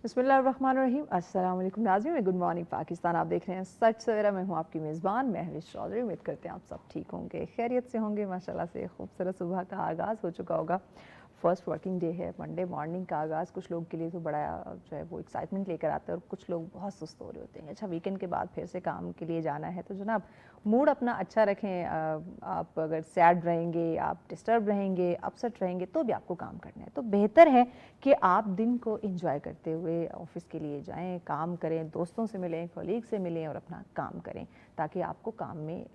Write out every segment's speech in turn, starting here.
बिस्मिल्लाहिर्रहमानिर्रहीम। अस्सलाम वालेकुम नाज़रीन, गुड मॉर्निंग पाकिस्तान। आप देख रहे हैं सच सवेरा। मैं हूँ आपकी मेज़बान महविश चौधरी। उम्मीद करते हैं आप सब ठीक होंगे, खैरियत से होंगे। माशाल्लाह से खूबसूरत सुबह का आगाज़ हो चुका होगा। फर्स्ट वर्किंग डे है, मंडे मॉर्निंग का आगाज़ कुछ लोगों के लिए तो बड़ा जो है वो एक्साइटमेंट लेकर आता है, और कुछ लोग बहुत सुस्त हो रहे होते हैं। अच्छा, वीकेंड के बाद फिर से काम के लिए जाना है, तो जनाब मूड अपना अच्छा रखें। आप अगर सैड रहेंगे, आप डिस्टर्ब रहेंगे, अपसेट रहेंगे, तो भी आपको काम करना है। तो बेहतर है कि आप दिन को एंजॉय करते हुए ऑफिस के लिए जाएं, काम करें, दोस्तों से मिलें, कलीग से मिलें और अपना काम करें, ताकि आपको काम में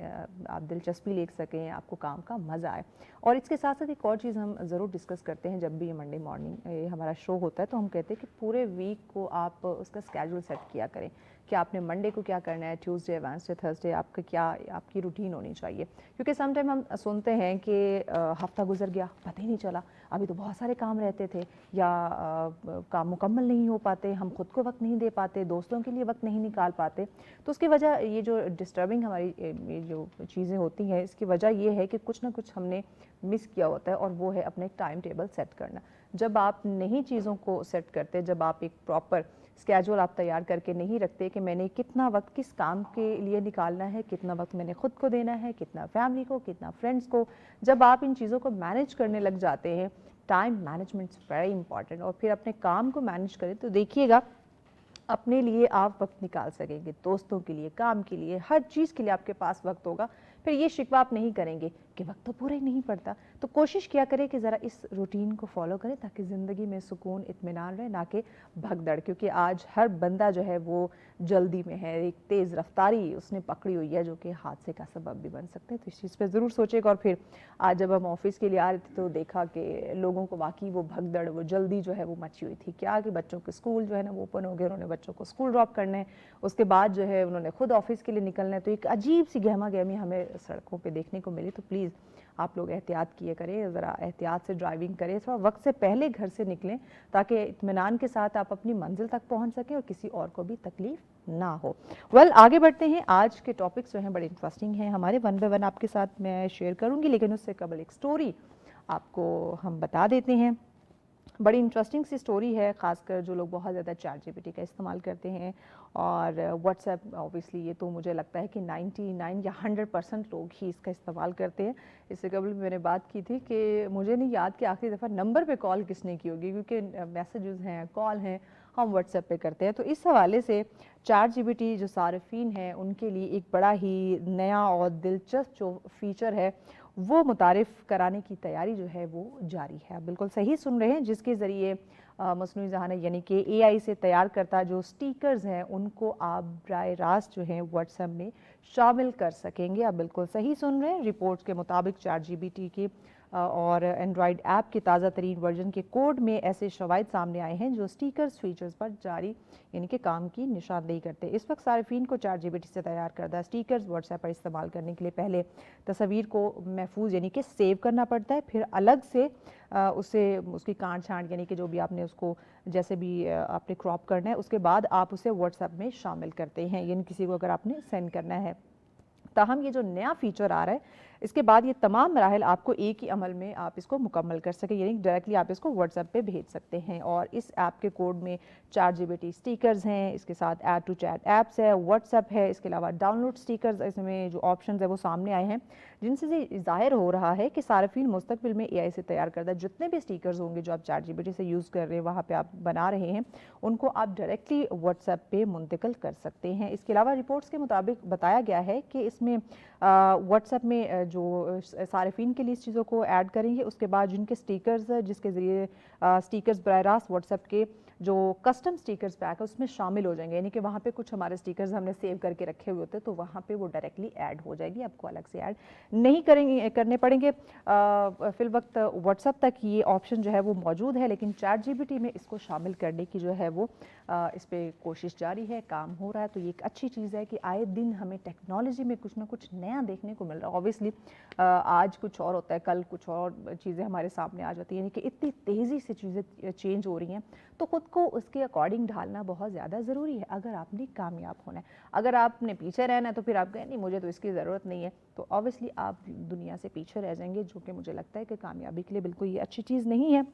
आप दिलचस्पी ले सकें, आपको काम का मज़ा आए। और इसके साथ साथ एक और चीज़ हम ज़रूर डिस्कस करते हैं जब भी ये मंडे मॉर्निंग हमारा शो होता है, तो हम कहते हैं कि पूरे वीक को आप उसका स्केड्यूल सेट किया करें कि आपने मंडे को क्या करना है, ट्यूसडे, वेडनेसडे, थर्सडे आपका क्या आपकी रूटीन होनी चाहिए। क्योंकि सम टाइम हम सुनते हैं कि हफ्ता गुजर गया, पता ही नहीं चला, अभी तो बहुत सारे काम रहते थे, या काम मुकम्मल नहीं हो पाते, हम खुद को वक्त नहीं दे पाते, दोस्तों के लिए वक्त नहीं निकाल पाते। तो उसकी वजह ये जो डिस्टर्बिंग हमारी ये जो चीज़ें होती हैं, इसकी वजह ये है कि कुछ ना कुछ हमने मिस किया होता है, और वो है अपने टाइम टेबल सेट करना। जब आप नई चीज़ों को सेट करते, जब आप एक प्रॉपर स्केड्यूल आप तैयार करके नहीं रखते कि मैंने कितना वक्त किस काम के लिए निकालना है, कितना वक्त मैंने खुद को देना है, कितना फैमिली को, कितना फ्रेंड्स को, जब आप इन चीज़ों को मैनेज करने लग जाते हैं, time management is very important, और फिर अपने काम को मैनेज करें, तो देखिएगा अपने लिए आप वक्त निकाल सकेंगे, दोस्तों के लिए, काम के लिए, हर चीज़ के लिए आपके पास वक्त होगा। फिर ये शिकवा आप नहीं करेंगे कि वक्त तो पूरा ही नहीं पड़ता। तो कोशिश किया करें कि ज़रा इस रूटीन को फॉलो करें, ताकि ज़िंदगी में सुकून इत्मीनान रहे, ना कि भगदड़। क्योंकि आज हर बंदा जो है वो जल्दी में है, एक तेज़ रफ्तारी उसने पकड़ी हुई है, जो कि हादसे का सबब भी बन सकते हैं। तो इस चीज़ पर ज़रूर सोचेगा। और फिर आज जब हम ऑफिस के लिए आ रहे थे, तो देखा कि लोगों को वाकई वो भगदड़, वो जल्दी जो है वो मची हुई थी। क्या कि बच्चों के स्कूल जो है ना वो ओपन हो गए, उन्होंने बच्चों को स्कूल ड्रॉप करना है, उसके बाद जो है उन्होंने खुद ऑफिस के लिए निकलना है। तो एक अजीब सी गहमा गहमी हमें सड़कों पे देखने को मिली। तो प्लीज़ आप लोग एहतियात किए करें, ज़रा एहतियात से ड्राइविंग करें, थोड़ा वक्त से पहले घर से निकलें, ताकि इत्मीनान के साथ आप अपनी मंजिल तक पहुंच सकें और किसी और को भी तकलीफ ना हो। आगे बढ़ते हैं। आज के टॉपिक्स जो हैं बड़े इंटरेस्टिंग हैं हमारे, वन बाय वन आपके साथ मैं शेयर करूंगी, लेकिन उससे कबल एक स्टोरी आपको हम बता देते हैं। बड़ी इंटरेस्टिंग सी स्टोरी है, ख़ासकर जो लोग बहुत ज़्यादा चैट जीपीटी का इस्तेमाल करते हैं, और व्हाट्सएप ऑब्वियसली ये तो मुझे लगता है कि 99 या 100% लोग ही इसका इस्तेमाल करते हैं। इससे कबल भी मैंने बात की थी कि मुझे नहीं याद कि आखिरी दफ़ा नंबर पे कॉल किसने की होगी, क्योंकि मैसेजेस हैं, कॉल हैं, हम व्हाट्सएप पे करते हैं। तो इस हवाले से चैट जीपीटी जो सारिफीन हैं उनके लिए एक बड़ा ही नया और दिलचस्प जो फीचर है वो मुतारिफ़ कराने की तैयारी जो है वो जारी है। आप बिल्कुल सही सुन रहे हैं, जिसके ज़रिए मसनूई ज़हान यानी कि एआई से तैयार करता जो स्टिकर्स हैं उनको आप बराह रास्त जो हैं व्हाट्सएप में शामिल कर सकेंगे। आप बिल्कुल सही सुन रहे हैं। रिपोर्ट्स के मुताबिक चैट जीपीटी की और एंड्रॉयड ऐप के ताज़ा तरीन वर्जन के कोड में ऐसे शवाहिद सामने आए हैं जो स्टिकर्स फीचर्स पर जारी यानी कि काम की निशानदेही करते हैं। इस वक्त सार्फिन को चैट जीपीटी से तैयार करदा स्टिकर्स व्हाट्सएप पर इस्तेमाल करने के लिए पहले तस्वीर को महफूज यानी कि सेव करना पड़ता है, फिर अलग से उसे उसकी काट छांट यानी कि जो भी आपने उसको जैसे भी आपने क्रॉप करना है, उसके बाद आप उसे व्हाट्सएप में शामिल करते हैं, यानी किसी को अगर आपने सेंड करना है। ताहम ये जो नया फीचर आ रहा है, इसके बाद ये तमाम मराहल आपको एक ही अमल में आप इसको मुकम्मल कर सकें, यानी डायरेक्टली आप इसको व्हाट्सएप पे भेज सकते हैं। और इस ऐप के कोड में चैट जीपीटी स्टिकर्स हैं, इसके साथ ऐड टू चैट ऐप्स है, व्हाट्सएप है, इसके अलावा डाउनलोड स्टिकर्स, इसमें जो ऑप्शंस है वो सामने आए हैं, जिनसे ज़ाहिर हो रहा है कि सार्फिन मुस्तकबिल में एआई से तैयार करदा जितने भी स्टिकर्स होंगे जो आप चैट जीपीटी से यूज़ कर रहे हैं, वहाँ पर आप बना रहे हैं, उनको आप डायरेक्टली व्हाट्सएप पे मुंतकिल कर सकते हैं। इसके अलावा रिपोर्ट्स के मुताबिक बताया गया है कि इसमें व्हाट्सएप में जो सारिफिन के लिए इस चीज़ों को ऐड करेंगे, उसके बाद जिनके स्टिकर्स जिसके ज़रिए स्टिकर्स बराह रास्त व्हाट्सएप के जो कस्टम स्टिकर्स पैक है उसमें शामिल हो जाएंगे, यानी कि वहाँ पे कुछ हमारे स्टिकर्स हमने सेव करके रखे हुए होते हैं, तो वहाँ पे वो डायरेक्टली ऐड हो जाएगी, आपको अलग से ऐड नहीं करने पड़ेंगे। फिल वक्त व्हाट्सएप तक ये ऑप्शन जो है वो मौजूद है, लेकिन चैट जीपीटी में इसको शामिल करने की जो है वो इस पर कोशिश जारी है, काम हो रहा है। तो ये एक अच्छी चीज़ है कि आए दिन हमें टेक्नोलॉजी में कुछ ना कुछ नया देखने को मिल रहा है। ऑब्वियसली आज कुछ और होता है, कल कुछ और चीज़ें हमारे सामने आ जाती हैं, यानी कि इतनी तेज़ी से चीज़ें चेंज हो रही हैं, तो ख़ुद को उसके अकॉर्डिंग ढालना बहुत ज़्यादा ज़रूरी है अगर आपने कामयाब होना है। अगर आपने पीछे रहना है तो फिर आप कहें नहीं मुझे तो इसकी ज़रूरत नहीं है, तो ऑब्वियसली आप दुनिया से पीछे रह जाएंगे, जो कि मुझे लगता है कि कामयाबी के लिए बिल्कुल ये अच्छी चीज़ नहीं है।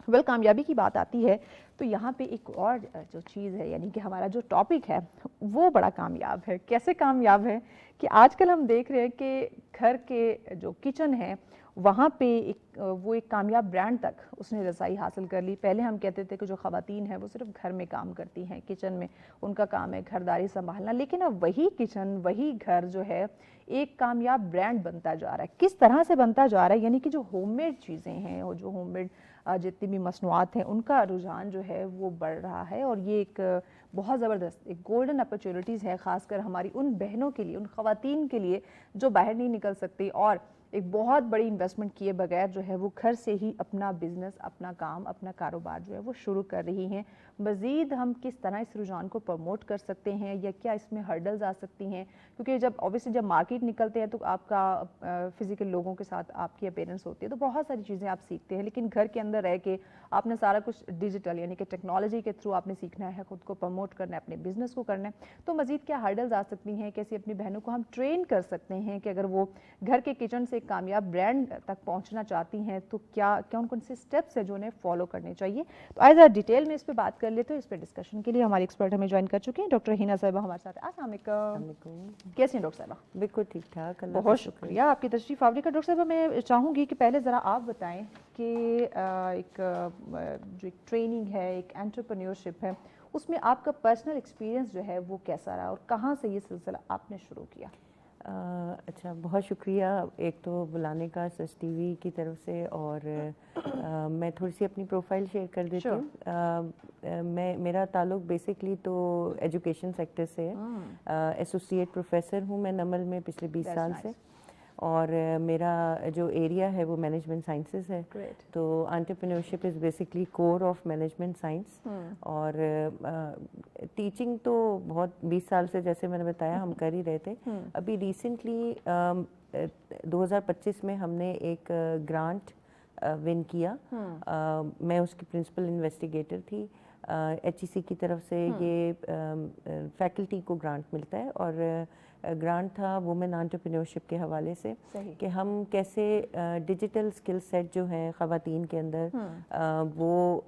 ویل کامیابی کی بات آتی ہے تو یہاں پہ ایک اور جو چیز ہے، یعنی کہ ہمارا جو ٹاپک ہے وہ بڑا کامیاب ہے. کیسے کامیاب ہے کہ آج کل ہم دیکھ رہے ہیں کہ گھر کے جو کچن ہے وہاں پہ وہ ایک کامیاب برانڈ تک اس نے رسائی حاصل کر لی. پہلے ہم کہتے تھے کہ جو خواتین ہیں وہ صرف گھر میں کام کرتی ہیں، کچن میں ان کا کام ہے گھرداری سنبھالنا، لیکن اب وہی کچن وہی گھر جو ہے ایک کامیاب برانڈ بنتا جا رہا ہے. کس طرح سے بنتا جا رہا ہے؟ یعنی کہ جو ہوم میڈ چیزیں ہیں اور جو ہوم میڈ جتنی بھی مصنوعات ہیں ان کا رجحان جو ہے وہ بڑھ رہا ہے، اور یہ ایک بہت زبردست ایک گولڈن اپرچونٹیز ہے، خاص کر ہماری ان بہنوں کے لیے، ان خواتین کے لیے جو باہر نہیں نکل سکتی اور ایک بہت بڑی انویسٹمنٹ کیے بغیر جو ہے وہ گھر سے ہی اپنا بزنس، اپنا کام، اپنا کاروبار جو ہے وہ شروع کر رہی ہیں. مزید ہم کس طرح اس رجحان کو پروموٹ کر سکتے ہیں یا کیا اس میں ہرڈلز آ سکتی ہیں؟ کیونکہ جب اوبیسلی جب مارکیٹ نکلتے ہیں تو آپ کا فزیکل لوگوں کے ساتھ آپ کی اپیرنس ہوتی ہے تو بہت ساری چیزیں آپ سیکھتے ہیں، لیکن گھر کے اندر رہ کے آپ نے سارا کچھ ڈیجیٹل یعنی کہ ٹیکنالوجی کے تھرو آپ نے سیکھنا ہے، خود کو پروموٹ کرنا ہے، اپنے بزنس کو کرنا ہے. تو مزید کیا ہرڈلز آ سکتی ہیں؟ کیسے اپنی بہنوں کو ہم ٹرین کر سکتے ہیں کہ اگر وہ گھر کے کچن سے ایک کامیاب برانڈ تک پہنچنا چاہتی ہیں تو کیا کون سے اسٹیپس ہیں جو انہیں فالو کرنے چاہیے؟ تو آئے ذرا ڈیٹیل میں اس پہ بات کر لیتے ہیں. اس پہ ڈسکشن کے لیے ہماری ایکسپرٹ ہمیں جوائن کر چکے ہیں، ڈاکٹر ہینا صاحبہ ہمارے ساتھ. السلام علیکم. کیسے ہیں ڈاکٹر صاحبہ؟ بالکل ٹھیک ٹھاک، اللہ بہت شکریہ آپ کی تشریف آوری کا. ڈاکٹر صاحبہ میں چاہوں گی کہ پہلے ذرا آپ بتائیں کہ ایک جو ایک ٹریننگ ہے، ایک انٹرپرینیورشپ ہے، اس میں آپ کا پرسنل ایکسپیرینس جو ہے وہ کیسا رہا اور کہاں سے یہ سلسلہ آپ نے شروع کیا؟ اچھا، بہت شکریہ ایک تو بلانے کا سس ٹی وی کی طرف سے، اور میں تھوڑی سی اپنی پروفائل شیئر کر دیتی ہوں. میرا تعلق بیسکلی تو ایجوکیشن سیکٹر سے ہے. ایسوسیٹ پروفیسر ہوں میں نمل میں پچھلے 20 سال سے، اور میرا جو ایریا ہے وہ مینجمنٹ سائنسز ہے. تو entrepreneurship is basically core of management science. اور ٹیچنگ تو بہت 20 سال سے جیسے میں نے بتایا ہم کر ہی رہے تھے. ابھی ریسنٹلی 2025 میں ہم نے ایک گرانٹ ون کیا. میں اس کی پرنسپل انویسٹیگیٹر تھی. ایچ ای سی کی طرف سے یہ فیکلٹی کو گرانٹ ملتا ہے، اور گرانٹ تھا وومن انٹرپرینیورشپ کے حوالے سے کہ ہم کیسے ڈیجیٹل اسکل سیٹ جو ہیں خواتین کے اندر وہ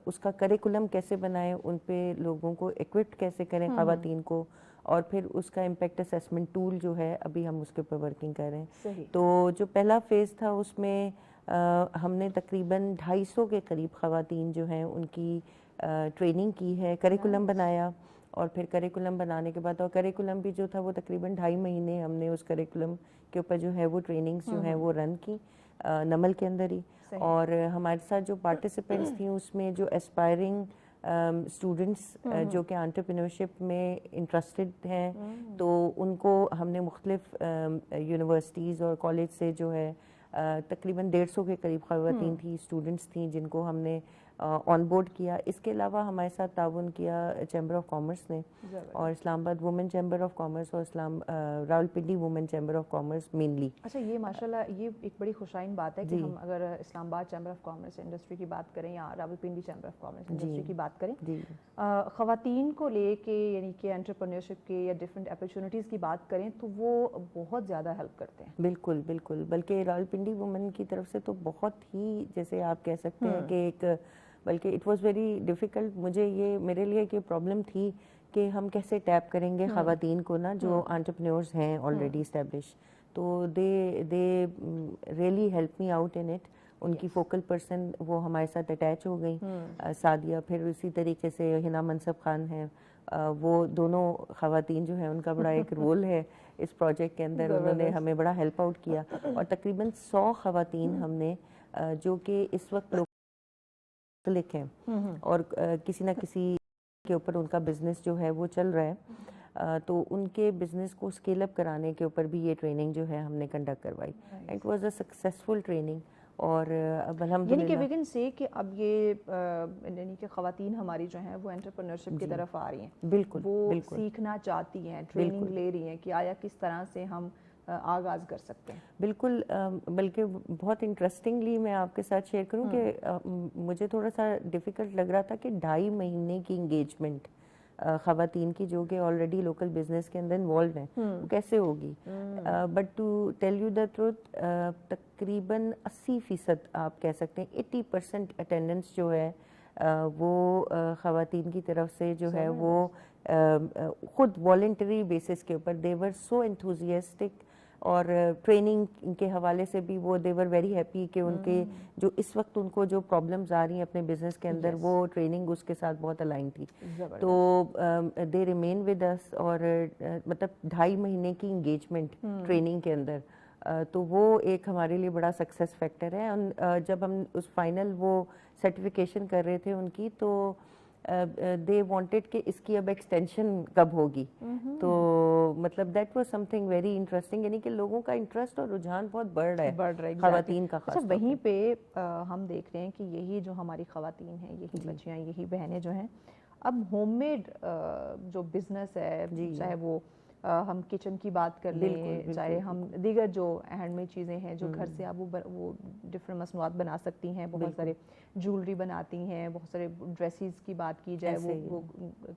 اس کا کریکولم کیسے بنائیں، ان پہ لوگوں کو ایکوپڈ کیسے کریں خواتین کو، اور پھر اس کا امپیکٹ اسیسمنٹ ٹول جو ہے ابھی ہم اس کے اوپر ورکنگ کر رہے ہیں. تو جو پہلا فیز تھا اس میں ہم نے تقریباً 250 کے قریب خواتین جو ہیں ان کی ٹریننگ کی ہے، کریکولم بنایا، اور پھر کریکولم بنانے کے بعد، اور کریکولم بھی جو تھا وہ تقریباً 2.5 مہینے ہم نے اس کریکولم کے اوپر جو ہے وہ ٹریننگز جو ہیں وہ رن کی نمل کے اندر ہی. اور ہمارے ساتھ جو پارٹیسپینٹس تھیں اس میں جو اسپائرنگ اسٹوڈنٹس جو کہ انٹرپرینیورشپ میں انٹرسٹڈ ہیں، تو ان کو ہم نے مختلف یونیورسٹیز اور کالج سے جو ہے تقریباً 150 کے قریب خواتین تھیں، اسٹوڈنٹس تھیں جن کو ہم نے آن بورڈ کیا. اس کے علاوہ ہمارے ساتھ تعاون کیا چیمبر آف کامرس نے، اور اسلام آباد وومن چیمبر آف کامرس اور Rawalpindi women chamber of commerce mainly. اچھا، یہ ماشاءاللہ یہ ایک بڑی خوشائن بات ہے کہ ہم اگر اسلام آباد چیمبر آف کامرس انڈسٹری کی بات کریں یا Rawalpindi chamber of commerce industry کی بات کریں، خواتین کو لے کے یعنی کہ انٹرپرینیورشپ کے یا ڈفرینٹ اپرچونیٹیز کی بات کریں تو وہ بہت زیادہ ہیلپ کرتے ہیں. بالکل بالکل، بلکہ راولپنڈی وومن کی طرف سے تو بہت ہی جیسے آپ کہہ سکتے ہیں کہ ایک، بلکہ اٹ واز ویری ڈیفیکلٹ. میرے لیے کہ پرابلم تھی کہ ہم کیسے ٹیپ کریں گے خواتین کو نا جو انٹرپرینیورز ہیں آلریڈی اسٹیبلش. تو they really help me out in it. ان کی فوکل پرسن وہ ہمارے ساتھ اٹیچ ہو گئیں. سعدیہ، پھر اسی طریقے سے ہنا منصب خان ہیں، وہ دونوں خواتین جو ہیں ان کا بڑا ایک رول ہے اس پروجیکٹ کے اندر. انہوں نے ہمیں بڑا ہیلپ آؤٹ کیا، اور تقریباً 100 خواتین ہم نے جو کہ اس وقت مختلف ہیں اور کسی نہ کسی کے اوپر ان کا بزنس جو ہے وہ چل رہا ہے، تو ان کے بزنس کو اسکیل اپ کرانے کے اوپر بھی یہ ٹریننگ جو ہے ہم نے کنڈکٹ کروائی. It was a successful training. اور اب الحمدللہ یعنی کہ وی کین سے کہ اب یہ یعنی کہ خواتین ہماری جو ہیں وہ انٹرپرینورشپ کی طرف آ رہی ہیں، بالکل وہ سیکھنا چاہتی ہیں، ٹریننگ لے رہی ہیں کہ آیا کس طرح سے ہم آغاز کر سکتے ہیں. بالکل، بلکہ بہت انٹرسٹنگلی میں آپ کے ساتھ شیئر کروں کہ مجھے تھوڑا سا ڈیفیکلٹ لگ رہا تھا کہ 2.5 مہینے کی انگیجمنٹ خواتین کی جو کہ آلریڈی لوکل بزنس کے اندر انوالو ہیں وہ کیسے ہوگی. But to tell you the truth تقریباً 80% آپ کہہ سکتے ہیں 80% اٹینڈنس جو ہے وہ خواتین کی طرف سے جو ہے وہ خود والنٹری بیسس کے اوپر دے ور سو انتھوزیاسٹک. اور ٹریننگ کے حوالے سے بھی وہ دے ور ویری ہیپی کہ ان کے جو اس وقت ان کو جو پرابلمز آ رہی ہیں اپنے بزنس کے اندر وہ ٹریننگ اس کے ساتھ بہت الائن تھی. تو دے ریمین ود اس اور مطلب 2.5 مہینے کی انگیجمنٹ ٹریننگ کے اندر تو وہ ایک ہمارے لیے بڑا سکسیس فیکٹر ہے. جب ہم اس فائنل وہ سرٹیفکیشن کر رہے تھے ان کی تو دے وانٹیڈ کہ اس کی اب ایکسٹینشن کب ہوگی. تو مطلب that was some thing very interesting, یعنی کہ لوگوں کا انٹرسٹ اور رجحان بہت بڑھ رہا ہے خواتین کا خاص. وہیں پہ ہم دیکھ رہے ہیں کہ یہی جو ہماری خواتین ہیں, یہی بچیاں, یہی بہنیں جو ہیں, اب ہوم میڈ جو بزنس ہے, چاہے وہ ہم کچن کی بات کر لیں, چاہے ہم دیگر جو ہینڈ میڈ چیزیں ہیں جو گھر سے آپ وہ ڈفرینٹ مصنوعات بنا سکتی ہیں, بہت سارے جولری بناتی ہیں, بہت سارے ڈریسز کی بات کی جائے وہ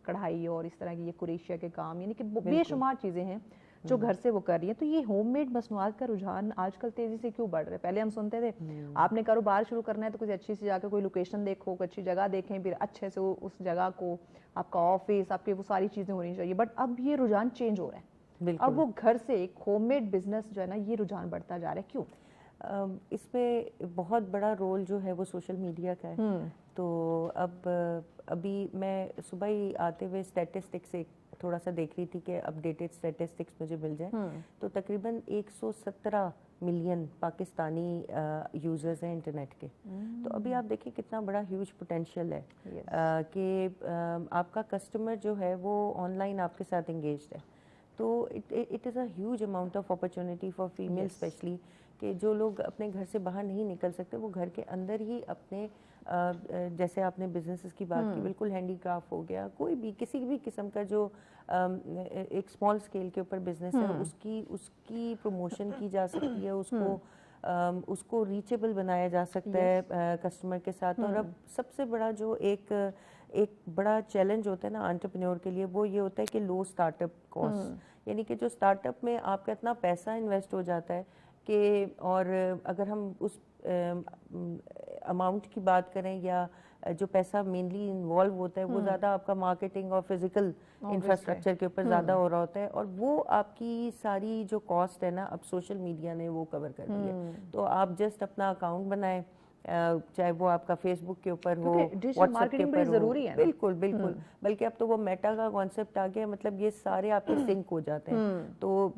کڑھائی اور اس طرح کی یہ کریشیا کے کام, یعنی کہ بے شمار چیزیں ہیں جو گھر سے وہ کر رہی ہیں. تو یہ ہوم میڈ مصنوعات کا رجحان آج کل تیزی سے کیوں بڑھ رہا ہے؟ پہلے ہم سنتے تھے آپ نے کاروبار شروع کرنا ہے تو کچھ اچھی سی جا کے کوئی لوکیشن دیکھو, کوئی اچھی جگہ دیکھیں, پھر اچھے سے اس جگہ کو آپ کا آفس, آپ کی وہ ساری چیزیں ہونی چاہیے. بٹ اب یہ رجحان چینج ہو رہا ہے, اب وہ گھر سے ایک ہوم میڈ بزنس جو ہے نا یہ رجحان بڑھتا جا رہا ہے. کیوں؟ اس میں بہت بڑا رول جو ہے وہ سوشل میڈیا کا ہے. تو ابھی میں صبح ہی آتے ہوئے اسٹیٹسٹکس ایک تھوڑا سا دیکھ رہی تھی کہ اپڈیٹڈ اسٹیٹسٹکس مجھے مل جائیں تو تقریباً 117 ملین پاکستانی یوزرز ہیں انٹرنیٹ کے. تو ابھی آپ دیکھیں کتنا بڑا ہیوج پوٹینشیل ہے کہ آپ کا کسٹمر جو ہے وہ آن لائن آپ کے ساتھ انگیجڈ ہے. تو it is a huge amount of opportunity for female especially کہ جو لوگ اپنے گھر سے باہر نہیں نکل سکتے وہ گھر کے اندر ہی اپنے جیسے آپ نے بزنسز کی بات کی, بالکل ہینڈی کرافٹ ہو گیا, کوئی بھی کسی بھی قسم کا جو ایک اسمال اسکیل کے اوپر بزنس ہے اس کی پروموشن کی جا سکتی ہے, اس کو ریچیبل بنایا جا سکتا ہے کسٹمر کے ساتھ. اور اب سب سے بڑا جو ایک بڑا چیلنج ہوتا ہے نا انٹرپرینور کے لیے وہ یہ ہوتا ہے کہ لو اسٹارٹ اپ کاسٹ, یعنی کہ جو اسٹارٹ اپ میں آپ کا اتنا پیسہ انویسٹ ہو جاتا ہے کہ, اور اگر ہم اس اماؤنٹ کی بات کریں یا جو پیسہ مینلی انوالو ہوتا ہے وہ زیادہ آپ کا مارکیٹنگ اور فزیکل انفراسٹرکچر کے اوپر زیادہ ہو رہا ہوتا ہے, اور وہ آپ کی ساری جو کاسٹ ہے نا اب سوشل میڈیا نے وہ کور کر دی ہے. تو آپ جسٹ اپنا اکاؤنٹ بنائیں, چاہے وہ آپ کا فیس بک کے اوپر ہو, واٹس ایپ کے اوپر ہو, بالکل بالکل, بلکہ اب تو وہ میٹا کا کانسیپٹ آ گیا, مطلب یہ سارے آپ کے سنک ہو جاتے ہیں. تو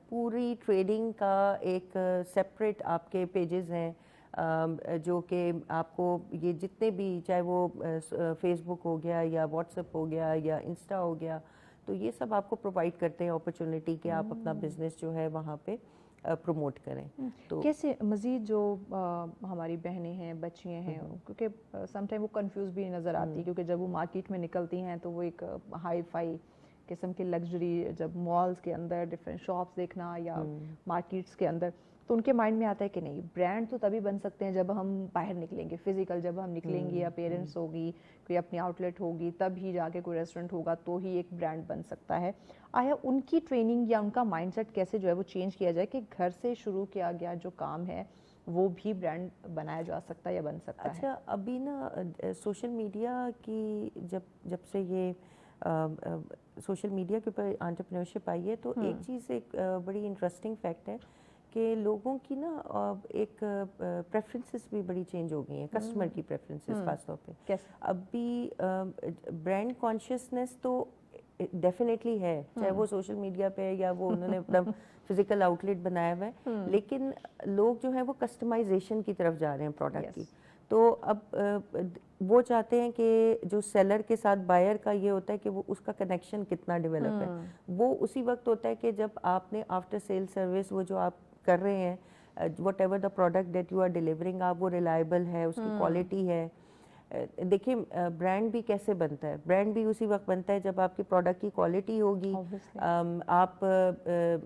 پوری ٹریڈنگ کا ایک سیپریٹ آپ کے پیجز ہیں جو کہ آپ کو یہ جتنے بھی چاہے وہ فیس بک ہو گیا یا واٹس ایپ ہو گیا یا انسٹا ہو گیا, تو یہ سب آپ کو پرووائڈ کرتے ہیں اپرچونیٹی کہ آپ اپنا بزنس جو ہے وہاں پہ پروموٹ کریں. تو کیسے مزید جو ہماری بہنیں ہیں, بچیاں ہیں, کیونکہ سم ٹائم وہ کنفیوز بھی نظر آتی ہے, کیونکہ جب وہ مارکیٹ میں نکلتی ہیں تو وہ ایک ہائی فائی قسم کی لگژری, جب مالز کے اندر ڈفرینٹ شاپس دیکھنا یا مارکیٹس کے اندر, تو ان کے مائنڈ میں آتا ہے کہ نہیں برانڈ تو تبھی بن سکتے ہیں جب ہم باہر نکلیں گے, فزیکل جب ہم نکلیں گے, یا پیرنٹس ہوگی, کوئی اپنی آؤٹ لیٹ ہوگی, تب ہی جا کے کوئی ریسٹورینٹ ہوگا تو ہی ایک برانڈ بن سکتا ہے. آیا ان کی ٹریننگ یا ان کا مائنڈ سیٹ کیسے جو ہے وہ چینج کیا جائے کہ گھر سے شروع کیا گیا جو کام ہے وہ بھی برانڈ بنایا جا سکتا ہے یا بن سکتا ہے؟ اچھا, ابھی نا سوشل میڈیا کی جب سے یہ سوشل میڈیا کے اوپر انٹرپرینورشپ آئی ہے تو ایک چیز ایک بڑی انٹرسٹنگ فیکٹ ہے کہ لوگوں کی نا ایک پریفرنسز بھی بڑی چینج ہو گئی ہیں, کسٹمر کی پریفرنسز خاص طور پہ. ابھی برانڈ کانشیسنیس تو ڈیفینیٹلی ہے, چاہے وہ سوشل میڈیا پہ یا وہ انہوں نے اپنا فزیکل آؤٹ لیٹ بنایا ہوا ہے, لیکن لوگ جو ہیں وہ کسٹمائزیشن کی طرف جا رہے ہیں پروڈکٹ کی. تو اب وہ چاہتے ہیں کہ جو سیلر کے ساتھ بائر کا یہ ہوتا ہے کہ وہ اس کا کنیکشن کتنا ڈیولپ ہے, وہ اسی وقت ہوتا ہے کہ جب آپ نے آفٹر سیل سروس وہ جو آپ کر رہے ہیں, whatever the product that you are delivering, آپ وہ ریلائبل ہے, اس کی کوالٹی ہے, देखिए ब्रांड भी कैसे बनता है, ब्रांड भी उसी वक्त बनता है जब आपके प्रोडक्ट की क्वालिटी होगी, Obviously. आप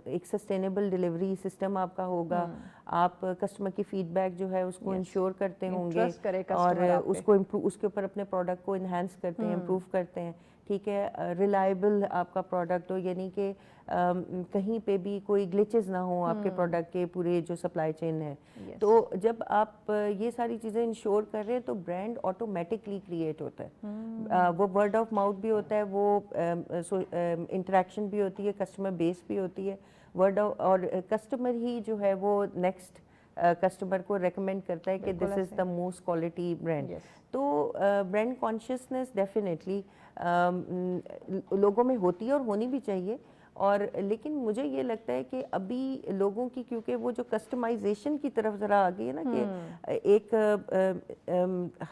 एक सस्टेनेबल डिलीवरी सिस्टम आपका होगा, आप कस्टमर की फीडबैक जो है उसको Yes. इंश्योर करते होंगे Trust करे और customer आप पे। उसको improve, उसके ऊपर अपने प्रोडक्ट को इन्हांस करते हैं, इम्प्रूव करते हैं, ठीक है, रिलायबल आपका प्रोडक्ट हो, यानी कि कहीं पे भी कोई ग्लिचेस ना हो आपके प्रोडक्ट के पूरे जो सप्लाई चेन है। Yes. तो जब आप ये सारी चीज़ें इंश्योर कर रहे हैं तो ब्रांड ऑटोमेटिकली क्रिएट होता है। वो वर्ड ऑफ माउथ भी होता है, वो इंटरेक्शन भी होती है, कस्टमर बेस भी होती है, वर्ड ऑफ, और कस्टमर ही जो है वो नेक्स्ट कस्टमर को रेकमेंड करता है कि बिल्कुल दिस इज़ ऐसे। The most quality brand. Yes. तो ब्रांड कॉन्शियसनेस डेफिनेटली लोगों में होती है और होनी भी चाहिए। और लेकिन मुझे ये लगता है कि अभी लोगों की, क्योंकि वो जो कस्टमाइजेशन की तरफ ज़रा आ गई है ना, कि एक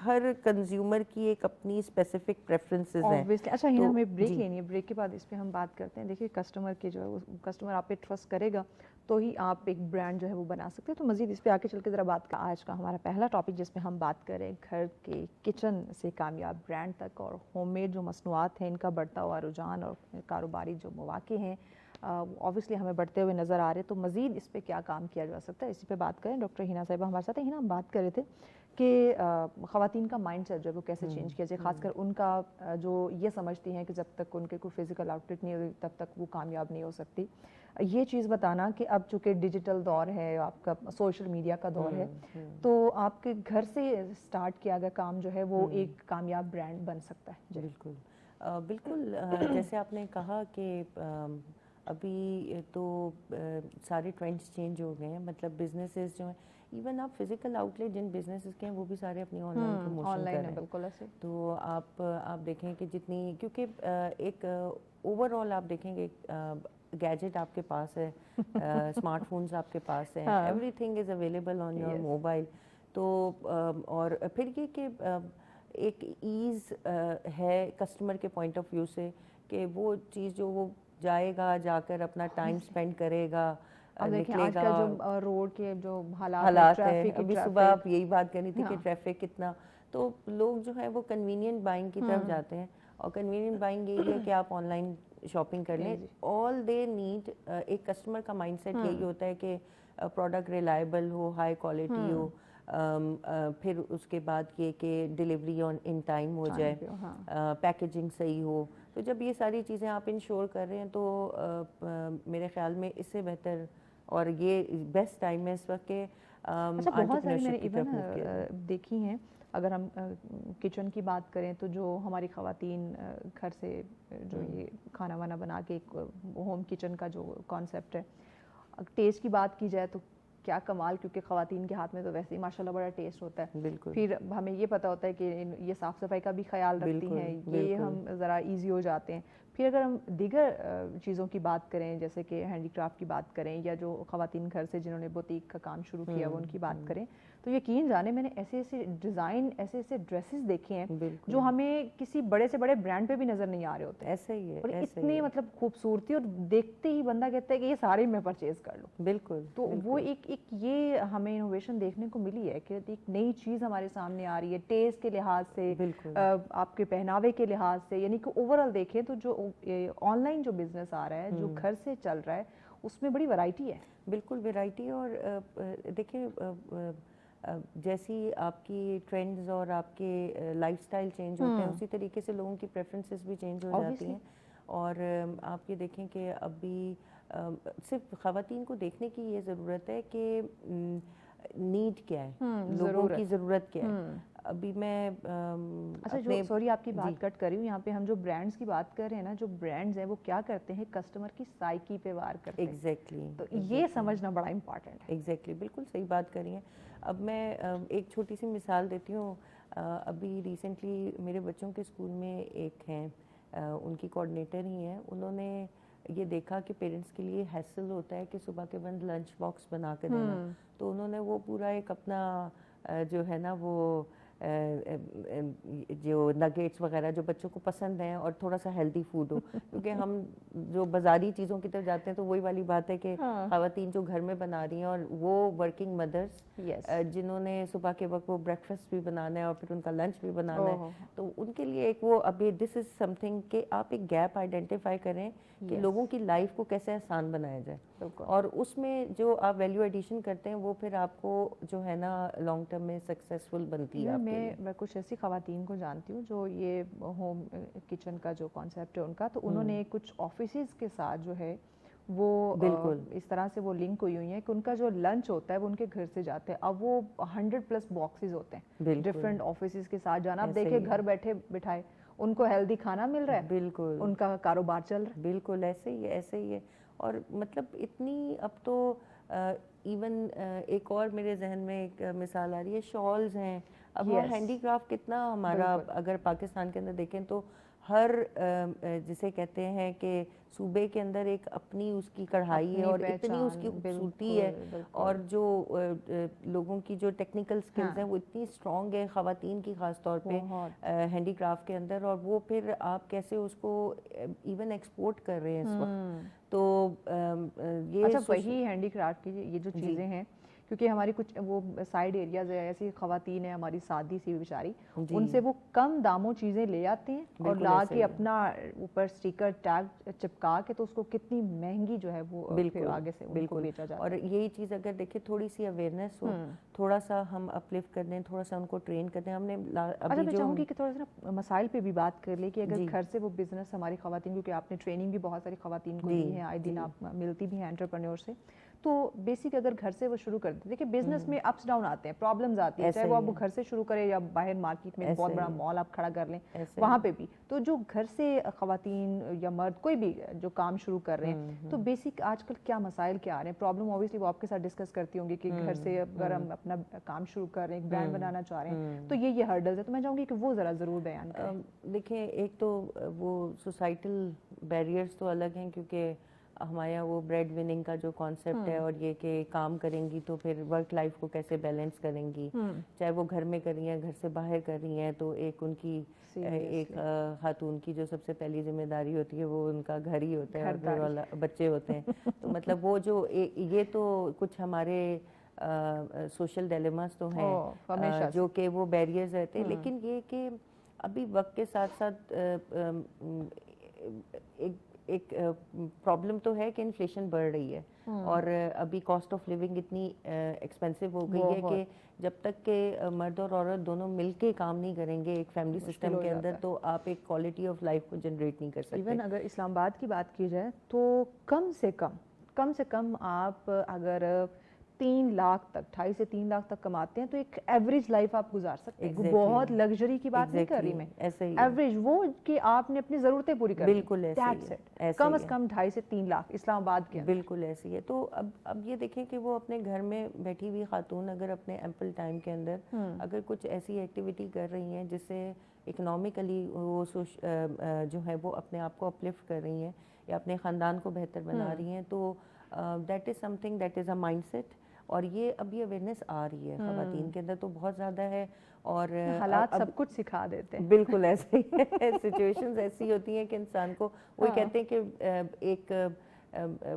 हर कंज्यूमर की एक अपनी स्पेसिफिक प्रेफरेंसेस हैं। Obviously. अच्छा हिना, तो हमें ब्रेक जी, लेनी है, ब्रेक के बाद इस पे हम बात करते हैं। देखिए कस्टमर के जो है वो कस्टमर आप पे ट्रस्ट करेगा तो ही आप एक ब्रांड जो है वो बना सकते हैं। तो मज़ीद इस पे आगे चल के ज़रा बात का आज का हमारा पहला टॉपिक जिसमें हम बात करें घर के किचन से कामयाब ब्रांड तक और होममेड जो मसनूआत हैं इनका बढ़ता हुआ रुझान और कारोबारी जो मौक़े हैं ऑब्वियसली हमें बढ़ते हुए नज़र आ रहे हैं। तो मज़ीद इस पे क्या काम किया जा सकता है, इसी पे बात करें। डॉक्टर हिना साहिबा हमारे साथ हैं। हिना, हम बात कर रहे थे कि ख़वातीन का माइंडसेट जो है वो कैसे चेंज किया जाए, खासकर उनका जो ये समझती हैं कि जब तक उनके कोई फिज़िकल आउटलेट नहीं होगी तब तक वो कामयाब नहीं हो सकती। ये चीज़ बताना कि अब चूँकि डिजिटल दौर है, आपका सोशल मीडिया का दौर है, तो आपके घर से स्टार्ट किया गया काम जो है वो एक कामयाब ब्रांड बन सकता है। जी। बिल्कुल बिल्कुल जैसे आपने कहा कि अभी तो सारे ट्रेंड्स चेंज हो गए हैं, मतलब बिजनेसेस जो हैं, इवन आप फिजिकल आउटलेट जिन बिजनेसेस के हैं वो भी सारे अपनी ऑनलाइन प्रमोशन कर ऑनलाइन रहे है, हैं। बिल्कुल ऐसे। तो आप देखें कि जितनी, क्योंकि एक ओवरऑल आप देखेंगे गैजेट आपके पास है, स्मार्टफोन्स आपके पास हैं, हाँ। Everything is available on your Yes. Mobile. तो और फिर ये कि एक ईज़ है कस्टमर के पॉइंट ऑफ व्यू से कि वो चीज़ जो वो जाएगा, जाकर अपना टाइम स्पेंड करेगा, अब देखिए निकलेगा, आजकल जो रोड के जो हालात हैं, हालात है। ट्रैफिक ही अभी सुबह ट्रैफिक। आप यही बात कर रही थी कि हाँ। ट्रैफिक कितना, तो लोग जो है वो कन्वीनियंट बाइंग की तरफ जाते हैं, और कन्वीनियंट बाइंग यही है कि आप ऑनलाइन शॉपिंग कर लें। जी। ऑल दे नीड, एक कस्टमर का माइंडसेट यही होता है कि प्रोडक्ट रिलायबल हो, हाई क्वालिटी हो, फिर उसके बाद ये कि डिलीवरी ऑन इन टाइम हो टाइम जाए, पे हो, हाँ। पैकेजिंग सही हो। तो जब ये सारी चीज़ें आप इंश्योर कर रहे हैं तो मेरे ख्याल में इससे बेहतर और ये बेस्ट टाइम है इस वक्त के अच्छा, बहुत सारी मैंने एंटरप्रेन्योरशिप की इवन तरफ मूव किया जाए। देखी हैं। अगर हम किचन की बात करें तो जो हमारी ख़वातीन घर से जो ये खाना वाना बना के एक होम किचन का जो कॉन्सेप्ट है, टेस्ट की बात की जाए तो क्या कमाल, क्योंकि ख़वातीन के हाथ में तो वैसे ही माशाल्लाह बड़ा टेस्ट होता है। बिल्कुल फिर हमें ये पता होता है कि ये साफ़ सफाई का भी ख्याल रखती बिल्कुल हैं, ये बिल्कुल हम ज़रा इजी हो जाते हैं। फिर अगर हम दीगर चीज़ों की बात करें, जैसे कि हैंडीक्राफ्ट की बात करें, या जो ख़वातीन घर से जिन्होंने बुटीक का काम शुरू किया वो उनकी बात करें, तो यकीन जाने मैंने ऐसे ऐसे डिज़ाइन, ऐसे ऐसे ड्रेसेस देखे हैं बिल्कुल जो हमें किसी बड़े से बड़े ब्रांड पे भी नज़र नहीं आ रहे होते, ऐसा ही है, और ऐसा ही इतने है। मतलब खूबसूरती, और देखते ही बंदा कहता है कि ये सारे मैं परचेज़ कर लूँ। बिल्कुल तो वो बिल्कुल एक ये हमें इनोवेशन देखने को मिली है कि एक नई चीज़ हमारे सामने आ रही है, टेस्ट के लिहाज से, बिल्कुल आपके पहनावे के लिहाज से, यानी कि ओवरऑल देखें तो जो ऑनलाइन जो बिजनेस आ रहा है, जो घर से चल रहा है, उसमें बड़ी वैरायटी है। बिल्कुल वैरायटी। और देखिए जैसी आपकी ट्रेंड्स और आपके लाइफस्टाइल चेंज होते हैं उसी तरीके से लोगों की प्रेफरेंसेस भी चेंज हो जाती Obviously. हैं। और आप ये देखें कि अभी सिर्फ ख़वातीन को देखने की ये ज़रूरत है कि नीड क्या है, लोगों की ज़रूरत क्या है। अभी मैं अच्छा, जो अपने सॉरी आपकी जी बात कट कर रही हूँ, यहाँ पे हम जो ब्रांड्स की बात कर रहे हैं ना, जो ब्रांड्स हैं वो क्या करते हैं, कस्टमर की साइकी पे वार करते हैं। एग्जैक्टली तो ये समझना बड़ा इम्पॉर्टेंट है। एग्जैक्टली बिल्कुल सही बात करी है। अब मैं एक छोटी सी मिसाल देती हूँ। अभी रिसेंटली मेरे बच्चों के स्कूल में एक हैं, उनकी कोऑर्डिनेटर ही हैं, उन्होंने ये देखा कि पेरेंट्स के लिए हैसल होता है कि सुबह के बंद लंच बॉक्स बना के देना। तो उन्होंने वो पूरा एक अपना जो है ना वो جو نگیٹس وغیرہ جو بچوں کو پسند ہیں اور تھوڑا سا ہیلدی فوڈ ہو، کیونکہ ہم جو بازاری چیزوں کی طرف جاتے ہیں تو وہی والی بات ہے کہ خواتین جو گھر میں بنا رہی ہیں اور وہ ورکنگ مدرس جنہوں نے صبح کے وقت وہ بریک فاسٹ بھی بنانا ہے اور پھر ان کا لنچ بھی بنانا ہے، تو ان کے لیے ایک وہ ابھی دس از سم تھنگ کہ آپ ایک گیپ آئیڈینٹیفائی کریں کہ لوگوں کی لائف کو کیسے آسان بنایا جائے، اور اس میں جو آپ ویلیو ایڈیشن کرتے ہیں وہ پھر آپ کو جو ہے نا لانگ ٹرم میں سکسیسفل بنتی ہے. میں کچھ ایسی خواتین کو جانتی ہوں جو یہ ہوم کچن کا جو کانسیپٹ ہے ان کا، تو انہوں نے کچھ آفیسز کے ساتھ جو ہے وہ اس طرح سے وہ لنک ہوئی ہوئی ہیں کہ ان کا جو لنچ ہوتا ہے وہ ان کے گھر سے جاتے ہیں. اب وہ 100+ باکسز ہوتے ہیں ڈفرینٹ آفیسز کے ساتھ جانا. اب دیکھیں گھر بیٹھے بٹھائے ان کو ہیلدی کھانا مل رہا ہے، بالکل ان کا کاروبار چل رہا ہے. بالکل ایسے ہی ہے. اور مطلب اتنی اب تو ایون ایک اور میرے ذہن میں ایک مثال آ رہی ہے، شالز ہیں. اب وہ ہینڈی کرافٹ کتنا ہمارا اگر پاکستان کے اندر دیکھیں تو ہر جسے کہتے ہیں کہ صوبے کے اندر ایک اپنی اس کی کڑھائی ہے اور اتنی اس کی خوبصورتی ہے، اور جو لوگوں کی جو ٹیکنیکل سکلز ہیں وہ اتنی اسٹرانگ ہے خواتین کی خاص طور پہ ہینڈی کرافٹ کے اندر، اور وہ پھر آپ کیسے اس کو ایون ایکسپورٹ کر رہے ہیں اس وقت. تو یہ اچھا وہی ہینڈی کرافٹ کی یہ جو چیزیں ہیں، کیونکہ ہماری کچھ وہ سائڈ ایریاز ہے ایسی خواتین ہیں ہماری سادی سی بیچاری، ان سے وہ کم داموں چیزیں لے آتے ہیں اور لا کے اپنا اوپر اسٹیکر ٹیگ چپکا کے تو اس کو کتنی مہنگی جو ہے وہ پھر آگے سے ان کو بیچا جاتا ہے. اور یہی چیز اگر دیکھیں تھوڑی سی اویئرنیس ہو، تھوڑا سا ہم اپلفٹ کر دیں، تھوڑا سا ان کو ٹرین کر دیں. ہم نے اچھا میں چاہوں گی کہ تھوڑا سا نا مسائل پہ بھی بات کر لیں کہ اگر گھر سے وہ بزنس ہماری خواتین، کیونکہ آپ نے ٹریننگ بھی بہت ساری خواتین کو دی ہے، آئے دن آپ ملتی بھی ہیں انٹرپرینور سے، تو بیسک اگر گھر سے وہ شروع کر دیں. دیکھیں بزنس میں اپس ڈاؤن آتے ہیں، پرابلمز آتی ہیں، چاہے وہ آپ گھر سے شروع کریں یا باہر مارکیٹ میں بہت بڑا مال آپ کھڑا کر لیں وہاں پہ بھی. تو جو گھر سے خواتین یا مرد کوئی بھی جو کام شروع کر رہے ہیں، تو بیسک آج کل کیا مسائل کیا آ رہے ہیں؟ پرابلم اوبیسلی وہ آپ کے ساتھ ڈسکس کرتی ہوں گی کہ گھر سے اگر ہم اپنا کام شروع کر رہے ہیں، ایک برانڈ بنانا چاہ رہے ہیں، تو یہ ہرڈلز ہے. تو میں چاہوں گی کہ وہ ذرا ضرور بیان کریں. دیکھیں ایک تو وہ سوسائٹل بیریئرز تو الگ ہیں، کیونکہ ہمارے یہاں وہ بریڈ وننگ کا جو کانسیپٹ ہے، اور یہ کہ کام کریں گی تو پھر ورک لائف کو کیسے بیلنس کریں گی، چاہے وہ گھر میں کر رہی ہیں گھر سے باہر کر رہی ہیں، تو ایک ان کی ایک خاتون کی جو سب سے پہلی ذمہ داری ہوتی ہے وہ ان کا گھر ہی ہوتا ہے اور پھر بچے ہوتے ہیں. تو مطلب وہ جو یہ تو کچھ ہمارے سوشل ڈیلیماز تو ہیں جو کہ وہ بیریئرز رہتے ہیں. لیکن یہ کہ ابھی وقت کے ساتھ ساتھ ایک پرابلم تو ہے کہ انفلیشن بڑھ رہی ہے، اور ابھی کاسٹ آف لیونگ اتنی ایکسپینسو ہو گئی ہے کہ جب تک کہ مرد اور عورت دونوں مل کے کام نہیں کریں گے ایک فیملی سسٹم کے اندر، تو آپ ایک کوالٹی آف لائف کو جنریٹ نہیں کر سکتے. ایون اگر اسلام آباد کی بات کی جائے تو کم سے کم آپ اگر 3 لاکھ تک 2.5 سے 3 لاکھ تک کماتے ہیں تو ایک ایوریج لائف آپ گزار سکتے ہیں. بہت لگژری کی بات نہیں کر رہی میں، ایوریج وہ کہ آپ نے اپنی ضرورتیں پوری کر لی. بالکل ایسے کم از کم 2.5 سے 3 لاکھ اسلام آباد کے. بالکل ایسی ہے. تو اب یہ دیکھیں کہ وہ اپنے گھر میں بیٹھی ہوئی خاتون اگر اپنے ایمپل ٹائم کے اندر اگر کچھ ایسی ایکٹیویٹی کر رہی ہیں جس سے اکنامکلی وہ جو ہے وہ اپنے آپ کو اپلفٹ کر رہی ہیں یا اپنے خاندان کو بہتر بنا رہی ہیں، تو that is something that is a mindset. اور یہ ابھی اویئرنیس آ رہی ہے خواتین کے اندر تو بہت زیادہ ہے، اور حالات سب کچھ سکھا دیتے ہیں. بالکل ایسے ہی ہے. سچویشنز ایسی ہوتی ہیں کہ انسان کو وہی کہتے ہیں کہ ایک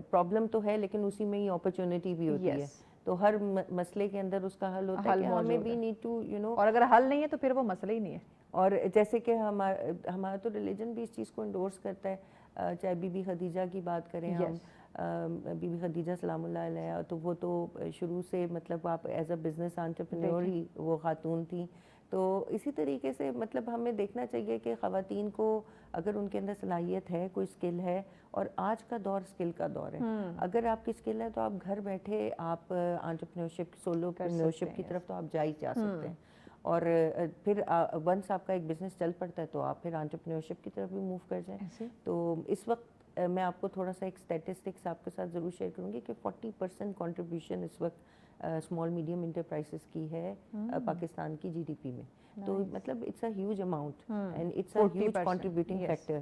پرابلم تو ہے لیکن اسی میں ہی اپرچونٹی بھی ہوتی ہے. تو ہر مسئلے کے اندر اس کا حل ہوتا ہے کہ ہمیں بھی نیڈ ٹو اور اگر حل نہیں ہے تو پھر وہ مسئلہ ہی نہیں ہے. اور جیسے کہ ہمارا تو ریلیجن بھی اس چیز کو انڈورس کرتا ہے. چاہے بی بی خدیجہ کی بات کریں ہم، بی بی خدیجہ سلام اللہ علیہ، تو وہ تو شروع سے مطلب آپ ایز اے بزنس انٹرپرینور ہی وہ خاتون تھیں. تو اسی طریقے سے مطلب ہمیں دیکھنا چاہیے کہ خواتین کو اگر ان کے اندر صلاحیت ہے، کوئی اسکل ہے، اور آج کا دور اسکل کا دور ہے. اگر آپ کی اسکل ہے تو آپ گھر بیٹھے آپ انٹرپرینورشپ سولوپرینورشپ کی طرف تو آپ جا سکتے ہیں. اور پھر ونس آپ کا ایک بزنس چل پڑتا ہے تو آپ پھر انٹرپرینورشپ کی طرف بھی موو کر جائیں. تو اس وقت میں آپ کو تھوڑا سا ایک اسٹیٹسٹکس آپ کے ساتھ ضرور شیئر کروں گی کہ 40% کنٹریبیوشن اس وقت اسمال میڈیم انٹرپرائزز کی ہے پاکستان کی جی ڈی پی میں. تو مطلب it's a huge amount and it's a huge contributing factor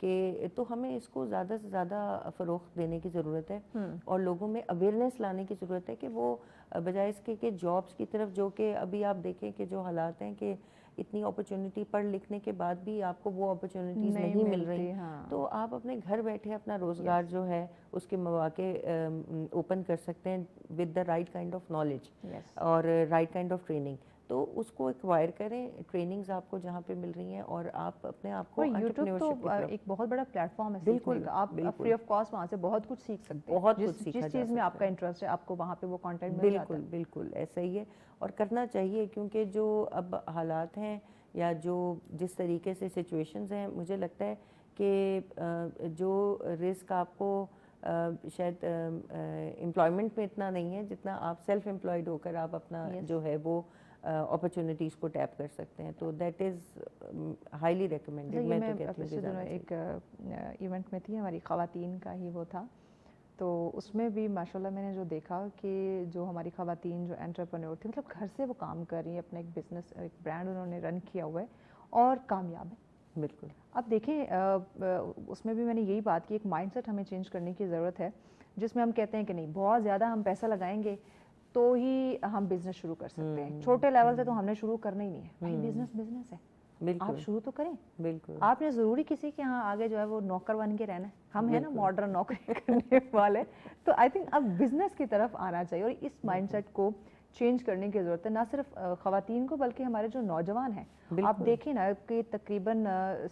کہ تو ہمیں اس کو زیادہ سے زیادہ فروغ دینے کی ضرورت ہے اور لوگوں میں اویئرنیس لانے کی ضرورت ہے کہ وہ بجائے اس کے کہ جابس کی طرف، جو کہ ابھی آپ دیکھیں کہ جو حالات ہیں کہ اتنی اپرچونٹی پڑھ لکھنے کے بعد بھی آپ کو وہ اپرچونٹیز نہیں مل رہی، تو آپ اپنے گھر بیٹھے اپنا روزگار جو ہے اس کے مواقع اوپن کر سکتے ہیں with the right kind of knowledge اور رائٹ کائنڈ آف ٹریننگ. تو اس کو ایکوائر کریں، ٹریننگز آپ کو جہاں پہ مل رہی ہیں اور آپ اپنے آپ کو یوٹیوب تو ایک بہت بڑا پلیٹ فارم ہے بالکل سیکھنے کا. آپ فری آف کاسٹ وہاں سے بہت کچھ سیکھ سکتے ہیں، بہت کچھ سیکھا جس جا چیز میں آپ کا انٹرسٹ ہے آپ کو وہاں پہ وہ کانٹینٹ مل جاتا ہے. بالکل بالکل ایسا ہی ہے اور کرنا چاہیے، کیونکہ جو اب حالات ہیں یا جو جس طریقے سے سچویشنز ہیں، مجھے لگتا ہے کہ جو رسک آپ کو شاید امپلائمنٹ میں اتنا نہیں ہے جتنا آپ سیلف امپلائڈ ہو کر آپ اپنا جو ہے وہ اپرچونیٹیز کو ٹیپ کر سکتے ہیں. تو دیٹ از ہائیلی ریکمینڈیڈ. میں تو کہتی ہوں کہ پچھلے دنوں ایک ایونٹ میں تھی ہماری خواتین کا ہی وہ تھا، تو اس میں بھی ماشاء اللہ میں نے جو دیکھا کہ جو ہماری خواتین جو انٹرپرینور تھی، مطلب گھر سے وہ کام کر رہی ہیں، اپنا ایک بزنس ایک برانڈ انہوں نے رن کیا ہوا ہے اور کامیاب ہے. بالکل. اب دیکھیں اس میں بھی میں نے یہی بات کی، ایک مائنڈ سیٹ ہمیں چینج کرنے کی ضرورت ہے جس میں ہم کہتے ہیں کہ نہیں بہت زیادہ ہم پیسہ لگائیں گے تو ہی ہم بزنس شروع کر سکتے ہیں. چھوٹے لیول سے تو ہم نے شروع کرنا ہی نہیں ہے. بھائی بزنس ہے، آپ شروع تو کریں. بالکل. آپ نے ضروری کسی کے ہاں آگے جو ہے وہ نوکر بن کے رہنا ہے. ہم ہیں نا ماڈرن نوکری کرنے والے. تو آئی تھنک اب بزنس کی طرف آنا چاہیے اور اس مائنڈ سیٹ کو چینج کرنے کی ضرورت ہے، نہ صرف خواتین کو بلکہ ہمارے جو نوجوان ہیں. آپ دیکھیں نا کہ تقریباً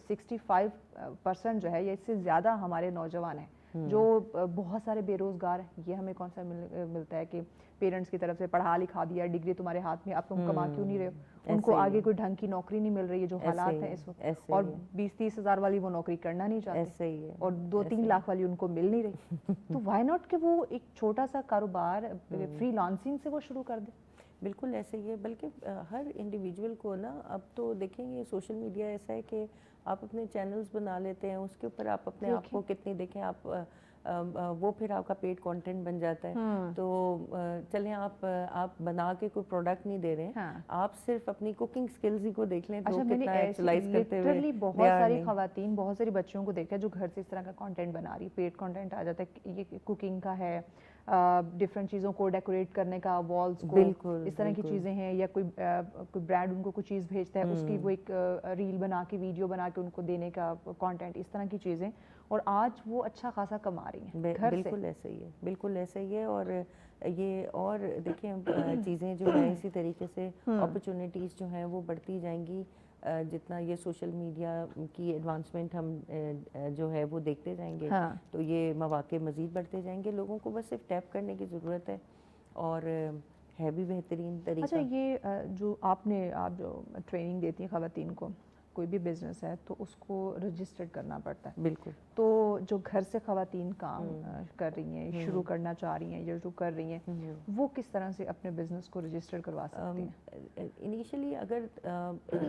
65% جو ہے یا اس سے زیادہ ہمارے نوجوان ہیں جو بہت سارے بے روزگار ہیں. یہ ہمیں کون سا ملتا ہے کہ پیرنٹس کی طرف سے پڑھا لکھا دیا، ڈگری تمہارے ہاتھ میں، اب تم کما کیوں نہیں رہے ہو. ان کو آگے کوئی ڈھنگ کی نوکری نہیں مل رہی ہے جو حالات ہیں اس وقت، اور 20-30 ہزار والی وہ نوکری کرنا نہیں چاہتے اور 2-3 لاکھ والی ان کو مل نہیں رہی. تو وائی ناٹ کہ وہ ایک چھوٹا سا کاروبار فری لانسنگ سے وہ شروع کر دے. بالکل ایسے ہی ہے. بلکہ ہر انڈیویجول کو نا اب تو دیکھیں گے سوشل میڈیا ایسا ہے کہ آپ اپنے چینلز بنا لیتے ہیں، اس کے اوپر آپ اپنے آپ کو کتنی دیکھیں، آپ وہ پھر آپ کا پیڈ کانٹینٹ بن جاتا ہے. تو چلیں آپ بنا کے کوئی پروڈکٹ نہیں دے رہے ہیں، آپ صرف اپنی کوکنگ سکلز ہی کو دیکھ لیں تو کتنا ایکچولائز کرتے ہوئے. لٹرلی بہت ساری خواتین بہت ساری بچیوں کو دیکھا ہے جو گھر سے اس طرح کا کانٹینٹ بنا رہی ہے، پیڈ کانٹینٹ آ جاتا ہے. یہ کوکنگ کا ہے، ڈفرینٹ چیزوں کو ڈیکوریٹ کرنے کا، والز کو اس طرح کی چیزیں ہیں، یا کوئی برانڈ ان کو کوئی چیز بھیجتا ہے اس کی وہ ایک ریل بنا کے ویڈیو بنا کے ان کو دینے کا کانٹینٹ، اس طرح کی چیزیں. اور آج وہ اچھا خاصا کما رہی ہیں گھر سے. بالکل ایسے ہی ہے، بالکل ایسے ہی ہے. اور یہ اور دیکھیں چیزیں جو ہیں اسی طریقے سے اپرچونیٹیز جو ہیں وہ بڑھتی جائیں گی جتنا یہ سوشل میڈیا کی ایڈوانسمنٹ ہم جو ہے وہ دیکھتے جائیں گے. تو یہ مواقع مزید بڑھتے جائیں گے. لوگوں کو بس صرف ٹیپ کرنے کی ضرورت ہے اور ہے بھی بہترین طریقہ. اچھا، یہ جو آپ جو ٹریننگ دیتی ہیں خواتین کو، کوئی بھی بزنس ہے تو اس کو رجسٹرڈ کرنا پڑتا ہے. بالکل. تو جو گھر سے خواتین کام کر رہی ہیں، شروع کرنا چاہ رہی ہیں یا جو کر رہی ہیں، وہ کس طرح سے اپنے بزنس کو رجسٹر کروا سکتی ہیں؟ انیشلی اگر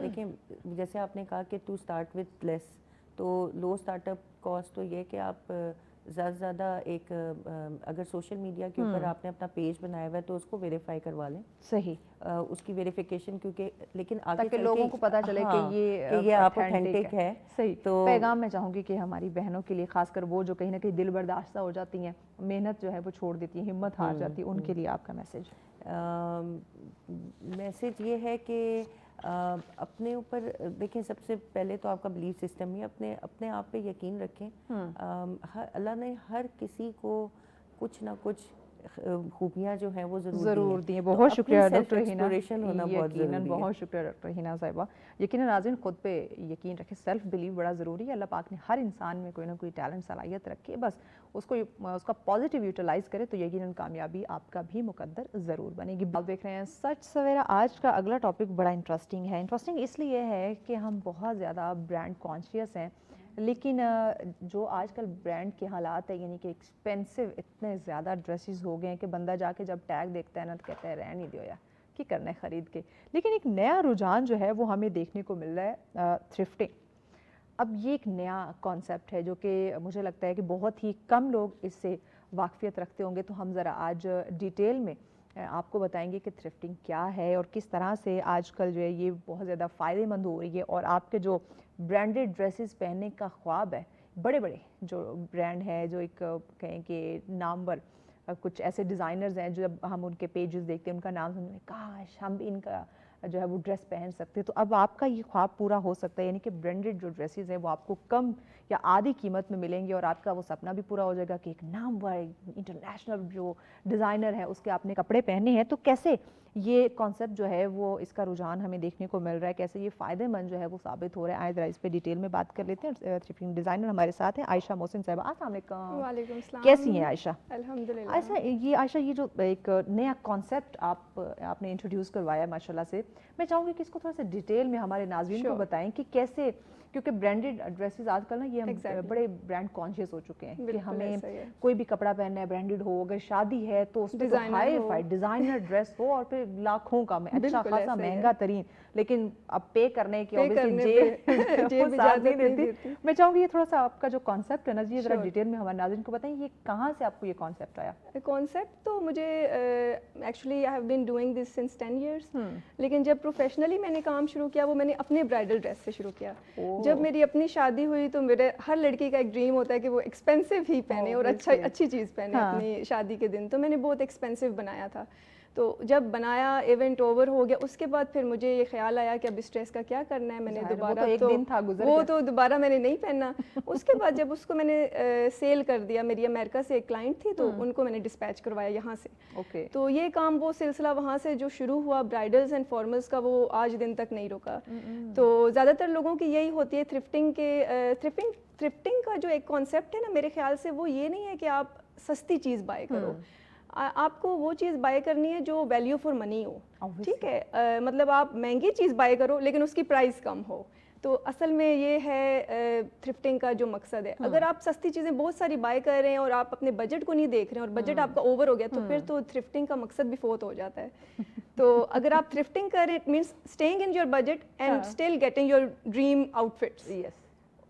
دیکھیں جیسے آپ نے کہا کہ ٹو اسٹارٹ وتھ لیس، تو لو اسٹارٹ اپ کاسٹ تو یہ کہ آپ زیادہ سے زیادہ ایک اگر سوشل میڈیا کے اوپر آپ نے اپنا پیج بنایا ہوا ہے تو اس کو ویریفائی کروا لیں. صحیح. اس کی ویریفیکیشن کیونکہ لیکن آگے تاکہ لوگوں کو پتہ چلے کہ یہ آپ اوتھینٹک ہے. صحیح. تو پیغام میں چاہوں گی کہ ہمیری بہنوں کے لیے، خاص کر وہ جو کہیں نہ کہیں دل برداشتہ ہو جاتی ہیں، محنت جو ہے وہ چھوڑ دیتی ہیں، ہمت ہار جاتی ہے، ان کے لیے آپ کا میسج؟ میسج یہ ہے کہ اپنے اوپر دیکھیں، سب سے پہلے تو آپ کا بلیف سسٹم ہی اپنے آپ پہ یقین رکھیں. اللہ نے ہر کسی کو کچھ نہ کچھ خوبیاں جو ہیں وہ ضرور دی ہیں. بہت شکریہ ڈاکٹر ہینا. ہونا بہت ضروری ہے. بہت شکریہ ڈاکٹر ہینا صاحبہ. یقیناً ناظرین خود پہ یقین رکھیں، سیلف بلیو بڑا ضروری ہے. اللہ پاک نے ہر انسان میں کوئی نہ کوئی ٹیلنٹ صلاحیت رکھی ہے، بس اس کا پازیٹیو یوٹیلائز کرے تو یقیناً کامیابی آپ کا بھی مقدر ضرور بنے گی. آپ دیکھ رہے ہیں سچ سویرا. آج کا اگلا ٹاپک بڑا انٹرسٹنگ ہے. انٹرسٹنگ اس لیے ہے کہ ہم بہت زیادہ برانڈ کانشیس ہیں، لیکن جو آج کل برانڈ کے حالات ہیں، یعنی کہ ایکسپینسو اتنے زیادہ ڈریسز ہو گئے ہیں کہ بندہ جا کے جب ٹیگ دیکھتا ہے نا تو کہتا ہے رہنے دو یار، کی کرنا ہے خرید کے. لیکن ایک نیا رجحان جو ہے وہ ہمیں دیکھنے کو مل رہا ہے، تھرفٹنگ. اب یہ ایک نیا کانسیپٹ ہے جو کہ مجھے لگتا ہے کہ بہت ہی کم لوگ اس سے واقفیت رکھتے ہوں گے. تو ہم ذرا آج ڈیٹیل میں آپ کو بتائیں گے کہ تھرفٹنگ کیا ہے اور کس طرح سے آج کل جو ہے یہ بہت زیادہ فائدے مند ہو رہی ہے، اور آپ کے جو برانڈڈ ڈریسز پہننے کا خواب ہے बड़े बड़े जो ब्रांड हैं, जो एक कहें कि नामवर कुछ ऐसे डिज़ाइनर्स हैं, जो जब हम उनके पेजेस देखते हैं, उनका नाम सुनते हैं, काश हम भी इनका जो है वो ड्रेस पहन सकते। तो अब आपका ये ख्वाब पूरा हो सकता है, यानी कि ब्रांडेड जो ड्रेसेस हैं वो आपको कम या आधी कीमत में मिलेंगे और आपका वो सपना भी पूरा हो जाएगा कि एक नामवर इंटरनेशनल जो डिज़ाइनर है उसके आपने कपड़े पहने हैं। तो कैसे ये कॉन्सेप्ट जो है वो, इसका रुझान हमें देखने को मिल रहा है, कैसे ये फ़ायदेमंद जो है वो साबित हो रहा है, आए ज़रा इस पे डिटेल में बात कर लेते हैं। थ्रिफ्टिंग डिज़ाइनर हमारे साथ हैं आयशा मोहसिन साहिबा। अस्सलाम वालेकुम। वालेकुम अस्सलाम। कैसी हैं आयशा? अल्हम्दुलिल्लाह। आयशा ये जो एक नया कॉन्सेप्ट आपने इंट्रोड्यूस करवाया माशाल्लाह से, मैं चाहूँगी कि इसको थोड़ा सा डिटेल में हमारे नाज़रीन को बताएं कि कैसे, क्योंकि ब्रांडेड ड्रेसेस आजकल ना ये हम बड़े ब्रांड कॉन्शियस हो चुके हैं कि हमें कोई भी कपड़ा पहनना है ब्रांडेड हो, अगर शादी है तो उस पर हाई फाई डिज़ाइनर ड्रेस हो और फिर लाखों का में अच्छा खासा महंगा तरीन, लेकिन अब पे करने की ऑब्वियसली जेब साथ नहीं देती। मैं चाहूँगी ये थोड़ा सा आपका जो कॉन्सेप्ट है ना जी, जरा डिटेल में हमारे नाज़रीन को बताएं, ये कहाँ से आपको ये कॉन्सेप्ट आया? कॉन्सेप्ट तो मुझे actually I have been doing this since 10 years, लेकिन जब प्रोफेशनली मैंने काम शुरू किया वो मैंने अपने ब्राइडल ड्रेस से शुरू किया। जब मेरी अपनी शादी हुई तो मेरे हर लड़की का एक ड्रीम होता है कि वो एक्सपेंसिव ही पहने और अच्छी चीज़ पहने अपनी शादी के दिन, तो मैंने बहुत एक्सपेंसिव बनाया था। तो जब बनाया, इवेंट ओवर हो गया, उसके बाद फिर मुझे ये ख्याल आया कि अब इस ड्रेस का क्या करना है। मैंने दोबारा तो दोबारा मैंने नहीं पहना। उसके बाद जब उसको मैंने सेल कर दिया, मेरी अमेरिका से एक क्लाइंट थी तो उनको मैंने डिस्पैच करवाया यहाँ से। तो ये काम, वो सिलसिला वहाँ से जो शुरू हुआ ब्राइडल्स एंड फॉर्मल्स का, वो आज दिन तक नहीं रुका। तो ज़्यादातर लोगों की यही होती है थ्रिफ्टिंग का जो एक कॉन्सेप्ट है ना, मेरे ख्याल से वो ये नहीं है कि आप सस्ती चीज़ बाय करो, आपको वो चीज़ बाय करनी है जो वैल्यू फॉर मनी हो, ठीक है। मतलब आप महंगी चीज़ बाय करो लेकिन उसकी प्राइस कम हो। तो असल में ये है थ्रिफ्टिंग का जो मकसद है। अगर आप सस्ती चीज़ें बहुत सारी बाय कर रहे हैं और आप अपने बजट को नहीं देख रहे हैं और बजट आपका ओवर हो गया, तो फिर तो थ्रिफ्टिंग का मकसद भी फोत हो जाता है। तो अगर आप थ्रिफ्टिंग कर रहे हैं, it means staying in your budget and still getting your dream outfits.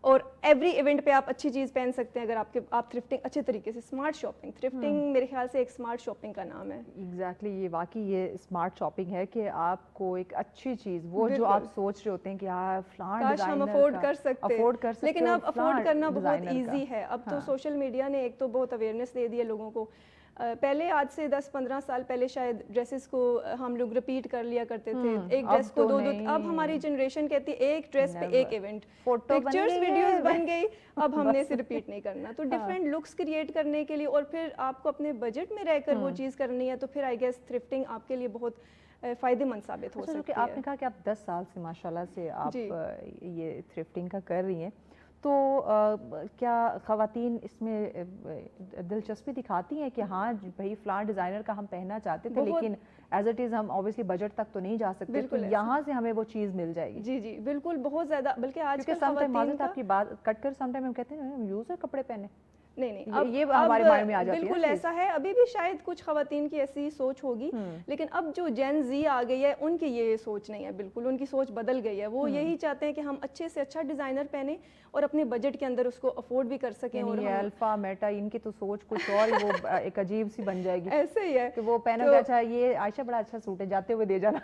और एवरी इवेंट पे आप अच्छी चीज़ पहन सकते हैं अगर आप थ्रिफ्टिंग अच्छे तरीके से। स्मार्ट शॉपिंग, थ्रिफ्टिंग मेरे ख्याल से एक स्मार्ट शॉपिंग का नाम है। एग्जैक्टली ये वाकई ये स्मार्ट शॉपिंग है कि आपको एक अच्छी चीज़, वो जो आप सोच रहे होते हैं कि यार फ्लान काश हम अफोर्ड कर सकते, लेकिन अब अफोर्ड करना बहुत ईजी है। अब तो सोशल मीडिया ने एक तो बहुत अवेयरनेस दे दी है लोगों को। पहले आज से 10-15 साल पहले शायद ड्रेसेस को हम लोग रिपीट कर लिया करते थे, एक ड्रेस को दो। अब हमारी जनरेशन कहती है एक ड्रेस पे एक इवेंट, पिक्चर्स वीडियोस बन गई, अब हमने इसे रिपीट नहीं करना। तो डिफरेंट लुक्स क्रिएट करने के लिए और फिर आपको अपने बजट में रहकर वो चीज़ करनी है, तो फिर आई गेस थ्रिफ्टिंग आपके लिए बहुत फ़ायदेमंद साबित हो सकती है। आपने कहा कि आप 10 साल से माशाल्लाह से आप ये थ्रिफ्टिंग का कर रही हैं, तो क्या ख़वातीन इसमें दिलचस्पी दिखाती हैं कि हाँ भाई फ़लान डिज़ाइनर का हम पहनना चाहते थे, लेकिन एज इट इज़ हम ऑब्वियसली बजट तक तो नहीं जा सकते, तो यहाँ से हमें वो चीज़ मिल जाएगी? जी बिल्कुल, बहुत ज़्यादा। बल्कि आज के समटाइम आपकी बात कट कर समटाइम हम कहते हैं यूज़र कपड़े पहने, नहीं अब ये हमारे माइंड में आ जाती है। बिल्कुल ऐसा है, अभी भी शायद कुछ खवातीन की ऐसी सोच होगी, लेकिन अब जो जेन जी आ गई है उनकी ये सोच नहीं है, बिल्कुल उनकी सोच बदल गई है। वो यही चाहते हैं कि हम अच्छे से अच्छा डिज़ाइनर पहने और अपने बजट के अंदर उसको अफोर्ड भी कर सकें। और अल्फा मेटा इनकी तो सोच कुछ और, वो एक अजीब सी बन जाएगी। ऐसे ही है कि वो पहना अच्छा, ये आयशा बड़ा अच्छा सूट है, जाते हुए दे जाना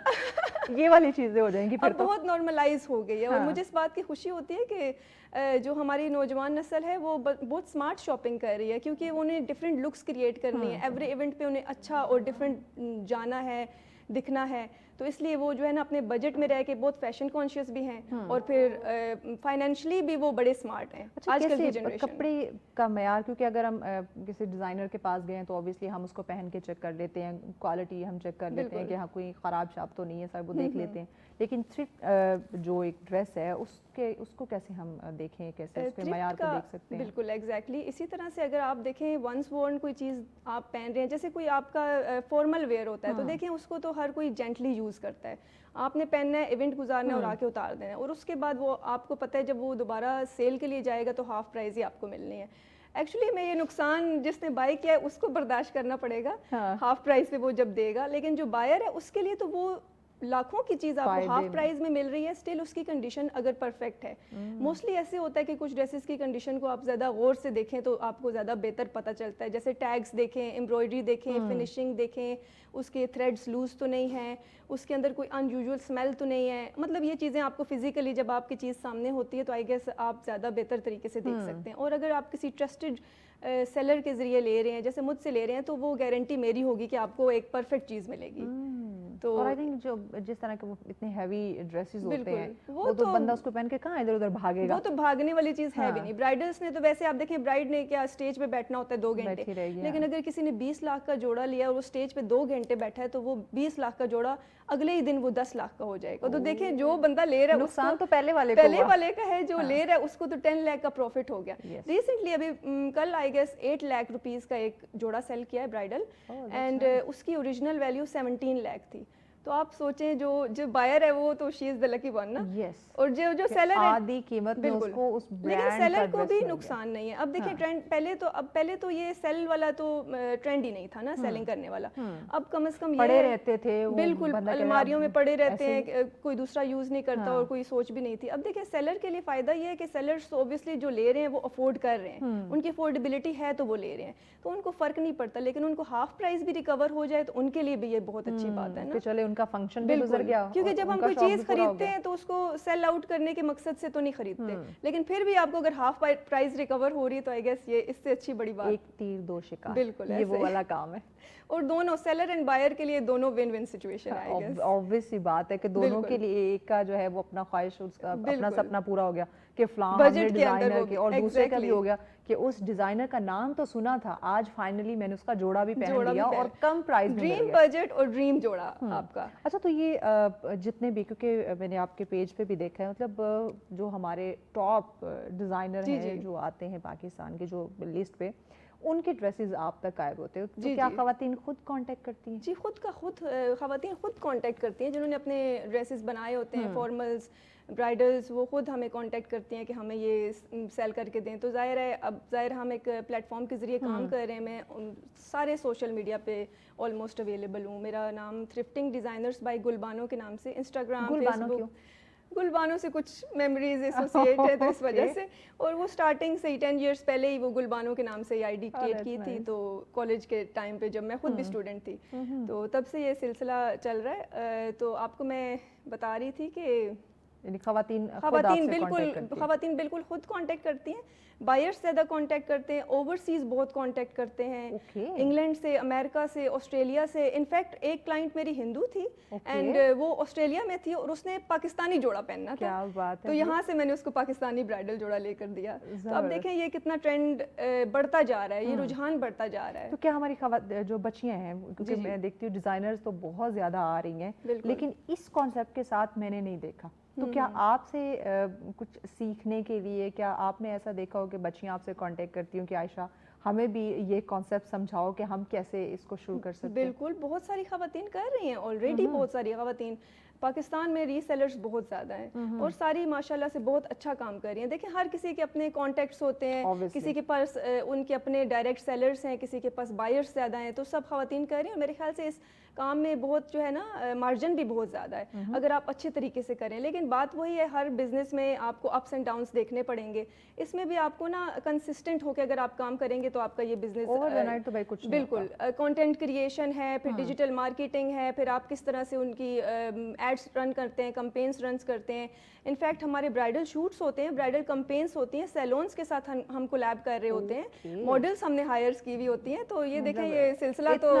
ये वाली चीज़ें हो जाएंगी फिर। तो बहुत नॉर्मलाइज हो गई है। और मुझे इस बात की खुशी होती है कि जो हमारी नौजवान नस्ल है वो बहुत स्मार्ट शॉपिंग कर रही है, क्योंकि उन्हें डिफरेंट लुक्स क्रिएट करनी है। एवरी इवेंट पे उन्हें अच्छा और डिफरेंट जाना है, दिखना है, तो इसलिए वो जो है ना अपने बजट में रह के बहुत फैशन कॉन्शियस भी हैं और फिर फाइनेंशियली भी वो बड़े स्मार्ट हैं। आजकल की जनरेशन कपड़े का मयार, क्योंकि अगर हम किसी डिज़ाइनर के पास गए तो ऑब्वियसली हम उसको पहन के चेक कर लेते हैं, क्वालिटी हम चेक कर लेते हैं कि हाँ कोई ख़राब छाप तो नहीं है, सब वो देख लेते हैं। लेकिन थ्रिफ्ट जो एक ड्रेस है उसको कैसे हम देखें, कैसे उसके मयार को देख सकते हैं? बिल्कुल एग्जैक्टली इसी तरह से अगर आप देखें वंस वॉर्न कोई चीज़ आप पहन रहे हैं, जैसे कोई आपका फॉर्मल वेयर होता है, तो देखें उसको तो हर कोई जेंटली यूज़ करता है। आपने पहनना है, इवेंट गुजारना है और आके उतार देना है, और उसके बाद वो आपको पता है जब वो दोबारा सेल के लिए जाएगा तो हाफ प्राइस ही आपको मिलनी है। एक्चुअली में ये नुकसान जिसने बाय किया है उसको बर्दाश्त करना पड़ेगा, हाफ प्राइस पे वो जब देगा, लेकिन जो बायर है उसके लिए तो वो लाखों की चीज़ आपको हाफ प्राइस में मिल रही है, स्टिल उसकी कंडीशन अगर परफेक्ट है. मोस्टली ऐसे होता है कि कुछ ड्रेसेस की कंडीशन को आप ज़्यादा गौर से देखें तो आपको ज़्यादा बेहतर पता चलता है. जैसे टैग्स देखें, एम्ब्रॉयडरी देखें, फिनिशिंग देखें, उसके थ्रेड्स लूज तो नहीं हैं, उसके अंदर कोई अनयूजुअल स्मेल तो नहीं है. मतलब ये चीज़ें आपको फिजिकली जब आपकी चीज़ सामने होती है तो आई गेस आप ज़्यादा बेहतर तरीके से देख सकते हैं. और अगर आप किसी ट्रस्टेड सेलर के ज़रिए ले रहे हैं, जैसे मुझसे ले रहे हैं, तो वो गारंटी मेरी होगी कि आपको एक परफेक्ट चीज़ मिलेगी. तो और आई थिंक जो जिस तरह के वो इतने हैवी ड्रेसेस होते हैं वो तो बंदा उसको पहन के कहाँ इधर उधर भागेगा. वो तो भागने वाली चीज़ है भी नहीं. ब्राइडल्स ने तो वैसे आप देखें, ब्राइड ने क्या स्टेज पे बैठना होता है 2 घंटे, लेकिन अगर किसी ने 20 लाख का जोड़ा लिया और वो स्टेज पे 2 घंटे बैठा है तो वो 20 लाख का जोड़ा अगले ही दिन वो 10 लाख का हो जाएगा. तो देखें जो बंदा ले रहा है नुकसान तो पहले वाले का है, जो ले रहा है उसको तो 10 लाख का प्रॉफिट हो गया. रिसेंटली अभी कल आई गेस 8 लाख रुपीज़ का एक जोड़ा सेल किया है ब्राइडल, एंड उसकी ओरिजिनल वैल्यू 17 लाख थी. तो आप सोचें जो बायर है वो तो she is the lucky one ना. और जो सेलर है आधी कीमत में उसको उस ब्रांड, लेकिन सेलर को भी नुकसान नहीं है. अब देखिए ट्रेंड पहले तो ये सेल वाला तो ट्रेंड ही नहीं था ना, सेलिंग करने वाला. अब कम से कम ये पड़े रहते थे, बिल्कुल अलमारियों में पड़े रहते हैं, कोई दूसरा यूज नहीं करता और कोई सोच भी नहीं थी. अब देखिए सेलर के लिए फायदा ये है कि सेलर्स ऑब्वियसली जो ले रहे हैं वो अफोर्ड कर रहे हैं, उनकी अफोर्डेबिलिटी है तो वो ले रहे हैं, तो उनको फर्क नहीं पड़ता. लेकिन उनको हाफ प्राइस भी रिकवर हो जाए तो उनके लिए भी ये बहुत अच्छी बात है ना. चले उनका फंक्शन भी गुजर गया. क्योंकि जब हम कोई चीज खरीदते हैं तो उसको सेल आउट करने के मकसद से तो नहीं खरीदते, लेकिन फिर भी आपको अगर हाफ प्राइस रिकवर हो रही है तो आई गेस ये इससे अच्छी बड़ी बात. एक तीर दो शिकार. बिल्कुल ये वो वाला काम है. और दोनों सेलर एंड बायर के लिए दोनों विन विन सिचुएशन है. आई गेस ऑब्वियस सी बात है कि दोनों के लिए एक का जो है वो अपना ख्वाहिश, उसका अपना सपना पूरा हो गया कि फलां डिजाइनर के, और दूसरे का भी हो गया कि उस डिजाइनर का नाम तो सुना था, आज फाइनली मैंने उसका जोड़ा भी पहन लिया और कम प्राइस में. ड्रीम बजट और ड्रीम जोड़ा आपका. अच्छा, तो ये जितने भी, क्योंकि मैंने आपके पेज पे भी देखा है, मतलब जो हमारे टॉप डिजाइनर हैं जो आते हैं पाकिस्तान के जो लिस्ट पे, उनके ड्रेसेस आप तक गायब होते हैं. तो क्या खवातीन खुद कांटेक्ट करती हैं? जी, खवातीन खुद कांटेक्ट करती हैं. जिन्होंने अपने ड्रेसेस बनाए होते हैं, फॉर्मल्स, ब्राइडल्स, वो खुद हमें कांटेक्ट करती हैं कि हमें ये सेल करके दें. तो ज़ाहिर हम एक प्लेटफॉर्म के ज़रिए काम कर रहे हैं. मैं सारे सोशल मीडिया पे ऑलमोस्ट अवेलेबल हूँ. मेरा नाम थ्रिफ्टिंग डिज़ाइनर्स बाय गुलबानो के नाम से इंस्टाग्राम, फेसबुक. गुलबानो से कुछ मेमोरीज एसोसिएट है तो इस वजह से. और वो स्टार्टिंग से ही 10 इयर्स पहले ही वो गुलबानो के नाम से आईडी क्रिएट की थी. तो कॉलेज के टाइम पे जब मैं खुद भी स्टूडेंट थी, तो तब से ये सिलसिला चल रहा है. तो आपको मैं बता रही थी कि खवातीन बिल्कुल खुद कांटेक्ट करती हैं. बायर्स ज़्यादा कांटेक्ट करते हैं, ओवरसीज बहुत कांटेक्ट करते हैं. इंग्लैंड से, अमेरिका से, ऑस्ट्रेलिया से. इनफैक्ट एक क्लाइंट मेरी हिंदू थी एंड वो ऑस्ट्रेलिया में थी और उसने पाकिस्तानी जोड़ा पहनना था. क्या बात है. तो यहाँ से मैंने उसको पाकिस्तानी ब्राइडल जोड़ा लेकर दिया. तो अब देखें ये कितना ट्रेंड बढ़ता जा रहा है, ये रुझान बढ़ता जा रहा है. तो क्या हमारी जो बच्चियाँ हैं, क्योंकि मैं देखती हूँ डिज़ाइनर्स तो बहुत ज़्यादा आ रही हैं, लेकिन इस कॉन्सेप्ट के साथ मैंने नहीं देखा. तो क्या आपसे कुछ सीखने के लिए, क्या आपने ऐसा देखा हो कि बच्चियाँ आपसे कांटेक्ट करती हूँ कि आयशा हमें भी ये कॉन्सेप्ट समझाओ कि हम कैसे इसको शुरू कर सकते हैं? बिल्कुल, बहुत सारी खवातीन कर रही हैं ऑलरेडी. बहुत सारी खवातीन पाकिस्तान में रीसेलर्स बहुत ज़्यादा हैं और सारी माशाल्लाह से बहुत अच्छा काम कर रही हैं. देखिए हर किसी के अपने कॉन्टैक्ट्स होते हैं, किसी के पास उनके अपने डायरेक्ट सेलर्स हैं, किसी के पास बायर्स ज़्यादा हैं. तो सब खवातीन कर रही हैं और मेरे ख्याल से इस काम में बहुत जो है ना मार्जिन भी बहुत ज़्यादा है अगर आप अच्छे तरीके से करें. लेकिन बात वही है, हर बिजनेस में आपको अप्स एंड डाउन्स देखने पड़ेंगे. इसमें भी आपको ना कंसिस्टेंट होकर अगर आप काम करेंगे तो आपका ये बिजनेस ओवरनाइट तो भाई कुछ नहीं. बिल्कुल, कंटेंट क्रिएशन है, फिर डिजिटल मार्केटिंग है, फिर आप किस तरह से उनकी एड्स रन करते हैं, कंपेन्स रन करते हैं. इनफैक्ट हमारे ब्राइडल शूट्स होते हैं, ब्राइडल कंपेन्स होती हैं, सैलून्स के साथ हम कोलैब कर रहे होते हैं, मॉडल्स हमने हायर्स की हुई होती हैं. तो ये देखें ये सिलसिला तो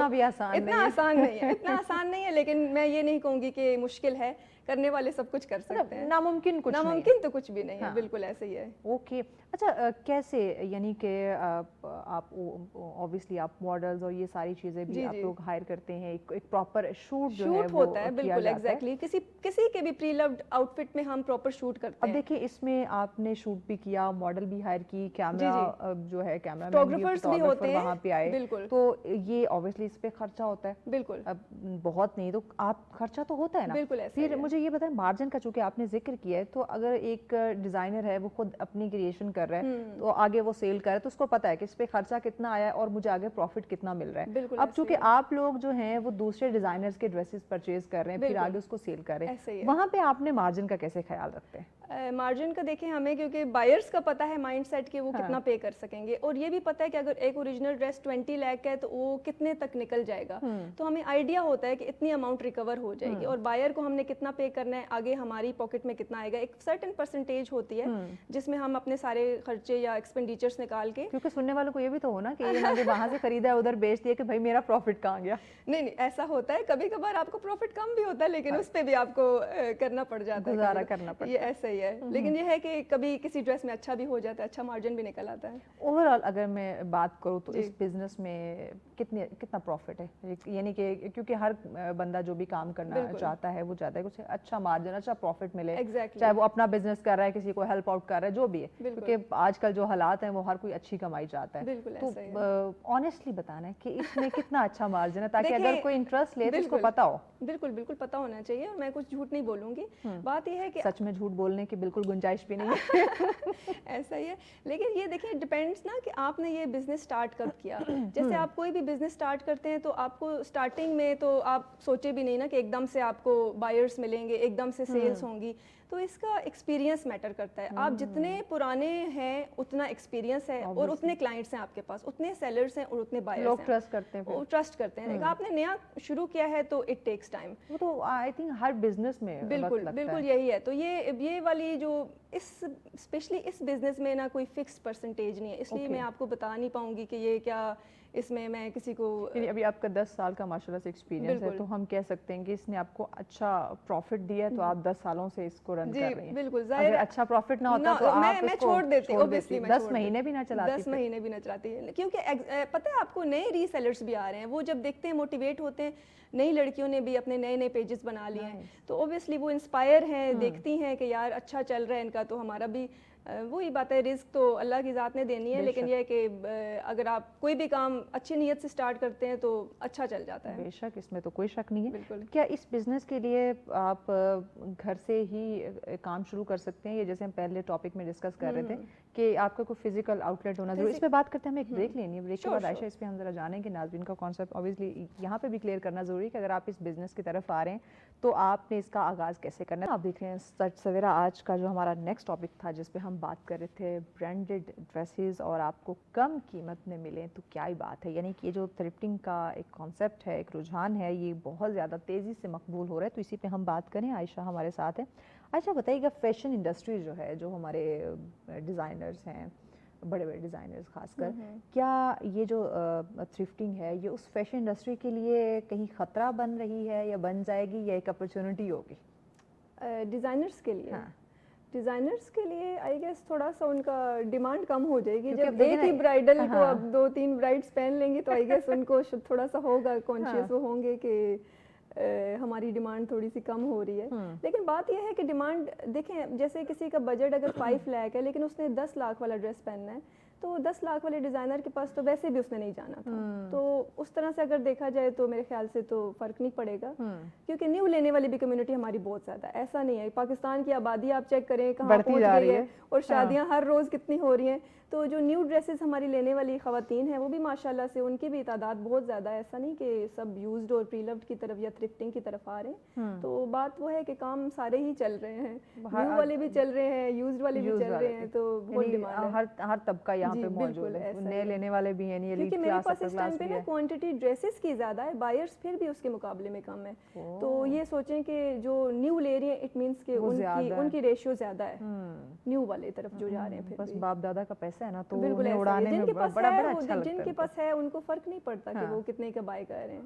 इतना आसान नहीं है, लेकिन मैं ये नहीं कहूँगी कि मुश्किल है. करने वाले सब कुछ कर सकते हैं. नामुमकिन तो कुछ भी नहीं है. बिल्कुल ऐसे ही है. ओके. अच्छा, कैसे, यानी कि आप ऑब्वियसली आप मॉडल्स और ये सारी चीजें भी आप लोग हायर करते हैं, एक प्रॉपर शूट जो है वो होता है. बिल्कुल एग्जैक्टली. किसी के भी प्री लव्ड आउटफिट में हम प्रॉपर शूट करते हैं. अब देखिए इसमें आपने शूट भी किया, मॉडल भी हायर की, कैमरा जो है कैमरा फोटोग्राफर्स भी होते हैं वहाँ पे आए. बिल्कुल. तो ये ऑब्वियसली इस पे खर्चा होता है. बिल्कुल. अब बहुत नहीं तो आप खर्चा तो होता है ना. बिल्कुल. फिर मुझे مجھے یہ بتائیں مارجن کا چونکہ آپ نے ذکر کیا ہے تو اگر ایک ڈیزائنر ہے وہ خود اپنی کریشن کر رہا ہے تو آگے وہ سیل کر رہا ہے تو اس کو پتا ہے کہ اس پہ خرچہ کتنا آیا ہے اور مجھے آگے پروفٹ کتنا مل رہا ہے. اب چونکہ آپ لوگ جو ہیں وہ دوسرے ڈیزائنرز کے ڈریسز پرچیز کر رہے ہیں پھر آگے اس کو سیل کر رہے ہیں, وہاں پہ آپ نے مارجن کا کیسے خیال رکھتے ہیں؟ مارجن کا دیکھیں ہمیں کیونکہ بائرس کا پتہ ہے مائنڈ سیٹ کہ وہ کتنا پے کر سکیں گے, اور یہ بھی پتہ ہے کہ اگر ایک اوریجنل ڈریس 20 لاکھ ہے تو وہ کتنے تک نکل جائے گا, تو ہمیں آئیڈیا ہوتا ہے کہ اتنی اماؤنٹ ریکور ہو جائے گی, اور بائر کو ہم نے کتنا پے کرنا ہے, آگے ہماری پاکٹ میں کتنا آئے گا. ایک سرٹن پرسنٹیج ہوتی ہے جس میں ہم اپنے سارے خرچے یا ایکسپینڈیچرس نکال کے, کیونکہ سننے والوں کو یہ بھی تو ہونا کہ یہ میں وہاں سے خریدا ہے ادھر بیچ دیا کہ بھائی میرا پروفٹ کہاں گیا. نہیں ایسا ہوتا ہے, کبھی کبھار آپ کو پروفٹ کم بھی ہوتا ہے لیکن اس پہ بھی آپ کو کرنا پڑ جاتا ہے, گزارا کرنا پڑتا ہے, یہ ایسا ہی ہے. لیکن یہ ہے کہ کبھی کسی ڈریس میں اچھا بھی ہو جاتا ہے, اچھا مارجن بھی نکل آتا ہے. اوور آل اگر میں بات کروں تو اس بزنس میں کتنا پروفٹ ہے, یعنی کہ کیونکہ ہر بندہ جو بھی کام کرنا چاہتا ہے وہ چاہتا ہے کہ اسے اچھا مارجن اچھا پروفٹ ملے, چاہے وہ اپنا بزنس کر رہا ہے, کسی کو ہیلپ آؤٹ کر رہا ہے, جو بھی ہے, کیونکہ آج کل جو حالات ہیں وہ ہر کوئی اچھی کمائی چاہتا ہے. تو آنیسٹلی بتانا ہے کہ اس میں کتنا اچھا مارجن ہے تاکہ اگر کوئی انٹرسٹ لے تو اس کو پتا ہو. بالکل پتا ہونا چاہیے, اور میں کچھ جھوٹ نہیں بولوں گی. بات یہ ہے کہ سچ میں جھوٹ بولنے کی بالکل گنجائش بھی نہیں ہے. ایسا ہی ہے, لیکن یہ دیکھیں ڈپینڈس نا کہ آپ نے یہ بزنس اسٹارٹ کب کیا. جیسے آپ کوئی بھی بزنس اسٹارٹ کرتے ہیں تو آپ کو اسٹارٹنگ میں تو آپ سوچے بھی نہیں نا کہ ایک دم سے آپ کو بائرس ملیں گے, ایک دم سے سیلس ہوں گی. تو اس کا ایکسپیرینس میٹر کرتا ہے. آپ جتنے پرانے ہیں اتنا ایکسپیرینس ہے, اور اتنے کلائنٹس ہیں آپ کے پاس, اتنے سیلرس ہیں اور اتنے بائرس ہیں, لوگ ٹرسٹ کرتے ہیں, وہ ٹرسٹ کرتے ہیں. آپ نے نیا شروع کیا ہے تو اٹ ٹیکس ٹائم. وہ تو آئی تھنک ہر بزنس میں بالکل یہی ہے. تو یہ والی جو اسپیشلی اس بزنس میں نا کوئی فکس پرسنٹیج نہیں ہے, اس لیے میں آپ کو بتا نہیں پاؤں گی کہ یہ کیا اس میں کسی کو. ابھی آپ کا 10 سال کا ماشاءاللہ سے ایکسپیرینس ہے, تو ہم کہہ سکتے ہیں کہ اس نے آپ کو اچھا پروفٹ دیا ہے, تو آپ 10 سالوں سے اس کو رن کر رہی ہیں. بالکل, اگر اچھا پروفٹ نہ ہوتا تو آپ میں چھوڑ دیتی, 10 مہینے بھی نہ چلاتی. 10 مہینے بھی نہ چلاتی, کیونکہ پتہ ہے آپ کو نئے ری سیلرس بھی آ رہے ہیں, وہ جب دیکھتے ہیں موٹیویٹ ہوتے ہیں. نئی لڑکیوں نے بھی اپنے نئے پیجز بنا لیے ہیں, تو اوبیسلی وہ انسپائر ہیں, دیکھتی ہیں کہ یار اچھا چل رہا ہے ان کا, تو ہمارا بھی وہی بات ہے, رزق تو اللہ کی ذات نے دینی ہے, لیکن یہ ہے کہ اگر آپ کوئی بھی کام اچھی نیت سے سٹارٹ کرتے ہیں تو اچھا چل جاتا ہے. بے شک, اس میں تو کوئی شک نہیں ہے. کیا اس بزنس کے لیے آپ گھر سے ہی کام شروع کر سکتے ہیں, یا جیسے ہم پہلے ٹاپک میں ڈسکس کر رہے تھے کہ آپ کا کوئی فزیکل آؤٹ لیٹ ہونا ضروری, اس پہ بات کرتے ہیں. ہمیں ایک بریک لینی ہے, بریک کے بعد عائشہ اس پہ ہم ذرا جانیں کہ ناظرین کا کانسیپٹ اوبیسلی یہاں پہ بھی کلیئر کرنا ضروری ہے کہ اگر آپ اس بزنس کی طرف آ رہے ہیں تو آپ نے اس کا آغاز کیسے کرنا ہے. آپ دیکھ رہے ہیں سچ سویرا. آج کا جو ہمارا نیکسٹ ٹاپک تھا جس پہ ہم بات کر رہے تھے برانڈڈ ڈریسز اور آپ کو کم قیمت میں ملیں تو کیا ہی بات ہے, یعنی کہ یہ جو تھرفٹنگ کا ایک کانسیپٹ ہے, ایک رجحان ہے, یہ بہت زیادہ تیزی سے مقبول ہو رہا ہے. تو اسی پہ ہم بات کریں. عائشہ ہمارے ساتھ ہے. عائشہ بتائیے گا فیشن انڈسٹری جو ہے, جو ہمارے ڈیزائنرز ہیں, بڑے بڑے ڈیزائنرز خاص کر, کیا یہ جو تھرفٹنگ ہے یہ اس فیشن انڈسٹری کے لیے کہیں خطرہ بن رہی ہے, یا بن جائے گی, یا ایک اپرچونٹی ہوگی ڈیزائنرز کے لیے؟ ڈیزائنرز کے لیے آئی گیس تھوڑا سا ان کا ڈیمانڈ کم ہو جائے گی. جب ایک ہی برائڈل کو اب 2-3 برائڈس پہن لیں گی تو آئی گیس ان کو تھوڑا سا ہوگا کانشیس, وہ ہوں گے کہ ہماری ڈیمانڈ تھوڑی سی کم ہو رہی ہے. لیکن بات یہ ہے کہ ڈیمانڈ دیکھیں, جیسے کسی کا بجٹ اگر 5 لاکھ ہے لیکن اس نے 10 لاکھ والا ڈریس پہننا ہے, تو 10 لاکھ والے ڈیزائنر کے پاس تو ویسے بھی اس نے نہیں جانا تھا. تو اس طرح سے اگر دیکھا جائے تو میرے خیال سے تو فرق نہیں پڑے گا, کیونکہ نیو لینے والی بھی کمیونٹی ہماری بہت زیادہ ہے. ایسا نہیں ہے, پاکستان کی آبادی آپ چیک کریں کہاں پہنچ گئی ہے, اور شادیاں ہر روز کتنی ہو رہی ہیں. تو جو نیو ڈریسز ہماری لینے والی خواتین ہیں وہ بھی ماشاءاللہ سے ان کی بھی تعداد بہت زیادہ ہے. ایسا نہیں کہ سب یوزڈ اور پری لوڈ کی طرف یا تھرفٹنگ کی طرف آ رہے ہیں. تو بات وہ ہے کہ کام سارے ہی چل رہے ہیں, نیو والے بھی چل رہے ہیں, یوزڈ والے بھی چل رہے ہیں. تو بہت ڈیمانڈ ہے, ہر طبقہ یہاں پہ موجود ہے, نئے لینے والے بھی ہیں, کیونکہ میرے پاس اس ٹائم پہ نا کوانٹٹی ڈریسز کی زیادہ ہے, بائرس پھر بھی اس کے مقابلے میں کم ہے. تو یہ سوچیں کہ جو نیو لے رہی ہیں اٹ مینس کہ ان کی ریشیو زیادہ ہے نیو والے طرف جو جا رہے ہیں. بس باپ دادا کا پیسہ ہے نا, تو بالکل اڑانے میں بڑا اچھا لگتا ہے. جن کے پاس ہے ان کو فرق نہیں پڑتا کہ وہ کتنے کا بائی کر رہے ہیں.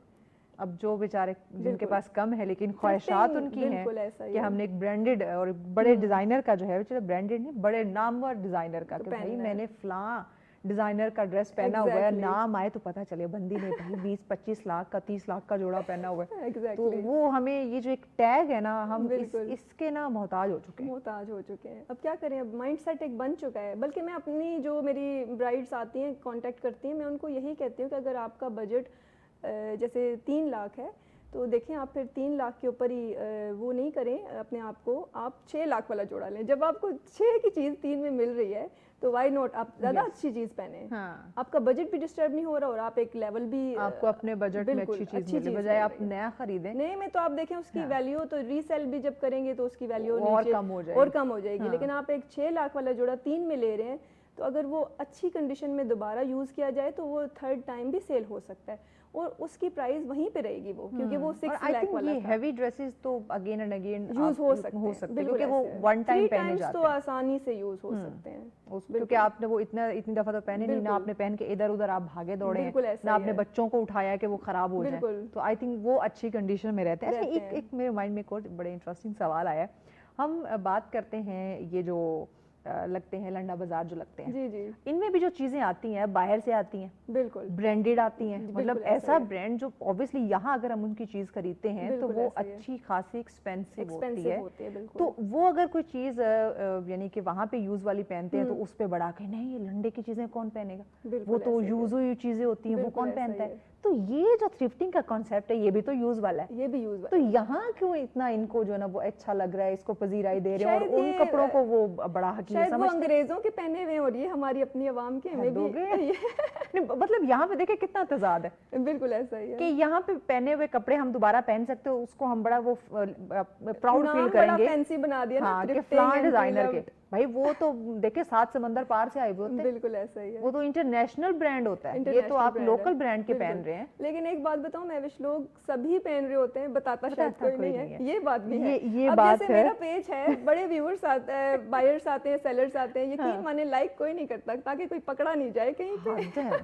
اب جو بیچارے جن کے پاس کم ہے لیکن خواہشات ان کی ہیں کہ ہم نے ایک برانڈڈ اور بڑے ڈیزائنر کا جو ہے, چلو برانڈڈ نہیں, بڑے نامور ڈیزائنر کا, کہ بھائی میں نے فلاں ڈیزائنر کا ڈریس پہنا ہوا ہے, نام آئے تو پتہ چلے بندی نے بھائی 20-25 لاکھ کا 30 لاکھ کا جوڑا پہنا ہوا ہے. تو وہ ہمیں یہ جو ایک ٹیگ ہے نا, ہم اس کے نا محتاج ہو چکے ہیں. اب کیا کریں, اب مائنڈ سیٹ ایک بن چکا ہے. بلکہ میں اپنی جو میری برائڈس آتی ہیں کانٹیکٹ کرتی ہیں, میں ان کو یہی کہتی ہوں کہ اگر آپ کا بجٹ جیسے 3 لاکھ ہے تو دیکھیں آپ پھر 3 لاکھ کے اوپر ہی وہ نہیں کریں اپنے آپ کو, آپ 6 لاکھ والا جوڑا لیں. جب آپ کو 6 کی چیز 3 میں مل رہی ہے تو وائی نوٹ, آپ زیادہ اچھی چیز پہنیں, آپ کا بجٹ بھی ڈسٹرب نہیں ہو رہا اور آپ ایک لیول بھی آپ کو اپنے بجٹ میں اچھی چیز ملے, بجائے آپ نیا خریدیں. نہیں میں تو آپ دیکھیں اس کی ویلیو تو ری سیل بھی جب کریں گے تو اس کی ویلیو اور کم ہو جائے گی. لیکن آپ ایک 6 لاکھ والا جوڑا 3 میں لے رہے ہیں تو اگر وہ اچھی کنڈیشن میں دوبارہ یوز کیا جائے تو وہ 3rd ٹائم بھی سیل ہو سکتا ہے اور اس کی پرائز وہیں پہ رہے گی وہ, کیونکہ وہ 6 لاکھ والا تھا. ہیوی ڈریسز تو اگین اینڈ اگین یوز ہو سکتے ہیں, کیونکہ وہ ون ٹائم پہنے جاتے ہیں, تو آسانی سے یوز ہو سکتے ہیں, کیونکہ آپ نے وہ اتنی دفعہ تو پہنے نہیں, نہ آپ نے پہن کے ادھر ادھر آپ بھاگے دوڑے ہیں, نہ آپ نے بچوں کو اٹھایا کہ وہ خراب ہو جائے, تو آئی تھنک وہ اچھی کنڈیشن میں رہتے ہیں. اچھا ایک میرے مائنڈ میں ایک اور بڑے انٹرسٹنگ سوال آیا ہے. ہم بات کرتے ہیں یہ جو لگتے ہیں لنڈا بازار جو لگتے ہیں, جی ان میں بھی جو چیزیں آتی ہیں باہر سے آتی ہیں, بالکل برانڈیڈ آتی ہیں, مطلب ایسا برانڈ جو اوبویسلی یہاں اگر ہم ان کی چیز خریدتے ہیں تو وہ اچھی خاصی ایکسپینسو ہوتی ہے, تو وہ اگر کوئی چیز یعنی کہ وہاں پہ یوز والی پہنتے ہیں تو اس پہ بڑا کہ نہیں یہ لنڈے کی چیزیں کون پہنے گا, وہ تو یوز ہوئی چیزیں ہوتی ہیں, وہ کون پہنتا ہے. تو یہ جو تھرفٹنگ کا کانسیپٹ ہے یہ بھی تو یوز والا ہے, یہ بھی یوز تو یہاں کیوں اتنا ان کو جو ہے نا وہ اچھا لگ رہا ہے, اس کو پذیرائی دے رہے ہیں اور ان کپڑوں کو وہ بڑا حقیر سمجھتے ہیں. شاید وہ انگریزوں کے پہنے ہوئے اور یہ ہماری اپنی عوام کے ہمیں بھی مطلب یہاں پہ دیکھیں کتنا تضاد ہے. بالکل ایسا ہی ہے کہ یہاں پہ پہنے ہوئے کپڑے ہم دوبارہ پہن سکتے ہو, اس کو ہم بڑا وہ پراؤڈ فیل کریں گے, فینسی بنا دیا نا کہ فلاں ڈیزائنر کے. بھائی وہ تو دیکھیں 7 سمندر پار سے آئے ہوئے ہوتے ہیں, بالکل ایسا ہی ہے, وہ تو انٹرنیشنل برانڈ ہوتا ہے, یہ تو آپ لوکل برانڈ کے پہن رہے ہیں. لیکن ایک بات بتاؤں محوش, لوگ سبھی پہن رہے ہوتے ہیں, بتاتا شاید کوئی نہیں ہے, یہ بات بھی ہے. یہ اب بات جیسے میرا پیج ہے, بڑے ویورز آتے ہیں, بائرز آتے ہیں, سیلرز آتے ہیں, یقین مانے لائک کوئی نہیں کرتا تاکہ کوئی پکڑا نہیں جائے کہیں پہ.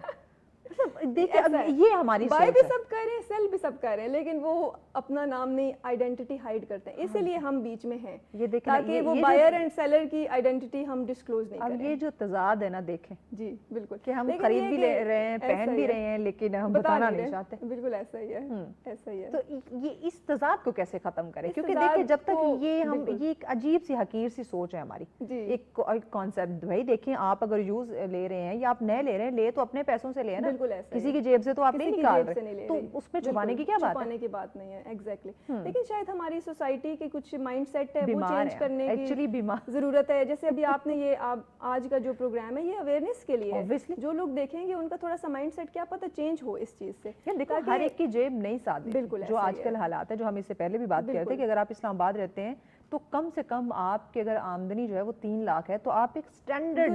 دیکھیں یہ ہماری بائی بھی سب کر رہے ہیں, سیل بھی سب کر رہے ہیں, لیکن وہ اپنا نام نہیں, آئیڈینٹی ہائیڈ کرتے ہیں, اسی لیے ہم بیچ میں ہیں تاکہ وہ بائر اینڈ سیلر کی آئیڈینٹی ہم ڈسکلوز نہیں کریں. اب یہ جو تضاد ہے نا دیکھیں, جی بالکل, کہ ہم خرید بھی لے رہے ہیں, پہن بھی رہے ہیں, لیکن ہم بتانا نہیں چاہتے. بالکل ایسا ہی ہے, ایسا ہی ہے. تو یہ اس تضاد کو کیسے ختم کریں, کیونکہ دیکھیں جب تک یہ ایک عجیب سی حقیر سی سوچ ہے ہماری, ایک کانسیپٹ. بھائی دیکھیں آپ اگر یوز لے رہے ہیں یا آپ نئے لے رہے ہیں, لے تو اپنے پیسوں سے لے نا, کسی کی جیب سے تو آپ نہیں نکال رہے, تو اس میں چھپانے کی کیا بات ہے, چھپانے کی بات نہیں ہے. ایگزیکٹلی, لیکن شاید ہماری سوسائٹی کے کچھ مائنڈ سیٹ ہے وہ چینج کرنے کی ضرورت ہے. جیسے ابھی آپ نے یہ آج کا جو پروگرام ہے یہ اویئرنیس کے لیے ہے, جو لوگ دیکھیں گے ان کا تھوڑا سا مائنڈ سیٹ کیا پتہ چینج ہو اس چیز سے. دیکھو ہر ایک کی جیب نہیں ساتھ, بالکل جو آج کل حالات ہے, جو ہم اس سے پہلے بھی بات کر رہے تھے کہ اگر آپ اسلام آباد رہتے ہیں تو کم سے کم آپ کی اگر آمدنی جو ہے وہ 3 لاکھ ہے تو آپ ایک سٹینڈرڈ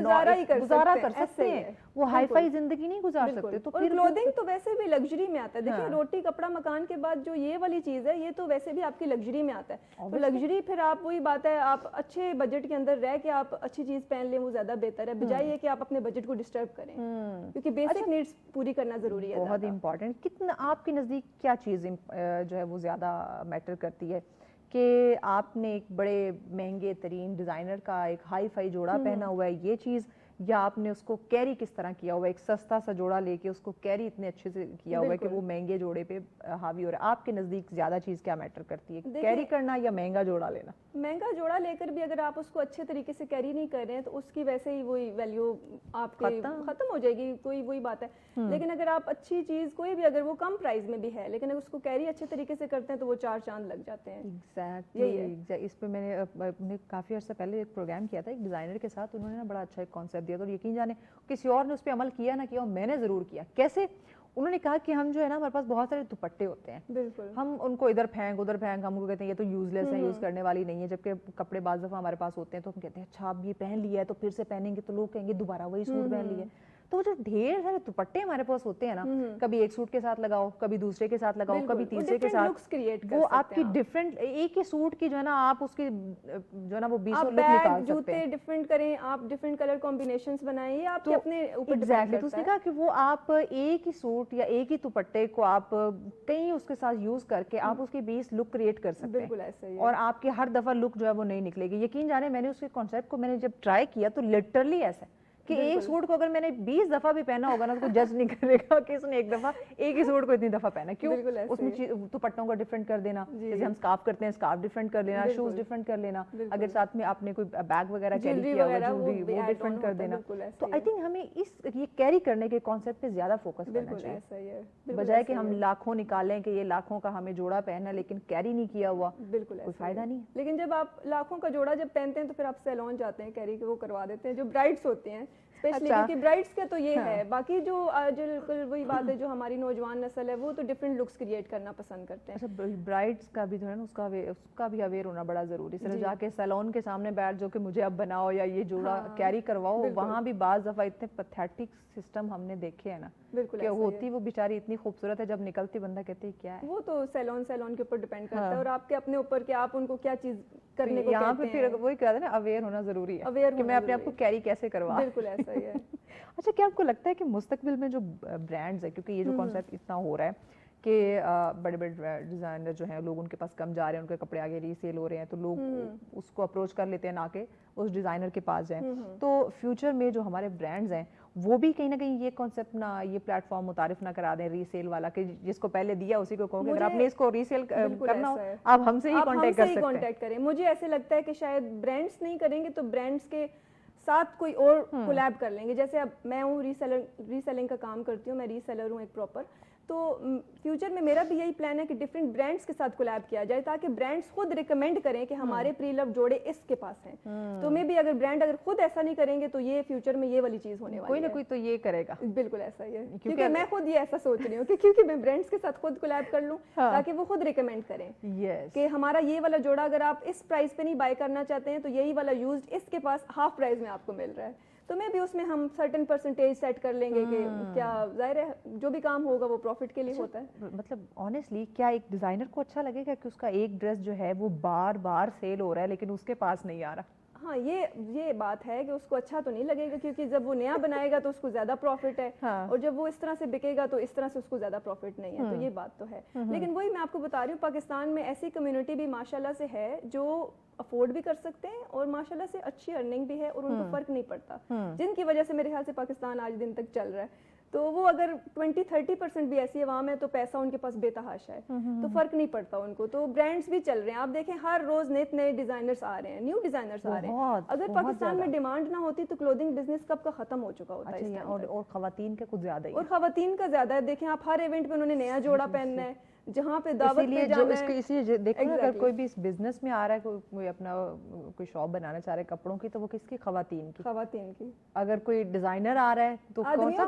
گزارا کر سکتے ہیں, وہ ہائی فائی زندگی نہیں گزار سکتے. تو پھر کلودنگ تو ویسے بھی لگژری میں آتا ہے. دیکھیں روٹی کپڑا مکان کے بعد جو یہ والی چیز ہے یہ تو ویسے بھی آپ کی لگژری میں آتا ہے. تو لگژری پھر آپ وہی بات ہے, آپ اچھے بجٹ کے اندر رہ کے آپ اچھی چیز پہن لیں, وہ زیادہ بہتر ہے بجائے یہ کہ آپ اپنے بجٹ کو ڈسٹرب کریں, کیونکہ بیسک نیڈس پوری کرنا ضروری ہے, بہت امپورٹنٹ. کتنا آپ کے نزدیک کیا چیز جو ہے وہ زیادہ میٹر کرتی ہے, کہ آپ نے ایک بڑے مہنگے ترین ڈیزائنر کا ایک ہائی فائی جوڑا پہنا ہوا ہے یہ چیز, یا آپ نے اس کو کیری کس طرح کیا ہوا ہے, ایک سستا سا جوڑا لے کے اس کو کیری اتنے اچھے سے کیا ہوا ہے کہ وہ مہنگے جوڑے پہ حاوی ہو رہا ہے. آپ کے نزدیک زیادہ چیز کیا میٹر کرتی ہے, کیری کرنا یا مہنگا جوڑا لینا؟ مہنگا جوڑا لے کر بھی اگر آپ اس کو اچھے طریقے سے کیری نہیں کر رہے ہیں تو اس کی ویسے ہی وہی ویلیو آپ کی ختم ہو جائے گی, کوئی وہی بات ہے. لیکن اگر آپ اچھی چیز کوئی بھی اگر وہ کم پرائز میں بھی ہے لیکن اگر اس کو کیری اچھے طریقے سے کرتے ہیں تو وہ 4 چاند لگ جاتے ہیں. ایگزیکٹلی, اس پہ میں نے کافی عرصہ پہلے ایک پروگرام کیا تھا ایک ڈیزائنر کے ساتھ, انہوں نے نا بڑا اچھا ایک کانسیپٹ دیا تھا, اور یقین جانے کسی اور نے اس پہ عمل کیا نہ کیا, اور میں نے ضرور کیا. کیسے؟ انہوں نے کہا کہ ہم جو ہے نا ہمارے پاس بہت سارے دوپٹے ہوتے ہیں, بالکل ہم ان کو ادھر پھینک ادھر پھینک, ہم کو کہتے ہیں یہ تو یوز لیس ہے, یوز کرنے والی نہیں ہے, جبکہ کپڑے بعض دفعہ ہمارے پاس ہوتے ہیں تو ہم کہتے ہیں اچھا اب یہ پہن لیا ہے تو پھر سے پہنیں گے تو لوگ کہیں گے دوبارہ وہی سوٹ پہن لیا. تو جو ڈھیر سارے دوپٹے ہمارے پاس ہوتے ہیں نا, کبھی ایک سوٹ کے ساتھ لگاؤ, کبھی دوسرے کے ساتھ لگاؤ, کبھی تیسرے کے ساتھ, وہ آپ کی ڈفرینٹ ایک ہی سوٹ کی جو ہے نا آپ اس کی جو ہے نا وہ 20 لک نکال سکتے ہیں. ڈفرینٹ کریں آپ, ڈفرینٹ کلر کمبینیشنز بنائیں, یہ آپ کے اپنے اوپر ایگزیکٹلی. تو اس نے کہا کہ وہ آپ ایک ہی سوٹ یا ایک ہی دوپٹے کو آپ کہیں اس کے ساتھ یوز کر کے آپ اس کی 20 لک کریٹ کر سکتے ہیں, اور آپ کی ہر دفعہ لک جو ہے وہ نہیں نکلے گی. یقین جانے میں نے اس کے کانسیپٹ کو میں نے جب ٹرائی کیا تو لٹرلی ایسا ہے کہ ایک سوٹ کو اگر میں نے 20 دفعہ بھی پہنا ہوگا نا تو کوئی جج نہیں کرے گا کہ اس نے ایک دفعہ ایک ہی سوٹ کو اتنی دفعہ پہنا. کیوں؟ اس میں دوپٹوں کو ڈفرینٹ کر دینا, جیسے ہم اسکارف کرتے ہیں اسکارف ڈفرینٹ کر لینا, شوز ڈفرینٹ کر لینا, اگر ساتھ میں آپ نے کوئی بیگ وغیرہ کیری کیا ہوا جویلری وہ ڈفرینٹ کر دینا. تو آئی تھنک ہمیں اس یہ کیری کرنے کے کانسیپٹ پہ زیادہ فوکس کرنا چاہیے, بجائے کہ ہم لاکھوں نکالیں کہ یہ لاکھوں کا ہمیں جوڑا پہنا لیکن کیری نہیں کیا ہوا, بالکل کوئی فائدہ نہیں. لیکن جب آپ لاکھوں کا جوڑا جب پہنتے ہیں تو پھر آپ سیلون جاتے ہیں کیری کے وہ کروا دیتے ہیں, جو برائڈس ہوتی ہیں اسپیشلی, کیونکہ برائڈس کا تو یہ ہے. باقی جو بالکل وہی بات ہے, جو ہماری نوجوان نسل ہے وہ تو ڈفرینٹ لکس کریٹ کرنا پسند کرتے ہیں. اچھا, برائڈس کا بھی جو ہے نا اس کا بھی اویئر ہونا بڑا ضروری. صرف جا کے سیلون کے سامنے بیٹھ جو کہ مجھے اب بناؤ یا یہ جوڑا کیری کرواؤ, وہاں بھی بعض دفعہ اتنے پیتھیٹک سسٹم ہم نے دیکھے ہیں نا, کہ ہوتی وہ بیچاری اتنی خوبصورت ہے, جب نکلتی بندہ کہتے ہیں کیا ہے. وہ تو سیلون کے اوپر ڈیپینڈ کرتا ہے, اور آپ کے اپنے اوپر کہ آپ ان کو کیا چیز کرنے کو کہتے ہیں. یہاں پہ پھر وہی کہتے ہیں نا, اویئر ہونا ضروری ہے کہ میں اپنے آپ کو کیری کیسے کروا. بالکل ایسا ہی ہے. اچھا, کیا آپ کو لگتا ہے کہ مستقبل میں جو برانڈز ہیں, کیونکہ یہ جو کانسیپٹ اتنا ہو رہا ہے کہ بڑے بڑے ڈیزائنر جو ہیں لوگ ان کے پاس کم جا رہے ہیں, ان کے کپڑے آگے ری سیل ہو رہے ہیں, تو لوگ اس کو اپروچ کر لیتے ہیں نہ کہ اس ڈیزائنر کے پاس جائیں. تو فیوچر میں جو ہمارے برانڈز ہیں وہ بھی کہیں نہ کہیں یہ کانسیپٹ نہ, یہ پلیٹ فارم متعارف نہ کرا دیں ری سیل والا, کہ جس کو پہلے دیا اسی کو کہو کہ اگر آپ نے اس کو ری سیل کرنا ہو آپ ہم سے ہی کانٹیکٹ کریں. مجھے ایسے لگتا ہے کہ شاید برانڈس نہیں کریں گے تو برانڈس کے ساتھ کوئی اور کولیب کر لیں گے. جیسے اب میں ہوں ری سیلنگ کا کام کرتی ہوں, میں ری سیلر ہوں ایک پراپر, تو فیوچر میں میرا بھی یہی پلان ہے کہ ڈفرینٹ برانڈس کے ساتھ کولیب کیا جائے, تاکہ برانڈس خود ریکمینڈ کریں کہ ہمارے پری لو جوڑے اس کے پاس ہیں. تو میں بھی اگر برانڈ اگر خود ایسا نہیں کریں گے تو یہ فیوچر میں یہ والی چیز ہونے والی ہے. کوئی نہ کوئی تو یہ کرے گا. بالکل ایسا ہی ہے, کیونکہ میں خود یہ ایسا سوچ رہی ہوں کہ کیونکہ میں برانڈس کے ساتھ خود کولیب کر لوں تاکہ وہ خود ریکمینڈ کریں کہ ہمارا یہ والا جوڑا اگر آپ اس پرائز پہ نہیں بائی کرنا چاہتے ہیں تو یہی والا یوزڈ اس کے پاس ہاف پرائز میں آپ کو مل رہا ہے. تو میں بھی اس میں ہم سرٹن پرسنٹیج سیٹ کر لیں گے کہ کیا, ظاہر ہے جو بھی کام ہوگا وہ پروفٹ کے لیے ہوتا ہے. مطلب آنیسٹلی کیا ایک ڈیزائنر کو اچھا لگے گا کہ اس کا ایک ڈریس جو ہے وہ بار بار سیل ہو رہا ہے لیکن اس کے پاس نہیں آ رہا؟ ہاں, یہ بات ہے کہ اس کو اچھا تو نہیں لگے گا, کیونکہ جب وہ نیا بنائے گا تو اس کو زیادہ پروفٹ ہے, اور جب وہ اس طرح سے بکے گا تو اس طرح سے اس کو زیادہ پروفٹ نہیں ہے. تو یہ بات تو ہے. لیکن وہی میں آپ کو بتا رہی ہوں, پاکستان میں ایسی کمیونٹی بھی ماشاءاللہ سے ہے جو افورڈ بھی کر سکتے ہیں اور ماشاءاللہ سے اچھی ارننگ بھی ہے, اور ان کو فرق نہیں پڑتا, جن کی وجہ سے میرے خیال سے پاکستان آج دن تک چل رہا ہے. تو وہ اگر 20-30% بھی ایسی عوام ہے تو پیسہ ان کے پاس بے تحاشا ہے, تو فرق نہیں پڑتا ان کو. تو برانڈس بھی چل رہے ہیں, آپ دیکھیں ہر روز نئے ڈیزائنرز آ رہے ہیں, نیو ڈیزائنرز آ رہے ہیں. اگر پاکستان میں ڈیمانڈ نہ ہوتی تو کلودنگ بزنس کب کا ختم ہو چکا ہوتا ہے. اور خواتین کا کچھ زیادہ ہی, اور خواتین کا زیادہ ہے. دیکھیں آپ ہر ایونٹ پہ انہوں نے نیا جوڑا پہننا ہے, جہاں پہ دعوت پہ جانا ہے. اس لیے دیکھو اگر کوئی بھی اس بزنس میں آ رہا ہے, کوئی اپنا کوئی شاپ بنانا چاہ رہا ہے کپڑوں کی, تو وہ کس کی؟ خواتین کی. اگر کوئی ڈیزائنر آ رہا ہے تو کون سا؟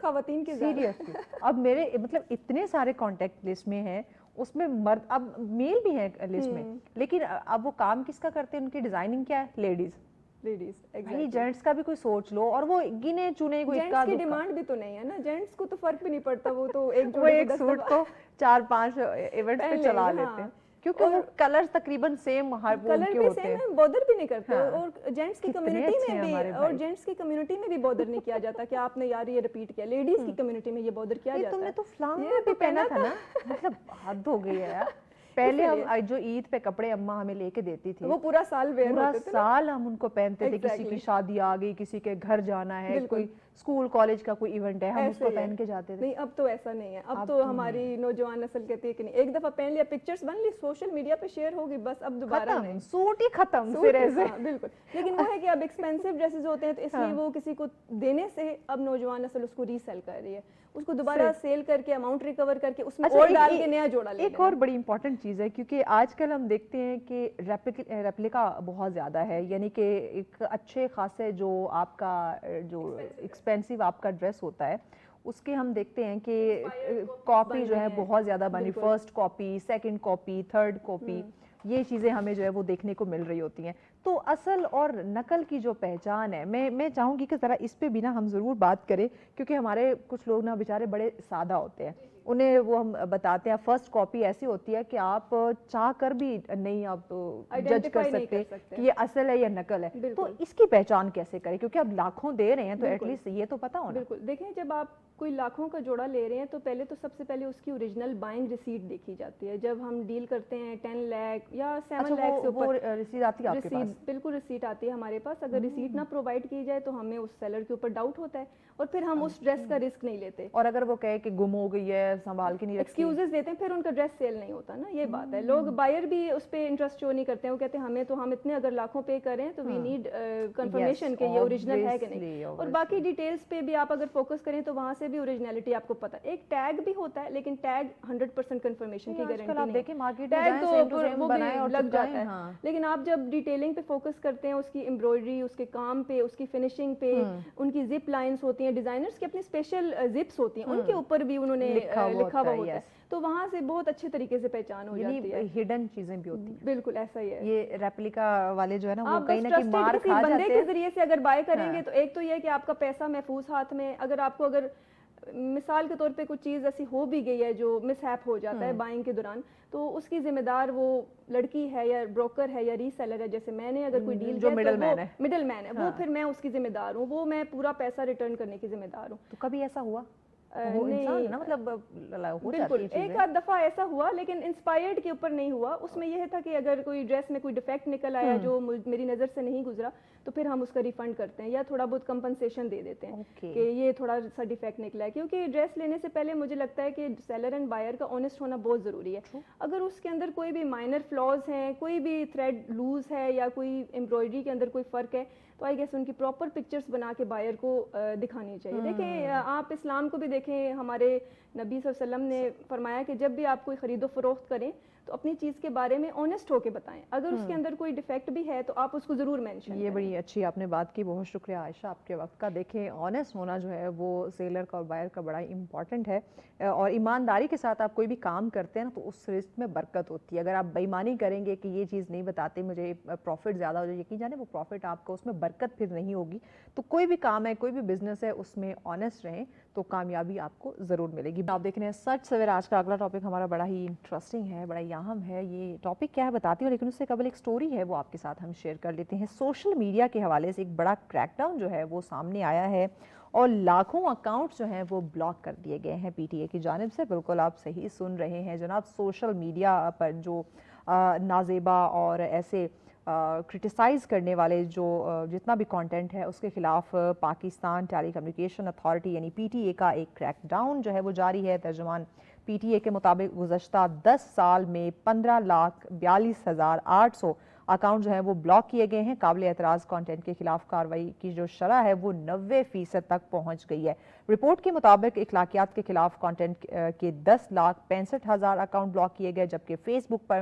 خواتین کی. سیریسلی اب میرے مطلب اتنے سارے کانٹیکٹ لسٹ میں ہیں, اس میں مرد اب میل بھی ہیں لسٹ میں, لیکن اب وہ کام کس کا کرتے ہیں, ان کی ڈیزائننگ کیا ہے؟ لیڈیز. جینٹس کا بھی کوئی سوچ لو, اور وہ گنے چنے کوئی جینٹس کی ڈیمانڈ بھی تو نہیں ہے نا, جینٹس کو تو فرق بھی نہیں پڑتا, وہ تو ایک سوٹ کو 4-5 ایونٹ پہ چلا لیتے ہیں, کیونکہ وہ کلرز تقریباً سیم ہر کلر بھی سیم ہے, بودر بھی نہیں کرتے. اور جینٹس کی کمیونٹی میں بھی بودر نہیں کیا جاتا کہ آپ نے یار یہ ریپیٹ کیا. لیڈیز کی کمیونٹی میں یہ بودر کیا جاتا ہے. تم نے تو فلاں بھی پہنا تھا نا, مطلب حد ہو گئی ہے یار. پہلے ہم جو عید پہ کپڑے اماں ہمیں لے کے دیتی تھی, وہ پورا سال ویئر ہوتے تھے, پورا سال ہم ان کو پہنتے تھے. کسی کی شادی آ گئی, کسی کے گھر جانا ہے, کوئی اسکول کالج کا کوئی ایونٹ ہے, ہم اس کو پہن کے جاتے تھے. نہیں, اب تو ایسا نہیں ہے. اب تو ہماری نوجوان نسل کہتی ہے کہ نہیں, ایک دفعہ پہن لیا, پکچرز بن لی, سوشل میڈیا پہ شیئر ہوگی, بس اب دوبارہ نہیں. سوٹ ہی ختم سرے سے. بالکل. لیکن وہ ہے کہ اب ایکسپینسو ڈریسز ہوتے ہیں, تو اس لیے وہ کسی کو دینے سے اب نوجوان نسل اس کو ری سیل کر رہی ہے, اس کو دوبارہ سیل کر کے اماؤنٹ ریکور کر کے اس میں اور ڈال کے نیا جوڑا لے. ایک اور بڑی امپورٹنٹ چیز ہے, کیونکہ آج کل ہم دیکھتے ہیں کہ ریپلیکا بہت زیادہ ہے, یعنی کہ ایک اچھے خاصے جو آپ کا جو ایکسپینسو آپ کا ڈریس ہوتا ہے اس کے ہم دیکھتے ہیں کہ کاپی جو ہے بہت زیادہ بنی, first copy, second copy, third copy, یہ چیزیں ہمیں جو ہے وہ دیکھنے کو مل رہی ہوتی ہیں. تو اصل اور نقل کی جو پہچان ہے, میں چاہوں گی کہ ذرا اس پہ بھی نا ہم ضرور بات کریں, کیونکہ ہمارے کچھ لوگ نا بیچارے بڑے سادہ ہوتے ہیں, انہیں وہ ہم بتاتے ہیں فرسٹ کاپی ایسی ہوتی ہے کہ آپ چاہ کر بھی نہیں آپ جج کر سکتے کہ یہ اصل ہے یا نقل ہے. تو اس کی پہچان کیسے کریں کیونکہ اب لاکھوں دے رہے ہیں تو ایٹ لیسٹ یہ تو پتا ہونا. بالکل دیکھیں جب آپ کوئی لاکھوں کا جوڑا لے رہے ہیں تو پہلے تو سب سے پہلے اس کی اوریجنل بائنگ ریسیٹ دیکھی جاتی ہے. جب ہم ڈیل کرتے ہیں 10 لاکھ یا 7 لاکھ سے اوپر رسید آتی ہے آپ کے پاس؟ بالکل رسیٹ آتی ہے ہمارے پاس. اگر رسیٹ نہ پرووائڈ کی جائے تو ہمیں اس سیلر کے اوپر ڈاؤٹ ہوتا ہے اور پھر ہم اس ڈریس کا رسک نہیں لیتے. اور اگر وہ کہے کہ گم ہو گئی ہے سنبھال کے نہیں رکھی, ایکسکیوزز دیتے ہیں, پھر ان کا ڈریس سیل نہیں ہوتا نا, یہ بات ہے. لوگ بائر بھی اس پہ انٹرسٹ شو نہیں کرتے ہیں, وہ کہتے ہیں ہمیں تو ہم اتنے اگر لاکھوں پے کریں تو وی نیڈ کنفرمیشن کہ یہ اوریجنل ہے کہ نہیں. اور باقی ڈیٹیلز پہ بھی آپ اگر فوکس کریں تو وہاں سے بھی اوریجنلٹی آپ کو پتا. ایک ٹیگ بھی ہوتا ہے لیکن ٹیگ 100% کنفرمیشن کی گارنٹی نہیں. ٹیگ تو وہ بھی لگ جاتا ہے, لیکن آپ جب ڈیٹیلنگ پہ فوکس کرتے ہیں, اس کی امبرائڈری, اس کے کام پہ, اس کی فنیشنگ پہ, ان کی زپ لائنس ہوتی ہیں, ڈیزائنرز کی اپنی اسپیشل زپس ہوتی ہیں, ان کے اوپر بھی انہوں نے لکھا ہوا ہوتا ہے, تو وہاں سے بہت اچھے طریقے سے پہچان ہو جاتی ہے. ہڈن چیزیں بھی ہوتی ہیں. بالکل ایسا ہی ہے. یہ ریپلیکا والے جو ہے نا وہ کہیں نہ کہیں مار کھا بندے جاتے کے ہیں. ذریعے سے اگر بائی کریں گے تو ایک تو یہ ہے کہ آپ کا پیسہ محفوظ ہاتھ میں. اگر آپ کو اگر مثال کے طور پہ کچھ چیز ایسی ہو بھی گئی ہے جو مس ہیپ ہو جاتا ہے بائنگ کے دوران, تو اس کی ذمہ دار وہ لڑکی ہے یا بروکر ہے یا ری سیلر ہے. جیسے میں نے اگر کوئی ڈیل جو مڈل مین ہے وہ پھر میں اس کی ذمہ دار ہوں, وہ میں پورا پیسہ ریٹرن کرنے کی ذمہ دار ہوں. تو کبھی ایسا ہوا بالکل ایک آدھ دفعہ ایسا ہوا, لیکن انسپائرڈ کے اوپر نہیں ہوا. اس میں یہ تھا کہ اگر کوئی ڈریس میں کوئی ڈیفیکٹ نکل آیا جو میری نظر سے نہیں گزرا تو پھر ہم اس کا ریفنڈ کرتے ہیں یا تھوڑا بہت کمپنسیشن دے دیتے ہیں کہ یہ تھوڑا سا ڈیفیکٹ نکلا ہے. کیونکہ ڈریس لینے سے پہلے مجھے لگتا ہے کہ سیلر اینڈ بائر کا آنیسٹ ہونا بہت ضروری ہے. اگر اس کے اندر کوئی بھی مائنر فلاز ہیں, کوئی بھی تھریڈ لوز ہے یا کوئی امبرائڈری کے اندر کوئی فرق ہے, تو آئی گیس ان کی پراپر پکچرز بنا کے بائر کو دکھانی چاہیے. دیکھیں آپ اسلام کو بھی دیکھیں, ہمارے نبی صلی اللہ علیہ وسلم نے فرمایا کہ جب بھی آپ کوئی خرید و فروخت کریں تو اپنی چیز کے بارے میں آنیسٹ ہو کے بتائیں. اگر اس کے اندر کوئی ڈیفیکٹ بھی ہے تو آپ اس کو ضرور مینشن کریں. یہ بڑی اچھی آپ نے بات کی, بہت شکریہ عائشہ آپ کے وقت کا. دیکھیں آنیسٹ ہونا جو ہے وہ سیلر کا اور بائر کا بڑا امپورٹنٹ ہے, اور ایمانداری کے ساتھ آپ کوئی بھی کام کرتے ہیں نا تو اس رزق میں برکت ہوتی ہے. اگر آپ بے ایمانی کریں گے کہ یہ چیز نہیں بتاتے مجھے پروفٹ زیادہ ہو جائے, یقین جانے وہ پروفٹ آپ کو اس میں برکت پھر نہیں ہوگی. تو کوئی بھی کام ہے, کوئی بھی بزنس ہے, اس میں آنیسٹ رہیں تو کامیابی آپ کو ضرور ملے گی. آپ دیکھ رہے ہیں سچ سویرا. آج کا اگلا ٹاپک ہمارا بڑا ہی انٹرسٹنگ ہے, بڑا ہی اہم ہے. یہ ٹاپک کیا ہے بتاتی ہوں, لیکن اس سے قبل ایک سٹوری ہے وہ آپ کے ساتھ ہم شیئر کر لیتے ہیں. سوشل میڈیا کے حوالے سے ایک بڑا کریک ڈاؤن جو ہے وہ سامنے آیا ہے اور لاکھوں اکاؤنٹس جو ہیں وہ بلاک کر دیے گئے ہیں پی ٹی اے کی جانب سے. بالکل آپ صحیح سن رہے ہیں جناب, سوشل میڈیا پر جو نازیبا اور ایسے کرٹیسائز کرنے والے جو جتنا بھی کانٹینٹ ہے اس کے خلاف پاکستان ٹیلی کمیونیکیشن اتھارٹی یعنی پی ٹی اے کا ایک کریک ڈاؤن جو ہے وہ جاری ہے. ترجمان پی ٹی اے کے مطابق گزشتہ 10 سال میں 15,42,800 اکاؤنٹ جو ہیں وہ بلاک کیے گئے ہیں. قابل اعتراض کانٹینٹ کے خلاف کارروائی کی جو شرح ہے وہ 90% تک پہنچ گئی ہے. رپورٹ کے مطابق اخلاقیات کے خلاف کانٹینٹ کے 10,65,000 اکاؤنٹ بلاک کیے گئے, جبکہ فیس بک پر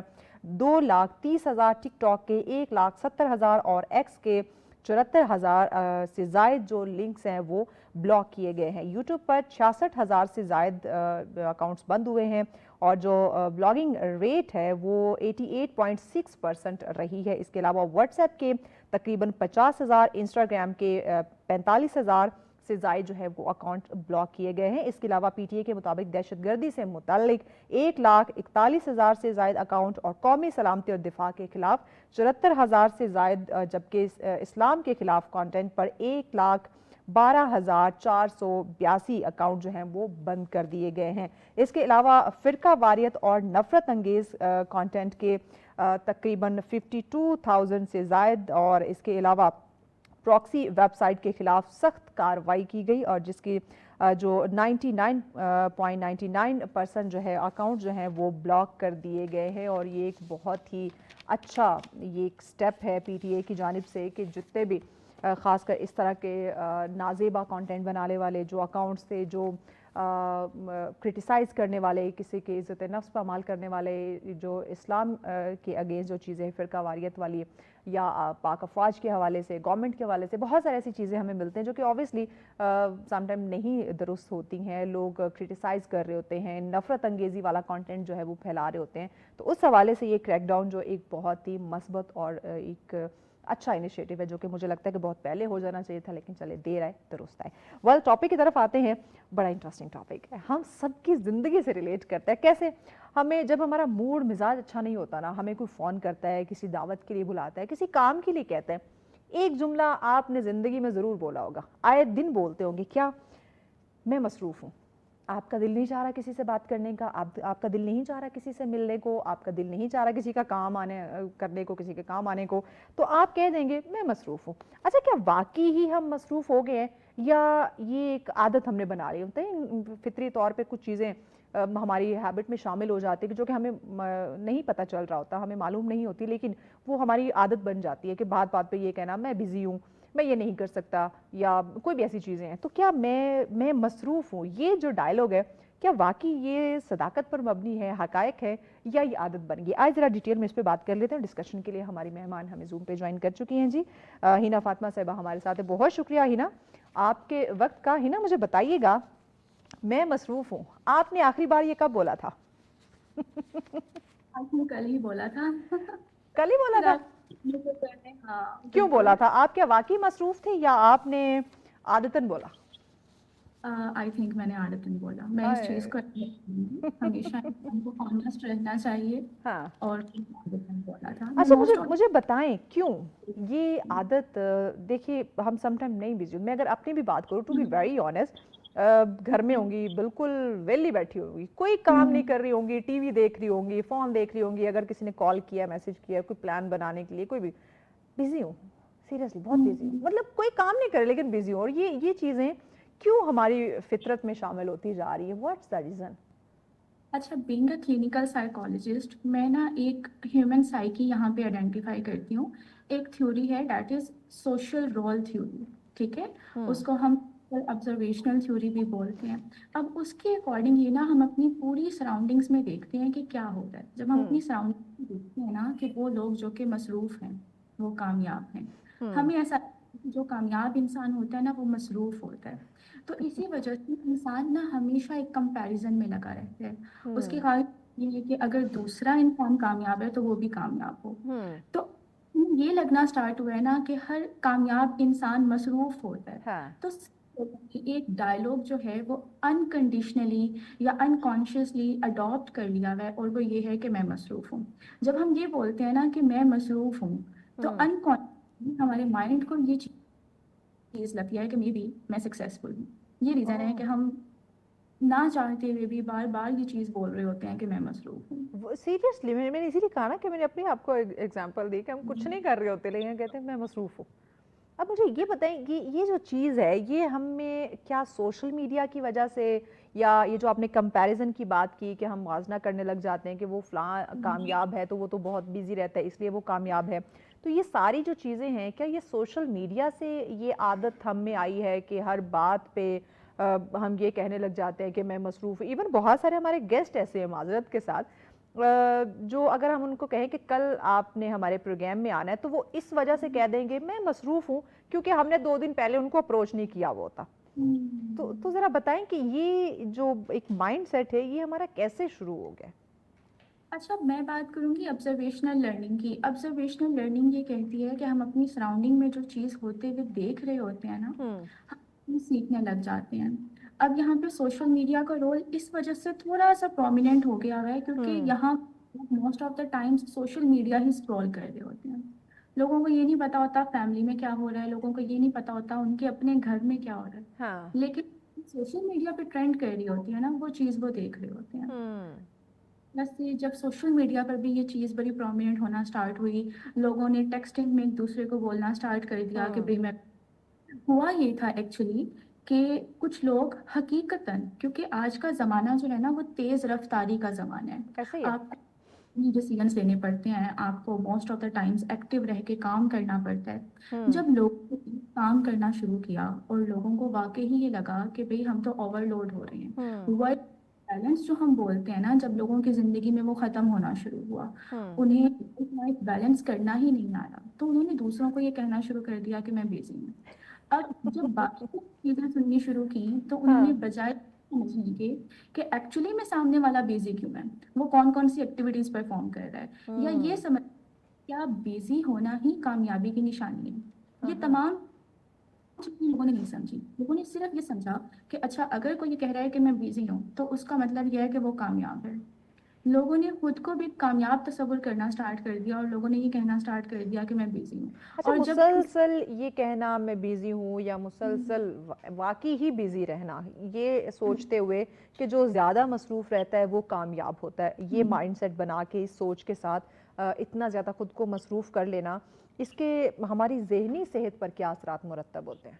2,30,000, ٹک ٹاک کے 1,70,000 اور ایکس کے 74,000 سے زائد جو لنکس ہیں وہ بلاک کیے گئے ہیں. یوٹیوب پر 66,000 سے زائد اکاؤنٹس بند ہوئے ہیں اور جو بلاگنگ ریٹ ہے وہ 88.6% رہی ہے. اس کے علاوہ واٹس ایپ کے تقریباً 50,000, انسٹاگرام کے 45,000 سے زائد جو ہے وہ اکاؤنٹ بلاک کیے گئے ہیں. اس کے علاوہ پی ٹی اے کے مطابق دہشت گردی سے متعلق 1,41,000 سے زائد اکاؤنٹ اور قومی سلامتی اور دفاع کے خلاف 74,000 سے زائد, جبکہ اسلام کے خلاف کانٹینٹ پر 1,12,482 اکاؤنٹ جو ہیں وہ بند کر دیے گئے ہیں. اس کے علاوہ فرقہ واریت اور نفرت انگیز کانٹینٹ کے تقریباً 52,000 سے زائد, اور اس کے علاوہ پراکسی ویب سائٹ کے خلاف سخت کارروائی کی گئی اور جس کی جو 99.99% جو ہے اکاؤنٹ جو ہیں وہ بلاک کر دیے گئے ہیں. اور یہ ایک بہت ہی اچھا یہ ایک سٹیپ ہے پی ٹی اے کی جانب سے کہ جتنے بھی خاص کر اس طرح کے نازیبا کانٹینٹ بنانے والے جو اکاؤنٹس تھے, جو کرٹیسائز کرنے والے, کسی کے عزت نفس پامال کرنے والے, جو اسلام کے اگینسٹ جو چیزیں فرقہ واریت والی یا پاک افواج کے حوالے سے, گورنمنٹ کے حوالے سے بہت سارے ایسی چیزیں ہمیں ملتے ہیں جو کہ اوبیسلی سم ٹائم نہیں درست ہوتی ہیں. لوگ کرٹیسائز کر رہے ہوتے ہیں, نفرت انگیزی والا کانٹینٹ جو ہے وہ پھیلا رہے ہوتے ہیں. تو اس حوالے سے یہ کریک ڈاؤن جو ایک بہت ہی مثبت اور ایک اچھا انیشیٹو ہے جو کہ مجھے لگتا ہے کہ بہت پہلے ہو جانا چاہیے تھا, لیکن چلے دیر آئے درست آئے. ٹاپک کی طرف آتے ہیں. बड़ा इंटरेस्टिंग टॉपिक है, हम सबकी ज़िंदगी से रिलेट करता है। कैसे हमें जब हमारा मूड मिजाज अच्छा नहीं होता ना, हमें कोई फ़ोन करता है, किसी दावत के लिए बुलाता है, किसी काम के लिए कहता है, एक जुमला आपने ज़िंदगी में ज़रूर बोला होगा, आए दिन बोलते होंगे, क्या मैं मसरूफ़ हूँ। आपका दिल नहीं चाह रहा किसी से बात करने का, आपका दिल नहीं चाह रहा किसी से मिलने को, आपका दिल नहीं चाह रहा किसी का काम आने करने को, किसी के काम आने को, तो आप कह देंगे मैं मसरूफ़ हूँ। अच्छा, क्या वाकई ही हम मसरूफ़ हो गए हैं या ये एक आदत हमने बना ली होती है? फितरी तौर पे कुछ चीज़ें हमारी हैबिट में शामिल हो जाती है जो कि हमें नहीं पता चल रहा होता, हमें मालूम नहीं होती, लेकिन वो हमारी आदत बन जाती है कि बात बात पे ये कहना मैं बिज़ी हूँ, मैं ये नहीं कर सकता, या कोई भी ऐसी चीज़ें हैं। तो क्या मैं मसरूफ़ हूँ, ये जो डायलॉग है, क्या वाकई ये सदाकत पर मबनी है, हकायक है, या ये आदत बन गई? आज ज़रा डिटेल में इस पे बात कर लेते हैं। डिस्कशन के लिए हमारी मेहमान हमें जूम पे ज्वाइन कर चुकी हैं जी। हिना फातिमा साहिबा हमारे साथ है। बहुत शुक्रिया हिना आपके वक्त का। हिना, मुझे बताइएगा, मैं मसरूफ़ हूँ, आपने आखिरी बार ये कब बोला था? आपने कल ही बोला था। कल ही बोला था? हाँ, क्यों बोला था? आप क्या वाकई मसरूफ़ थे या आपने आदतन बोला? आई थिंक मैंने आदतन बोला। मैं इस चीज़ को हमेशा हमको ऑनेस्ट रहना चाहिए। हाँ। और आदतन बोला था। अच्छा, मुझे बताएं क्यों ये आदत? देखिए, हम समटाइम नहीं बिजी, मैं अगर अपनी भी बात करूँ, टू बी वेरी ऑनेस्ट, घर में होंगी, बिल्कुल वेली बैठी होंगी, कोई काम नहीं कर रही होंगी, टीवी देख रही होंगी, फ़ोन देख रही होंगी, अगर किसी ने कॉल किया, मैसेज किया, कोई प्लान बनाने के लिए, कोई भी, बिजी हूँ, सीरियसली बहुत बिजी हूँ, मतलब कोई काम नहीं करे लेकिन बिजी हूँ। और ये चीज़ें क्यों हमारी फितरत में शामिल होती जा रही है? What's the reason? अच्छा, बीइंग अ क्लिनिकल साइकोलॉजिस्ट, मैं ना एक ह्यूमन साइकी यहाँ पे आइडेंटिफाई करती हूँ। एक थ्योरी है, that is social role theory. ठीक है, उसको हम ऑब्जर्वेशनल थ्योरी भी बोलते हैं। अब उसके अकॉर्डिंग ही ना हम अपनी पूरी सराउंडिंग्स में देखते हैं कि क्या होता है। जब हम अपनी सराउंडिंग्स में देखते हैं ना कि वो लोग जो कि मसरूफ़ हैं वो कामयाब हैं, हमें ऐसा, जो कामयाब इंसान होता है ना वो मसरूफ़ होता है। तो इसी वजह से इंसान ना हमेशा एक कंपैरिजन में लगा रहता है। उसके कारण ये है कि अगर दूसरा इंसान कामयाब है तो वो भी कामयाब हो। तो ये लगना स्टार्ट हुआ है ना कि हर कामयाब इंसान मसरूफ होता है। हाँ। तो एक डायलॉग जो है वो अनकंडीशनली या अनकॉन्शियसली अडॉप्ट कर लिया हुआ है, और वो ये है कि मैं मसरूफ हूँ। जब हम ये बोलते हैं ना कि मैं मसरूफ हूँ, तो अनकॉन्शियसली हमारे माइंड को ये चीज़ लगती है कि मे बी मैं सक्सेसफुल हूँ। ये रीज़न है कि हम ना चाहते हुए भी बार बार ये चीज़ बोल रहे होते हैं कि मैं मसरूफ हूँ। सीरियसली मैंने इसीलिए कहा ना कि मैंने अपने आपको एग्जांपल दी कि हम कुछ नहीं कर रहे होते लेकिन कहते हैं मैं मसरूफ हूँ। अब मुझे ये बताएं कि ये जो चीज़ है ये हमें क्या सोशल मीडिया की वजह से, या ये जो आपने कंपैरिजन की बात की कि हम मुआवजा करने लग जाते हैं कि वो फलां कामयाब है तो वो तो बहुत बिजी रहता है इसलिए वो कामयाब है, तो ये सारी जो चीज़ें हैं क्या ये सोशल मीडिया से ये आदत हम में आई है कि हर बात पे हम ये कहने लग जाते हैं कि मैं मसरूफ़? इवन बहुत सारे हमारे गेस्ट ऐसे हैं, माजरत के साथ, जो अगर हम उनको कहें कि कल आपने हमारे प्रोग्राम में आना है तो वो इस वजह से कह देंगे मैं मसरूफ़ हूँ क्योंकि हमने 2 दिन पहले उनको अप्रोच नहीं किया वो था। तो ज़रा बताएं कि ये जो एक माइंड सेट है ये हमारा कैसे शुरू हो गया? अच्छा, मैं बात करूँगी ऑब्जर्वेशनल लर्निंग की। ऑब्जर्वेशनल लर्निंग ये कहती है कि हम अपनी सराउंडिंग में जो चीज़ होते हुए देख रहे होते हैं ना, हम सीखने लग जाते हैं। अब यहाँ पे सोशल मीडिया का रोल इस वजह से थोड़ा सा प्रोमिनेंट हो गया है क्योंकि यहाँ most of the times social media he scroll कर रहे होते हैं। लोगों को ये नहीं पता होता फैमिली में क्या हो रहा है, लोगों को ये नहीं पता होता उनके अपने घर में क्या हो रहा है। हाँ। लेकिन सोशल मीडिया पे ट्रेंड कर रही होती है ना वो चीज़ वो देख रहे होते हैं। प्लस से जब सोशल मीडिया पर भी ये चीज़ बड़ी प्रोमिनेंट होना स्टार्ट हुई, लोगों ने टेक्सटिंग में एक दूसरे को बोलना स्टार्ट कर दिया कि भाई मैं, हुआ ये था एक्चुअली कि कुछ लोग हकीकतन, क्योंकि आज का ज़माना जो है ना वो तेज़ रफ्तारी का ज़माना है। ऐसे ही है। आपको डिसीजंस लेने पड़ते हैं, आपको most of the times active रह के काम करना पड़ता है। जब लोग काम करना शुरू किया और लोगों को वाकई ही ये लगा कि भाई हम तो ओवरलोड हो रहे हैं, वर्क बैलेंस जो हम बोलते हैं ना, जब लोगों की ज़िंदगी में वो ख़त्म होना शुरू हुआ, उन्हें लाइफ बैलेंस करना ही नहीं आ रहा, तो उन्होंने दूसरों को ये कहना शुरू कर दिया कि मैं बिजी हूँ। अब जब बाकी चीज़ें सुननी शुरू की तो उन्होंने बजाय समझने के कि एक्चुअली में सामने वाला बिजी क्यों है, वो कौन कौन सी एक्टिविटीज परफॉर्म कर रहा है, या ये समझ क्या बिजी होना ही कामयाबी की निशानी है। ये तमाम लोगों ने नहीं समझी, लोगों ने सिर्फ ये समझा कि अच्छा अगर कोई ये कह रहा है कि मैं बिजी हूँ तो उसका मतलब ये है कि वो कामयाब है। लोगों ने खुद को भी कामयाब तस्वुर करना स्टार्ट कर दिया और लोगों ने ये कहना स्टार्ट कर दिया कि मैं बिजी हूँ। अच्छा, और जब मुसलसल ये कहना मैं बिजी हूँ या मुसलसल वाकई ही बिजी रहना, ये सोचते हुए कि जो ज़्यादा मसरूफ़ रहता है वो कामयाब होता है, ये माइंडसेट बना के इस सोच के साथ इतना ज़्यादा खुद को मसरूफ़ कर लेना, इसके हमारी ज़हनी सेहत पर क्या असरात मुरतब होते हैं?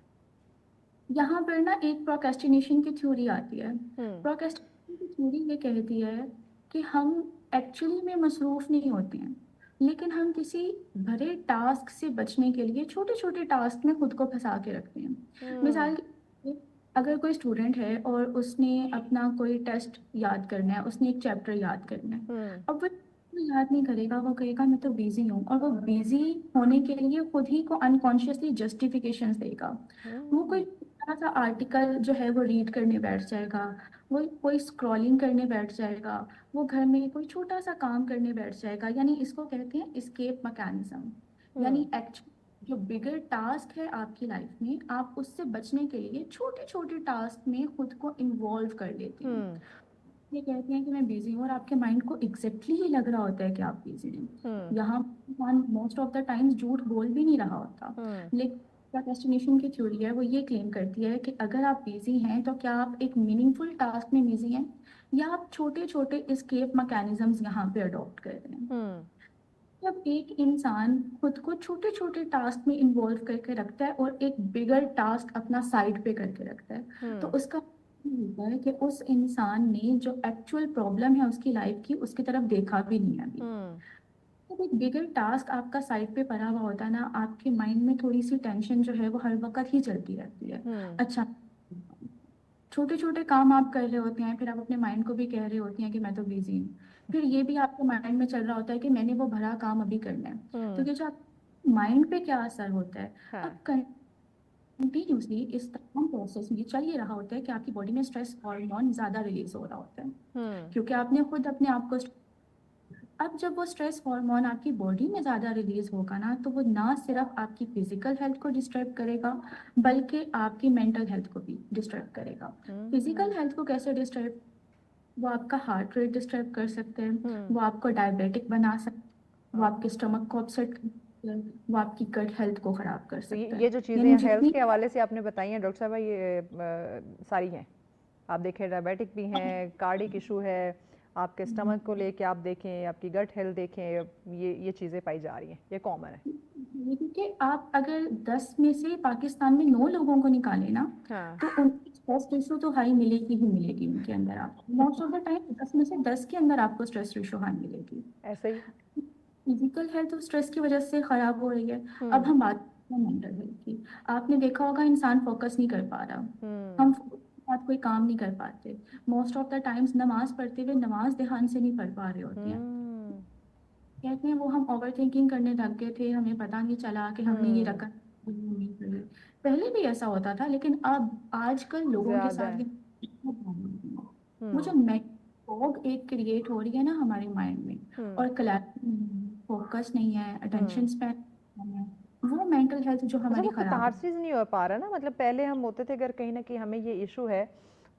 यहाँ पर ना एक प्रोक्रेस्टिनेशन की थ्योरी आती है। प्रोक्रेस्टिनेशन की थ्योरी ये कहती है कि हम एक्चुअली में मसरूफ नहीं होते हैं, लेकिन हम किसी बड़े टास्क से बचने के लिए छोटे छोटे टास्क में खुद को फंसा के रखते हैं। मिसाल के लिए, अगर कोई स्टूडेंट है और उसने अपना कोई टेस्ट याद करना है, उसने एक चैप्टर याद करना है, अब वो याद नहीं करेगा, वो कहेगा मैं तो बिजी हूँ, और वो बिजी होने के लिए खुद ही को अनकॉन्शियसली जस्टिफिकेशंस देगा। वो कोई छोटा सा आर्टिकल जो है वो रीड करने बैठ जाएगा, वो कोई स्क्रॉलिंग करने बैठ जाएगा, वो घर में कोई छोटा सा काम करने बैठ जाएगा। यानी इसको कहते हैं एस्केप मैकेनिज्म। यानी एक्चुअली जो बिगर टास्क है आपकी लाइफ में, आप उससे बचने के लिए छोटे छोटे टास्क में खुद को इन्वॉल्व कर लेते हैं। ये कहते हैं कि मैं बिजी हूँ और आपके माइंड को एग्जैक्टली ही लग रहा होता है कि आप बिजी हैं। यहाँ मोस्ट ऑफ द टाइम्स झूठ बोल भी नहीं रहा होता। लेकिन प्रोक्रेस्टिनेशन की थ्योरी है वो ये क्लेम करती है कि अगर आप बिजी हैं तो क्या आप एक मीनिंगफुल टास्क में बिजी हैं, या आप छोटे छोटे एस्केप मैकेनिज्म्स यहाँ पे अडॉप्ट कर रहे हैं। जब एक इंसान खुद को छोटे छोटे टास्क में इन्वॉल्व करके रखता है और एक बिगर टास्क अपना साइड पे करके रखता है, तो उसका होता है कि उस इंसान ने जो एक्चुअल प्रॉब्लम है उसकी लाइफ की, उसकी तरफ देखा भी नहीं है अभी। जब एक बिगर टास्क आपका साइड पे पड़ा हुआ होता है ना, आपके माइंड में थोड़ी सी टेंशन जो है वो हर वक्त ही चलती रहती है। अच्छा, छोटे छोटे काम आप कर रहे होते हैं, फिर आप अपने माइंड को भी कह रहे होते हैं कि मैं तो बिजी हूँ, फिर ये भी आपके माइंड में चल रहा होता है कि मैंने वो भरा काम अभी करना है। तो ये जो माइंड पे क्या असर होता है, अब कंटिन्यूसली इस तमाम प्रोसेस में चल ये रहा होता है कि आपकी बॉडी में स्ट्रेस हार्मोन ज्यादा रिलीज हो रहा होता है, क्योंकि आपने खुद अपने आप को अब जब वो स्ट्रेस हार्मोन आपकी बॉडी में ज़्यादा रिलीज होगा ना, तो वो ना सिर्फ आपकी फिजिकल हेल्थ को डिस्टर्ब करेगा, बल्कि आपकी मेंटल हेल्थ को भी डिस्टर्ब करेगा। फिजिकल हेल्थ को कैसे डिस्टर्ब, वो आपका हार्ट रेट डिस्टर्ब कर सकते हैं, वो आपको डायबिटिक बना सकते हैं, वो आपके स्टमक को अपसेट कर सकते हैं, वो आपकी गट हेल्थ को खराब कर तो सकता है। ये जो चीज़ें यानी हेल्थ जितनी के हवाले से आपने बताई हैं डॉक्टर साहब, ये सारी हैं। आप देखें डायबिटिक भी हैं, कार्डिक इशू है, आपके स्टमक को लेके आप देखें, आपकी गट हेल्थ देखें, ये चीज़ें पाई जा रही हैं, ये कॉमन है। क्योंकि आप अगर 10 में से पाकिस्तान में 9 लोगों को निकालें ना, तो उनकी स्ट्रेस रेशो तो हाई मिलेगी ही मिलेगी उनके अंदर। आपको मोस्ट ऑफ द टाइम 10 में से 10 के अंदर आपको स्ट्रेस रेशो हाई मिलेगी। ऐसे ही फिजिकल हेल्थ तो स्ट्रेस की वजह से खराब हो रही है। अब हम बात करते हैं मेंटल हेल्थ की। आपने देखा होगा इंसान फोकस नहीं कर पा रहा, हम साथ कोई काम नहीं कर पाते। मोस्ट ऑफ द टाइम्स नमाज पढ़ते हुए नमाज ध्यान से नहीं पढ़ पा रहे होते हैं। कहते हैं वो हम ओवर थिंकिंग करने लग गए थे, हमें पता नहीं चला कि हमने ये रकम नहीं पढ़ी। पहले भी ऐसा होता था, लेकिन अब आजकल लोगों के साथ ये वो जो फॉग एक क्रिएट हो रही है ना हमारे माइंड में, और क्लैरिटी, फोकस नहीं है, अटेंशन स्पैन नहीं है, वो मेंटल हेल्थ जो हमारी वो खराब है। कैथारसिस नहीं हो पा रहा ना, मतलब पहले हम होते थे अगर कहीं ना कहीं हमें ये इशू है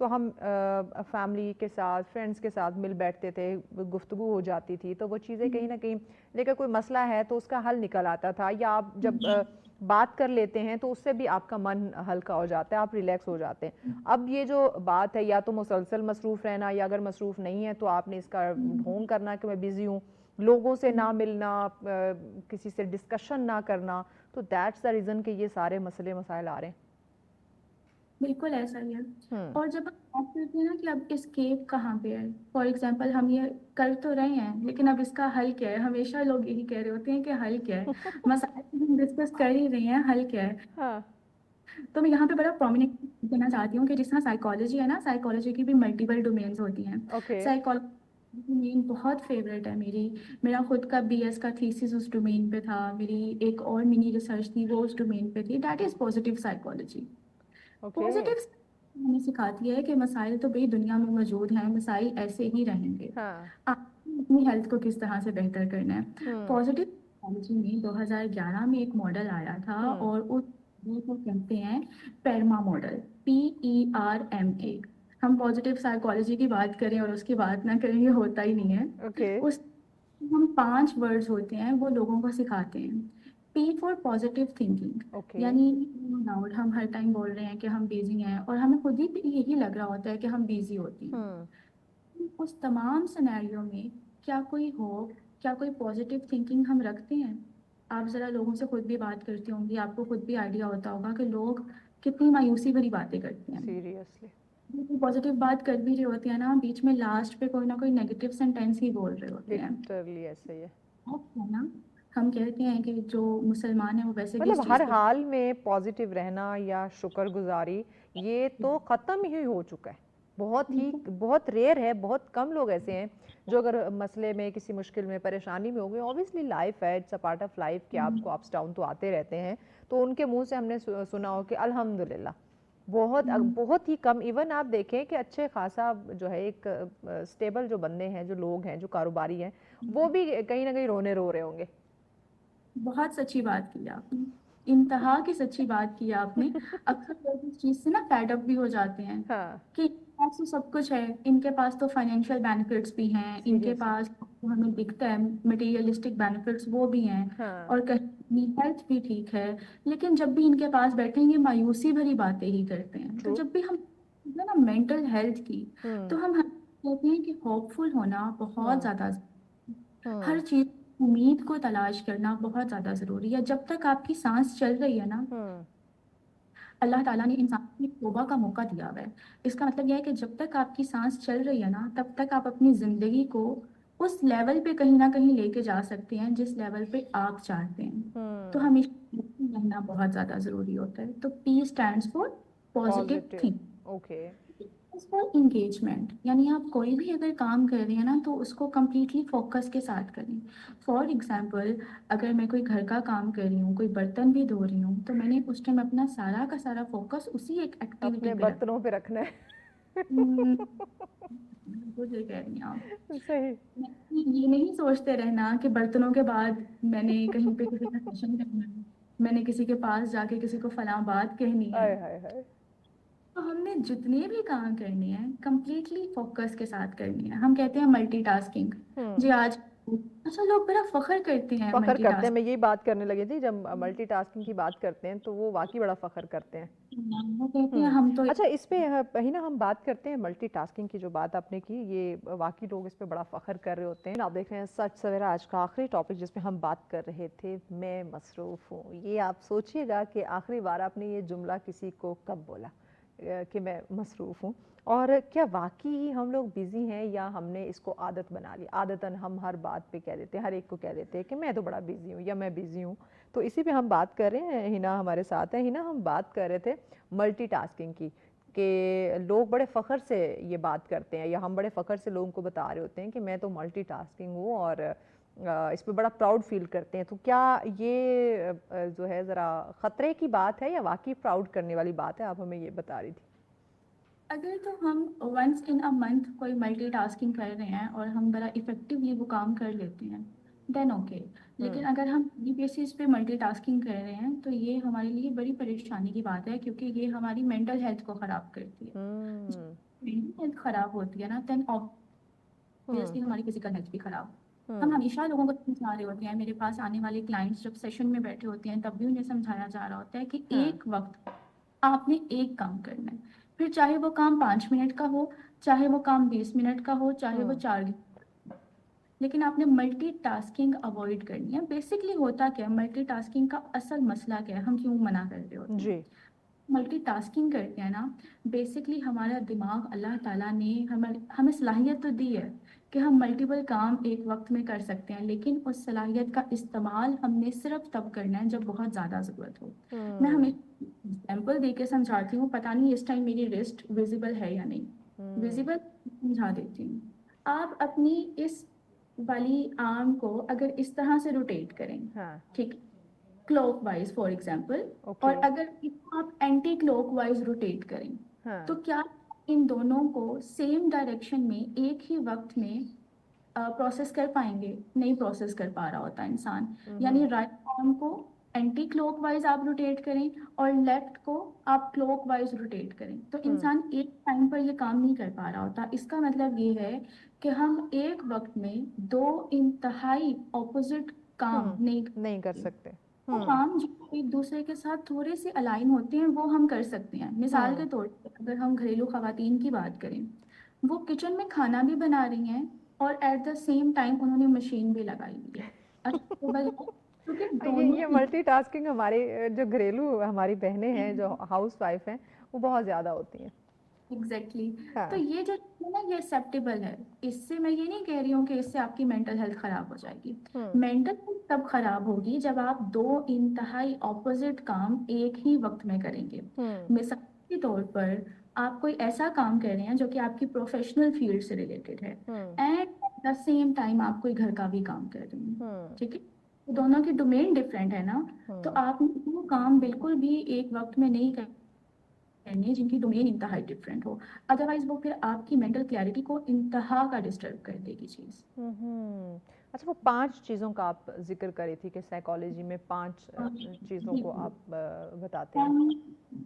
तो हम फैमिली के साथ, फ्रेंड्स के साथ मिल बैठते थे, गुफ्तगू हो जाती थी, तो वो चीज़ें कहीं ना कहीं, लेकर कोई मसला है तो उसका हल निकल आता था, या आप जब बात कर लेते हैं तो उससे भी आपका मन हल्का हो जाता है, आप रिलैक्स हो जाते हैं। अब ये जो बात है, या तो मुसलसल मसरूफ़ रहना, या अगर मसरूफ़ नहीं है तो आपने इसका ढोंग करना कि मैं बिज़ी हूँ, लोगों से ना मिलना, किसी से डिस्कशन ना करना, तो दैट्स द रीज़न कि ये सारे मसले मसाइल आ रहे हैं। बिल्कुल ऐसा ही है। और जब हम बात करते हैं ना कि अब एस्केप कहाँ पे है, फॉर एग्जांपल हम ये कर तो रहे हैं, लेकिन अब इसका हल क्या है? हमेशा लोग यही कह रहे होते हैं कि हल क्या है। मसाले तो हम डिस्कस कर ही रहे हैं, हल क्या है? तो मैं यहाँ पे बड़ा प्रोमिनेंट देना चाहती हूँ कि जिस तरह साइकोलॉजी है ना, साइकोलॉजी की भी मल्टीपल डोमेन्स होती हैं। साइकोलॉजी डोमेन बहुत फेवरेट है मेरी। मेरा खुद का बीएस का थीसिस उस डोमेन पे था, मेरी एक और मिनी रिसर्च थी वो उस डोमेन पे थी, that is positive psychology. Positive हमें सिखाती है कि मसाइल तो भाई दुनिया में मौजूद हैं, मसाइल ऐसे ही रहेंगे, आपको अपनी हेल्थ को किस तरह से बेहतर करना है। पॉजिटिव साइकोलॉजी में 2011 में एक मॉडल आया था, और उस ये को कहते हैं PERMA मॉडल, PERMA। हम पॉजिटिव साइकोलॉजी की बात करें और उसकी बात ना करें, ये होता ही नहीं है। ओके। उस हम 5 वर्ड्स होते हैं वो लोगों को सिखाते हैं। P for positive thinking, okay. यानी नो डाउट हम हर टाइम बोल रहे हैं कि हम बिजी हैं और हमें खुद ही यही लग रहा होता है कि हम बिजी होती हैं। उस तमाम सिनेरियो में क्या कोई होप, क्या कोई पॉजिटिव थिंकिंग हम रखते हैं? आप ज़रा लोगों से खुद भी बात करती होंगी, आपको खुद भी आइडिया होता होगा कि लोग कितनी मायूसी भरी बातें करते हैं। सीरियसली। कोई पॉजिटिव बात कर भी रहे होते हैं ना, बीच में लास्ट पे कोई ना कोई नेगेटिव सेंटेंस ही बोल रहे होते हैं। लिटरली ऐसे ही है। है ना, हम कहते हैं कि जो मुसलमान है वो वैसे भी इस मतलब चीज़ हर पे हाल में पॉजिटिव रहना या शुक्रगुजारी ये तो ख़त्म ही हो चुका है। बहुत रेयर है, बहुत कम लोग ऐसे हैं जो अगर मसले में, किसी मुश्किल में, परेशानी में हो गए, ऑब्वियसली लाइफ है, it's a part of life कि आपको अप्स डाउन तो आते रहते हैं, तो उनके मुंह से हमने सुना हो कि अल्हम्दुलिल्लाह। बहुत ही कम। इवन आप देखें कि अच्छे खासा जो है एक स्टेबल जो बंदे हैं, जो लोग हैं, जो कारोबारी हैं, वो भी कहीं ना कहीं रोने रो रहे होंगे। बहुत सच्ची बात की आपने, इंतहा की सच्ची बात की आपने। अक्सर लोग इस चीज से ना फैड अप भी हो जाते हैं हाँ। कि इनके पास तो सब कुछ है, इनके पास तो फाइनेंशियल बेनिफिट्स भी हैं, इनके सीरियसली। पास तो हमें दिखता है मटेरियलिस्टिक बेनिफिट्स वो भी हैं, हाँ। और कहीं हेल्थ भी ठीक है, लेकिन जब भी इनके पास बैठेंगे मायूसी भरी बातें ही करते हैं। तो ट्रू। जब भी हम ना मेंटल हेल्थ की, तो हम कहते हैं कि होपफुल होना बहुत ज्यादा, हर चीज उम्मीद को तलाश करना बहुत ज्यादा जरूरी है। जब तक आपकी सांस चल रही है ना, अल्लाह ताला ने इंसान को तौबा का मौका दिया हुआ है। इसका मतलब यह है कि जब तक आपकी सांस चल रही है ना, तब तक आप अपनी जिंदगी को उस लेवल पे कहीं ना कहीं लेके जा सकते हैं जिस लेवल पे आप चाहते हैं। तो हमेशा रहना बहुत ज्यादा जरूरी होता है। तो P stands for positive positive. Think. Okay. For engagement, यानी आप कोई भी अगर काम कर रहे हैं ना, तो उसको कम्प्लीटली फोकस के साथ करें। फॉर एग्जांपल, अगर मैं कोई घर का काम कर रही हूँ, कोई बर्तन भी धो रही हूँ, तो मैंने उस टाइम अपना सारा का सारा फोकस उसी एक एक्टिविटी अपने पे रखा। बर्तनों पे रखना है। बिल्कुल सही कह रही हैं आप। सही। ये नहीं सोचते रहना कि बर्तनों के बाद मैंने कहीं पे किसी का सेशन करना है, मैंने किसी के पास जाके किसी को फलां बात कहनी है। हाय हाय हाय। तो हमने जितने भी काम करने हैं कंप्लीटली फोकस के साथ करनी है। हम कहते हैं मल्टीटास्किंग जी आज। अच्छा, लोग बड़ा फख्र करते हैं फखर करते हैं, मल्टीटास्किंग। मैं यही बात करने लगी थी, जब मल्टीटास्किंग की बात करते हैं तो वो वाकई बड़ा फखर करते हैं। वो कहते हैं हम तो अच्छा, इस पे हिना हम बात करते हैं मल्टीटास्किंग की। जो बात आपने की, ये वाकई लोग इस पे बड़ा फखर कर रहे होते हैं। आप देख रहे हैं सच सवेरा, आज का आखिरी टॉपिक जिस पे हम बात कर रहे थे, मैं मसरूफ़ हूँ। ये आप सोचिएगा कि आखिरी बार आपने ये जुमला किसी को कब बोला कि मैं मसरूफ़ हूँ, और क्या वाकई हम लोग बिज़ी हैं या हमने इसको आदत बना ली। आदतन हम हर बात पे कह देते हैं, हर एक को कह देते हैं कि मैं तो बड़ा बिज़ी हूँ या मैं बिज़ी हूँ। तो इसी पे हम बात कर रहे हैं। हिना हमारे साथ है। हिना, हम बात कर रहे थे मल्टीटास्किंग की, कि लोग बड़े फ़ख्र से ये बात करते हैं, या हम बड़े फ़ख्र से लोगों को बता रहे होते हैं कि मैं तो मल्टीटास्किंग हूँ, और इस पे बड़ा प्राउड फील करते हैं। तो क्या ये जो है ज़रा ख़तरे की बात है या वाकई प्राउड करने वाली बात है? आप हमें ये बता रही थी। अगर तो हम वंस इन अ मंथ कोई मल्टीटास्किंग कर रहे हैं और हम बड़ा इफेक्टिवली वो काम कर लेते हैं, देन ओके। लेकिन अगर हम डेली बेसिस पे मल्टीटास्किंग कर रहे हैं, तो ये हमारे लिए बड़ी परेशानी की बात है, क्योंकि ये हमारी मेंटल हेल्थ को ख़राब करती है। मेंटल हेल्थ ख़राब होती है ना, देन ऑब्वियसली हमारी फिजिकल हेल्थ भी ख़राब। हम हमेशा लोगों को समझा रहे होते हैं, मेरे पास आने वाले क्लाइंट्स जब सेशन में बैठे होते हैं, तब भी उन्हें समझाया जा रहा होता है कि एक वक्त आपने एक काम करना है, फिर चाहे वो काम 5 मिनट का हो, चाहे वो काम 20 मिनट का हो, चाहे वो 4 घंटे, लेकिन आपने मल्टीटास्किंग अवॉइड करनी है। बेसिकली होता क्या है, मल्टीटास्किंग का असल मसला क्या है, हम क्यों मना कर रहे होते जी। हैं? मल्टीटास्किंग करते हैं ना, बेसिकली हमारा दिमाग, अल्लाह ताला ने हमें सलाहियत तो दी है कि हम मल्टीपल काम एक वक्त में कर सकते हैं, लेकिन उस सलाहियत का इस्तेमाल हमने सिर्फ तब करना है जब बहुत ज़्यादा ज़रूरत हो। मैं हमें एग्जाम्पल दे के समझाती हूँ, पता नहीं इस टाइम मेरी रिस्ट विजिबल है या नहीं। विजिबल समझा देती हूँ। आप अपनी इस वाली आर्म को अगर इस तरह से रोटेट करें, हाँ। ठीक, क्लॉकवाइज फॉर एग्जांपल, ओके। और अगर इसको आप एंटी क्लॉकवाइज रोटेट करें, तो क्या इन दोनों को सेम डायरेक्शन में एक ही वक्त में प्रोसेस कर पाएंगे? नहीं प्रोसेस कर पा रहा होता इंसान। यानी राइट आर्म को एंटी क्लॉक वाइज आप रोटेट करें और लेफ्ट को आप क्लॉक वाइज रोटेट करें, तो इंसान एक टाइम पर ये काम नहीं कर पा रहा होता। इसका मतलब ये है कि हम एक वक्त में दो इंतहाई ऑपोजिट काम नहीं कर सकते। वो काम जो एक दूसरे के साथ थोड़े से अलाइन होते हैं वो हम कर सकते हैं। मिसाल के तौर पर अगर हम घरेलू खवातीन की बात करें, वो किचन में खाना भी बना रही हैं और एट द सेम टाइम उन्होंने मशीन भी लगाई हुई है। क्योंकि ये दोनों मल्टीटास्किंग हमारे जो घरेलू हमारी बहनें हैं जो हाउस वाइफ हैं वो बहुत ज़्यादा होती हैं। एग्जैक्टली हाँ। तो ये जो है ना, ये एक्सेप्टेबल है। इससे मैं ये नहीं कह रही हूँ कि इससे आपकी मेंटल हेल्थ खराब हो जाएगी। मेंटल हेल्थ तब खराब होगी जब आप दो इंतहाई ऑपोजिट काम एक ही वक्त में करेंगे। मिसाल के तौर पर आप कोई ऐसा काम कर रहे हैं जो कि आपकी प्रोफेशनल फील्ड से रिलेटेड है and at the same time आप कोई घर का भी काम कर रहे हैं, ठीक है, तो दोनों की डोमेन डिफरेंट है ना, तो आप वो काम बिल्कुल भी एक वक्त में नहीं करने जिनकी डोमेन इंतहा डिफरेंट हो, अदरवाइज वो फिर आपकी मेंटल क्लैरिटी को इंतहा का डिस्टर्ब कर देगी चीज़। अच्छा, वो 5 चीज़ों का आप जिक्र करी थी कि साइकोलॉजी में 5 चीज़ों को आप बताते हैं।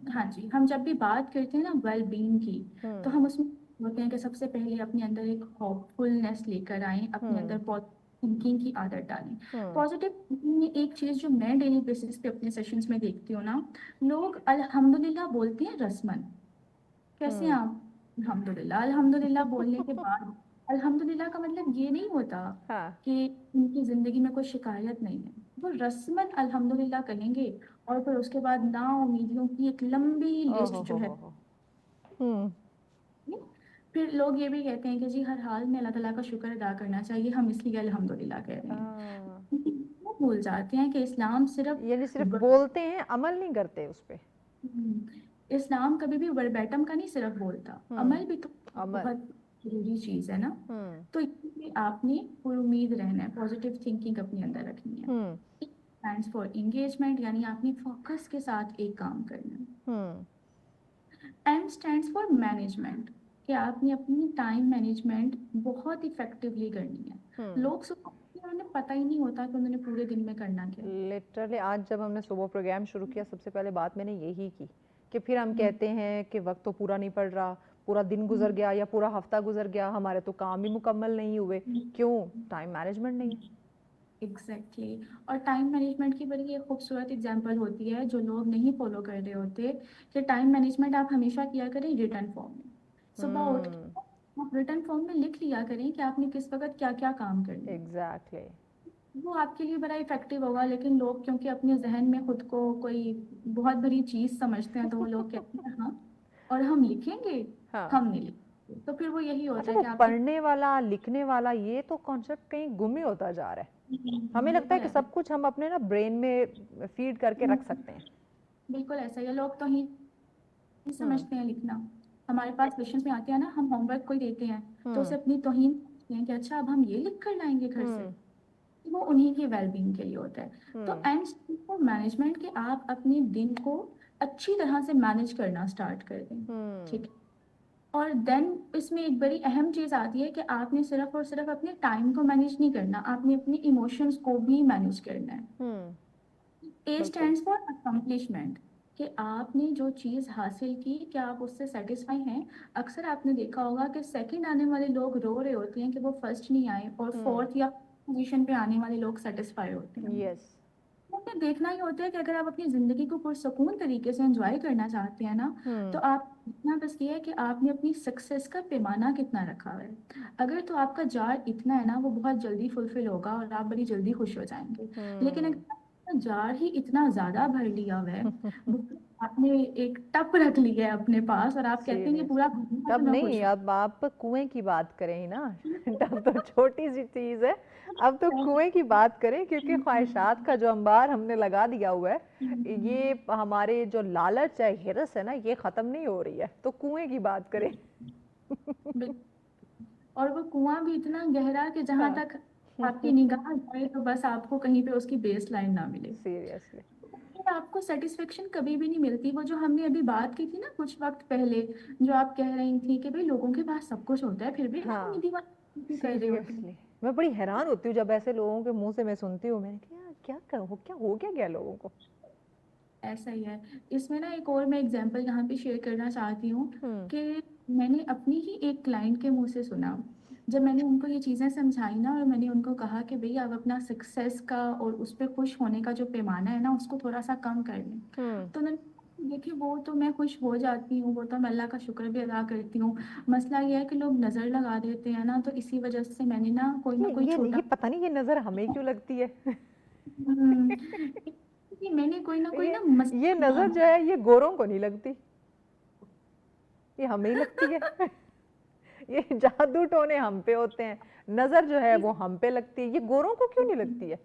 हाँ जी, हम जब भी बात करते हैं ना वेल बीइंग की, तो हम उसमें होते हैं कि सबसे पहले अपने अंदर एक होपफुलनेस लेकर आएं, अपने अंदर पॉजिटिव थिंकिंग की आदत डालें। पॉजिटिव थिंकिंग में एक चीज़ जो मैं डेली बेसिस पे अपने सेशंस में देखती हूँ ना, लोग अल्हम्दुलिल्लाह बोलते हैं रस्मन। कैसे हैं आप? अल्हम्दुलिल्लाह। अल्हम्दुलिल्लाह बोलने के बाद अल्हम्दुलिल्लाह का मतलब ये नहीं होता कि उनकी जिंदगी में कोई शिकायत नहीं है। वो रस्मन अल्हम्दुलिल्लाह कहेंगे और फिर उसके बाद ना उम्मीदियों की एक लंबी लिस्ट जो है। फिर लोग ये भी कहते हैं कि जी हर हाल में अल्लाह ताला का शुक्र अदा करना चाहिए, हम इसलिए अल्हम्दुलिल्लाह कह रहे हैं। वो भूल जाते हैं कि इस्लाम सिर्फ यानी सिर्फ बोलते हैं, अमल नहीं करते उस पे। इस्लाम कभी भी वर्बैटम का नहीं सिर्फ बोलता, अमल भी तो बहुत जरूरी चीज है ना। तो इसलिए आपने पुरुमीद रहना है, पॉजिटिव थिंकिंग अपने अंदर रखनी है। स्टैंड्स फॉर एंगेजमेंट, यानी आपने फोकस के साथ एक काम करना है। एम स्टैंड्स फॉर मैनेजमेंट, कि आपने अपनी टाइम मैनेजमेंट बहुत इफेक्टिवली करनी है। लोग उन्हें पता ही नहीं होता कि उन्होंने पूरे दिन में करना क्या। लिटरली आज जब हमने सुबह प्रोग्राम शुरू किया, सबसे पहले बात मैंने यही की कि फिर हम कहते हैं कि वक्त तो पूरा नहीं पड़ रहा, पूरा दिन गुजर गया या पूरा हफ्ता गुजर गया, हमारे तो काम भी मुकम्मल नहीं हुए। क्यों? टाइम मैनेजमेंट नहीं है। एग्जैक्टली और टाइम मैनेजमेंट की बड़ी एक खूबसूरत एग्जांपल होती है जो लोग नहीं फॉलो कर रहे होते, कि टाइम मैनेजमेंट आप हमेशा किया करें रिटर्न फॉर्म में। सुबह उठ के आप रिटर्न फॉर्म में लिख लिया करें कि आपने किस वक्त क्या क्या काम करना है। एग्जैक्टली वो आपके लिए बड़ा इफेक्टिव होगा। लेकिन लोग क्योंकि अपने जहन में खुद को कोई बहुत बड़ी चीज समझते हैं, तो वो लोग कहते हैं हाँ और हम लिखेंगे, हम नहीं लिखेंगे। तो फिर वो यही होता अच्छा, है वो कि आप पढ़ने वाला लिखने वाला ये तो कॉन्सेप्ट कहीं गुम ही होता जा रहा है। हमें लगता है कि सब कुछ हम अपने ना ब्रेन में फीड करके रख सकते हैं। बिल्कुल ऐसा ही। लोग तो ही समझते हैं लिखना। हमारे पास क्वेश्चन में आते हैं ना, हम होमवर्क कोई देते हैं तो उसे अपनी तौहीन समझते हैं कि अच्छा अब हम ये लिख कर लाएंगे घर से। वो उन्हीं की वेलबींग के लिए होता है। तो एंड फॉर मैनेजमेंट कि आप अपने दिन को अच्छी तरह से मैनेज करना स्टार्ट कर दें, ठीक है। और देन इसमें एक बड़ी अहम चीज आती है कि आपने सिर्फ और सिर्फ अपने टाइम को मैनेज नहीं करना, आपने अपने इमोशंस को भी मैनेज करना है। ए स्टैंड्स फॉर अकम्पलिशमेंट, कि आपने जो चीज़ हासिल की क्या आप उससे सेटिस्फाई हैं। अक्सर आपने देखा होगा कि सेकंड आने वाले लोग रो रहे होते हैं कि वो फर्स्ट नहीं आए, और फोर्थ या पोजीशन पे आने वाले लोग सेटिस्फाई होते हैं। यस, आपने देखना ही होता है कि अगर आप अपनी जिंदगी को पुरसकून तरीके से एंजॉय करना चाहते हैं ना, तो आप इतना बस ये है कि आपने अपनी सक्सेस का पैमाना कितना रखा है। अगर तो आपका जार इतना है ना, वो बहुत जल्दी फुलफिल होगा और आप बड़ी जल्दी खुश हो जाएंगे। लेकिन अगर आपका जार ही इतना ज्यादा भर लिया हुआ है, आपने एक टप रख लिया है अपने पास और आप कहते हैं कि पूरा भरना तब तो मैं नहीं, खुश हूँ। अब आप कुएं की बात करें ही ना। तब तो छोटी सी चीज है, अब तो कुएं की बात करें, क्योंकि ख्वाहिशात का जो अंबार हमने लगा दिया हुआ है, ये हमारे जो लालच है, हिरस है ना, ये खत्म नहीं हो रही है, तो कुएं की बात करें। और वो कुआं भी इतना गहरा कि जहां तक आपकी निगाह जाए तो बस आपको कहीं पे उसकी बेस लाइन ना मिले। सीरियसली आपको सेटिस्फेक्शन कभी भी नहीं मिलती। वो जो हमने अभी बात की थी ना कुछ वक्त पहले, जो आप कह रही थी कि भाई लोगों के पास सब कुछ होता है फिर भी हाँ, कर रहे होते हैं। सीरियसली मैं बड़ी हैरान होती हूँ जब ऐसे लोगों के मुंह से मैं सुनती हूँ। मैंने कहा यार, क्या हो गया लोगों को? ऐसा ही है। इसमें ना एक और मैं एग्जांपल यहाँ पे शेयर करना चाहती हूँ कि मैंने अपनी ही एक क्लाइंट के मुंह से सुना। जब मैंने उनको ये चीज़ें समझाई ना, और मैंने उनको कहा कि भाई आप अपना सक्सेस का और उस पर खुश होने का जो पैमाना है ना, उसको थोड़ा सा कम कर लें। तो उन्होंने, देखिए वो तो मैं खुश हो जाती हूँ, वो तो मैं अल्लाह का शुक्र भी अदा करती हूँ, मसला ये है कि लोग नज़र लगा देते हैं ना, तो इसी वजह से मैंने ना कोई छोटा ये पता नहीं ये नजर हमें क्यों लगती है? हम्म, कि मैंने कोई ये ना ये मसला, नजर जो है ये गोरों को नहीं लगती, ये हमें ही लगती है। ये जादू टोने हम पे होते हैं, नजर जो है वो हम पे लगती है, ये गोरों को क्यों नहीं लगती है?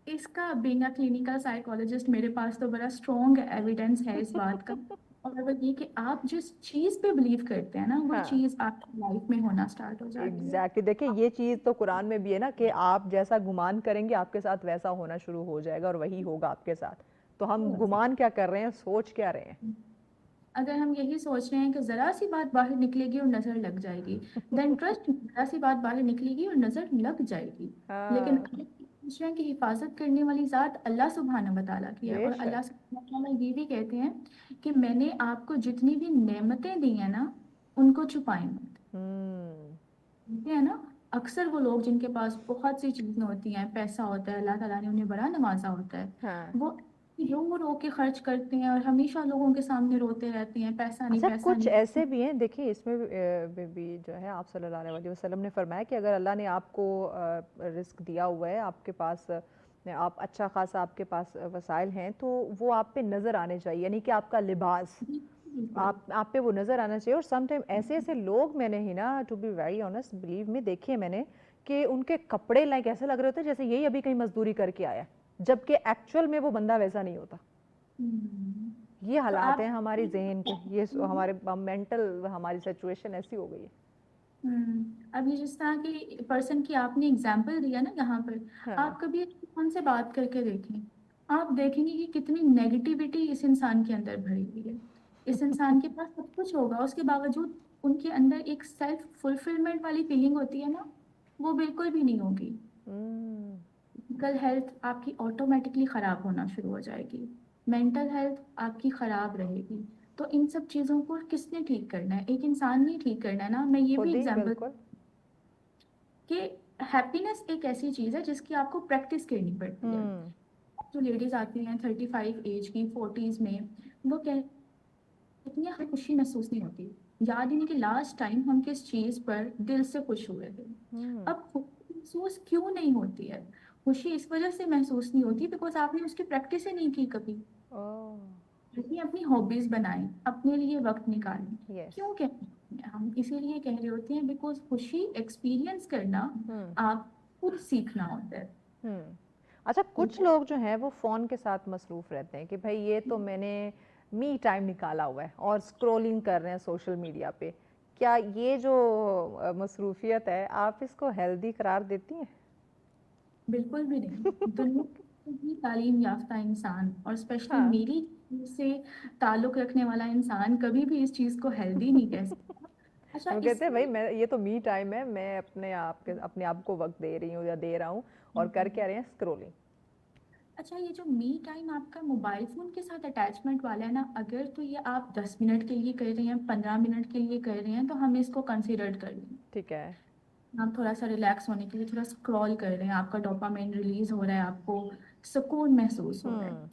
इसका बीइंग अ क्लिनिकल साइकोलॉजिस्ट मेरे पास तो बड़ा स्ट्रॉन्ग एविडेंस है इस बात का। और वो ये कि आप जिस चीज पे बिलीव करते हैं ना, वो हाँ चीज आपकी लाइफ में होना स्टार्ट हो जाती है। एग्जैक्टली, देखिए ये चीज तो कुरान में भी है ना कि आप जैसा गुमान करेंगे आपके साथ वैसा होना शुरू हो जाएगा और वही होगा आपके साथ। तो हम गुमान क्या कर रहे हैं, सोच क्या रहे हैं? अगर हम यही सोच रहे हैं कि जरा सी बात बाहर निकलेगी और नजर लग जाएगी, देन ट्रस्ट, जरा सी बात बाहर निकलेगी और नजर लग जाएगी। लेकिन हाँ अगर दूसरे की हिफाजत करने वाली जात अल्लाह सुब्हाना व तआला की है, और बेशक। अल्लाह सुब्हाना व तआला ये भी कहते हैं कि मैंने आपको जितनी भी नेमतें दी हैं ना, उनको छुपाएं मत। हम्म कहते हैं ना, अक्सर वो लोग जिनके पास बहुत सी चीजें होती हैं, पैसा होता है, अल्लाह ताला ने उन्हें बड़ा नवाजा होता है, हाँ वो रो रो के खर्च करते हैं और हमेशा लोगों के सामने रोते रहते हैं, पैसा नहीं अच्छा, पैसा कुछ नहीं। ऐसे भी हैं, देखिए इसमें भी जो है आप सल्लल्लाहु अलैहि वसल्लम ने फरमाया कि अगर अल्लाह ने आपको रिस्क दिया हुआ है, आपके पास आप अच्छा खासा आपके पास वसाइल हैं, तो वो आप पे नज़र आने चाहिए, यानी कि आपका लिबास बिल्कुल। आप पे वो नज़र आना चाहिए। और सम टाइम ऐसे ऐसे लोग मैंने ही ना, to be very honest, believe में देखे मैंने कि उनके कपड़े लाइक ऐसे लग रहे होते हैं जैसे यही अभी कहीं मजदूरी करके आया, जबकि एक्चुअल में वो बंदा वैसा नहीं होता। हम्म, ये तो हालात आप हैं हमारी जहन के, ये हमारे मेंटल, हमारी सिचुएशन ऐसी हो गई है। अब ये जिस तरह की पर्सन की आपने एग्जाम्पल दिया ना यहाँ पर, हाँ आप कभी उनसे बात करके देखें, आप देखेंगे कि कितनी नेगेटिविटी इस इंसान के अंदर भरी हुई है। इस इंसान के पास सब कुछ होगा, उसके बावजूद उनके अंदर एक सेल्फ फुलफिलमेंट वाली फीलिंग होती है ना, वो बिल्कुल भी नहीं होगी। हम्म, फिजिकल हेल्थ आपकी ऑटोमेटिकली खराब होना शुरू हो जाएगी, मेंटल हेल्थ आपकी खराब रहेगी। तो इन सब चीजों को किसने ठीक करना है? एक इंसान ने ठीक करना है ना। मैं ये भी खुद ही एग्जांपल बिल्कुल। कि हैप्पीनेस एक ऐसी चीज है जिसकी आपको प्रैक्टिस करनी पड़ती है। हम्म जो लेडीज आती हैं 35 एज की, 40s में, वो कहती हैं हमें खुशी महसूस नहीं होती, याद ही नहीं कि लास्ट टाइम हम किस चीज पर दिल से खुश हुए थे। हम्म अब खुशी महसूस क्यों नहीं होती है? खुशी इस वजह से महसूस नहीं होती बिकॉज आपने उसकी प्रैक्टिस ही नहीं की कभी। ओह अपनी अपनी हॉबीज बनाएं, अपने लिए वक्त निकालें। यस। क्यों कहते हैं हम इसीलिए कह रहे होते हैं बिकॉज खुशी एक्सपीरियंस करना हम्म आप खुद सीखना होता है। हम्म अच्छा, कुछ लोग जो हैं वो फ़ोन के साथ मसरूफ़ रहते हैं कि भाई ये तो मैंने मी टाइम निकाला हुआ है और स्क्रॉलिंग कर रहे हैं सोशल मीडिया पे। क्या ये जो मसरूफियत है आप इसको हेल्दी करार देती हैं? बिल्कुल भी नहीं। दुनिया की तालीम याफ्ता इंसान और स्पेशली हाँ, मेरी से ताल्लुक रखने वाला इंसान कभी भी इस चीज को हेल्दी नहीं कह सकता। अच्छा हम कहते हैं भाई इसमें, मैं, ये तो मी टाइम है, मैं अपने आप को वक्त दे रही हूँ या दे रहा हूँ, और कर क्या रहे हैं, स्क्रॉलिंग। अच्छा ये जो मी टाइम आपका मोबाइल फोन के साथ अटैचमेंट वाला है ना, अगर तो ये आप 10 मिनट के लिए कर रहे हैं, 15 मिनट के लिए कर रहे हैं, तो हम इसको कंसिडर कर लें। ठीक है। आप थोड़ा सा रिलैक्स होने के लिए थोड़ा स्क्रॉल कर रहे हैं, आपका डोपामाइन रिलीज हो रहा है, आपको सुकून महसूस हो रहा है। हम्म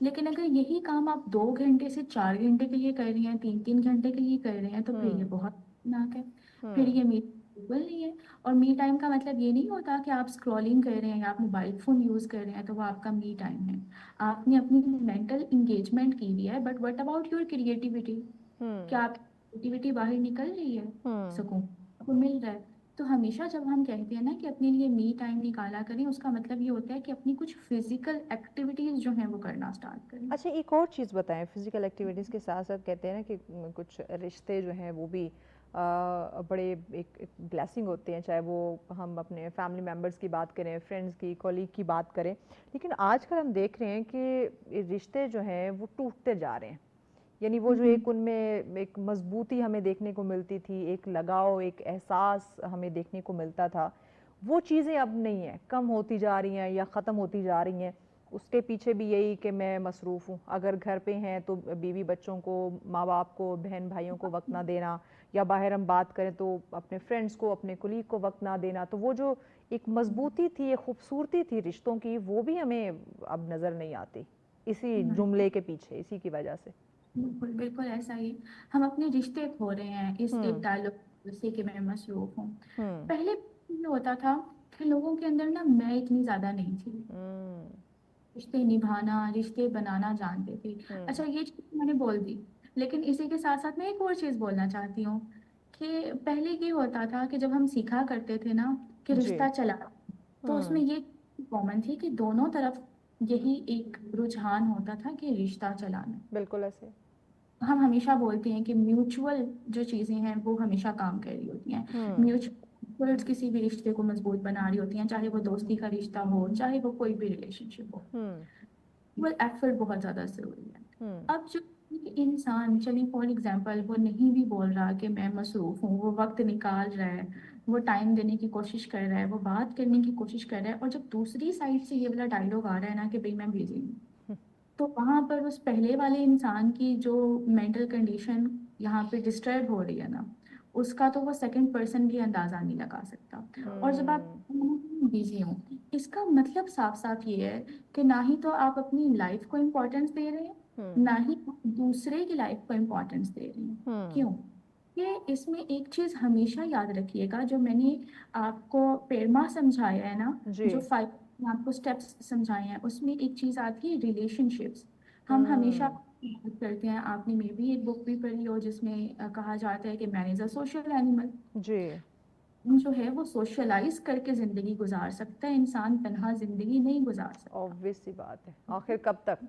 लेकिन अगर यही काम आप 2 घंटे से 4 घंटे के लिए कर रही हैं, 3 3 घंटे के लिए कर रहे हैं, तो फिर ये हम्म बहुत खतरनाक है। फिर हम्म ये मी बिल्कुल नहीं है। और मी टाइम का मतलब ये नहीं होता कि आप स्क्रॉलिंग कर रहे हैं या आप मोबाइल फोन यूज कर रहे हैं तो वो आपका मी टाइम है। आपने अपनी मेंटल इंगेजमेंट की भी है, but what about your creativity? Hmm क्या आपकी क्रिएटिविटी बाहर निकल रही है? हम्म सुकून आपको मिल रहा है? तो हमेशा जब हम कहते हैं ना कि अपने लिए मी टाइम निकाला करें, उसका मतलब ये होता है कि अपनी कुछ फिजिकल एक्टिविटीज जो हैं वो करना स्टार्ट करें। अच्छा, एक और चीज़ बताएं, फिजिकल एक्टिविटीज़ के साथ साथ कहते हैं ना कि कुछ रिश्ते जो हैं वो भी बड़े एक ब्लेसिंग होते हैं, चाहे वो हम अपने फैमिली मेम्बर्स की बात करें, फ्रेंड्स की, कॉलीग की बात करें। लेकिन आजकल हम देख रहे हैं कि रिश्ते जो हैं वो टूटते जा रहे हैं, यानी वो जो हम्म, एक उनमें एक मजबूती हमें देखने को मिलती थी, एक लगाव, एक एहसास हमें देखने को मिलता था, وہ چیزیں اب نہیں ہیں, کم ہوتی جا رہی ہیں یا ختم ہوتی جا رہی ہیں. اس کے پیچھے بھی یہی کہ میں مصروف ہوں, اگر گھر پہ ہیں تو بیوی بچوں کو, ماں باپ کو, بہن بھائیوں کو وقت نہ دینا, یا باہر ہم بات کریں تو اپنے فرینڈس کو, اپنے کولیگ کو وقت نہ دینا. تو وہ جو ایک مضبوطی تھی, ایک خوبصورتی تھی رشتوں کی, وہ بھی ہمیں اب نظر نہیں آتی اسی جملے کے پیچھے, اسی کی وجہ سے. بالکل بالکل ایسا ہی ہم اپنے رشتے کھو رہے ہیں اس ایک ڈائلاگ سے کہ میں مصروف ہوں. پہلے یہ ہوتا تھا کہ لوگوں کے اندر نا میں اتنی زیادہ نہیں تھی, رشتے نبھانا, رشتے بنانا جانتے تھے. اچھا یہ چیز میں نے بول دی, لیکن اسی کے ساتھ ساتھ میں ایک اور چیز بولنا چاہتی ہوں کہ پہلے یہ ہوتا تھا کہ جب ہم سیکھا کرتے تھے نا کہ رشتہ چلا, تو اس میں یہ کامن تھی کہ دونوں طرف یہی ایک رجحان ہوتا تھا کہ رشتہ چلانا. بالکل ایسے ہم ہمیشہ بولتے ہیں کہ میوچول جو چیزیں ہیں وہ ہمیشہ کام کر رہی ہوتی ہیں. میوچول کسی بھی رشتے کو مضبوط بنا رہی ہوتی ہیں, چاہے وہ دوستی کا رشتہ ہو, چاہے وہ کوئی بھی ریلیشن شپ ہو. وہ ایفرٹ بہت زیادہ ضروری ہے. اب جو انسان, چلیے فار ایگزامپل, وہ نہیں بھی بول رہا کہ میں مصروف ہوں, وہ وقت نکال رہا ہے, وہ ٹائم دینے کی کوشش کر رہا ہے, وہ بات کرنے کی کوشش کر رہا ہے, اور جب دوسری سائڈ سے یہ والا ڈائلاگ آ رہا ہے نا کہ بھئی میں بزی ہوں, تو وہاں پر اس پہلے والے انسان کی جو مینٹل کنڈیشن یہاں پہ ڈسٹرب ہو رہی ہے نا, اس کا تو وہ سیکنڈ پرسن بھی اندازہ نہیں لگا سکتا. اور جب آپ بزی ہوں, اس کا مطلب صاف صاف یہ ہے کہ نہ ہی تو آپ اپنی لائف کو امپورٹینس دے رہے ہیں, نہ ہی دوسرے کی لائف کو امپورٹینس دے رہے ہیں. کیوں کہ اس میں ایک چیز ہمیشہ یاد رکھیے گا, جو میں نے آپ کو پیرما سمجھایا ہے نا, جو 5 آپ کو اسٹیپس سمجھائے ہیں, اس میں ایک چیز آتی ہے ریلیشن شپس. ہم ہمیشہ بات کرتے ہیں, آپ نے میں بھی ایک بک بھی پڑھی ہو جس میں کہا جاتا ہے کہ مین از اے سوشل اینیمل. جی, جو ہے وہ سوشلائز کر کے زندگی گزار سکتا ہے, انسان تنہا زندگی نہیں گزار سکتا. obvious سی بات ہے, آخر کب تک.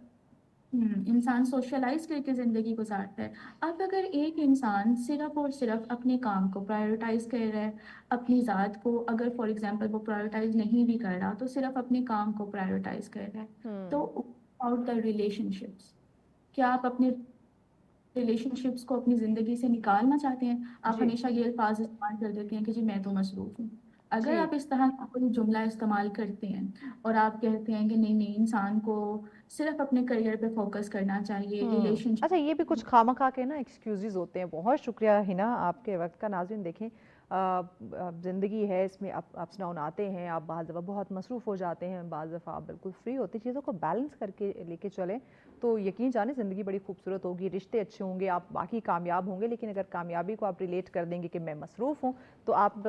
انسان سوشلائز کر کے زندگی گزارتا ہے. اب اگر ایک انسان صرف اور صرف اپنے کام کو پرائیورٹائز کر رہا ہے, اپنی ذات کو اگر فار ایگزامپل وہ پرائیورٹائز نہیں بھی کر رہا, تو صرف اپنے کام کو پرائیورٹائز کر رہا ہے, تو آؤٹ دا ریلیشن شپس, کیا آپ اپنے ریلیشن شپس کو اپنی زندگی سے نکالنا چاہتے ہیں؟ آپ ہمیشہ یہ الفاظ استعمال کر دیتے ہیں کہ جی میں تو مصروف ہوں. اگر آپ اس طرح کا کوئی جملہ استعمال کرتے ہیں اور آپ کہتے ہیں کہ نہیں انسان کو صرف اپنے کریئر پہ فوکس کرنا چاہیے, ریلیشن اچھا یہ بھی کچھ خواہ کے نا ایکسکیوزز ہوتے ہیں. بہت شکریہ ہنا آپ کے وقت کا. ناظرین دیکھیں زندگی ہے, اس میں اپس ڈاؤن آتے ہیں, آپ بعض دفعہ بہت مصروف ہو جاتے ہیں, بعض دفعہ آپ بالکل فری ہوتے, چیزوں کو بیلنس کر کے لے کے چلیں تو یقین جانیں زندگی بڑی خوبصورت ہوگی, رشتے اچھے ہوں گے, آپ باقی کامیاب ہوں گے. لیکن اگر کامیابی کو آپ ریلیٹ کر دیں گے کہ میں مصروف ہوں, تو آپ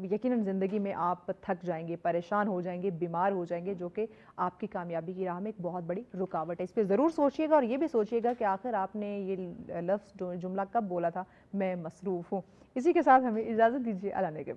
یقیناً زندگی میں آپ تھک جائیں گے, پریشان ہو جائیں گے, بیمار ہو جائیں گے, جو کہ آپ کی کامیابی کی راہ میں ایک بہت بڑی رکاوٹ ہے. اس پہ ضرور سوچیے گا, اور یہ بھی سوچیے گا کہ آخر آپ نے یہ لفظ جملہ کب بولا تھا, میں مصروف ہوں. اسی کے ساتھ ہمیں اجازت دیجیے, اللہ نے کے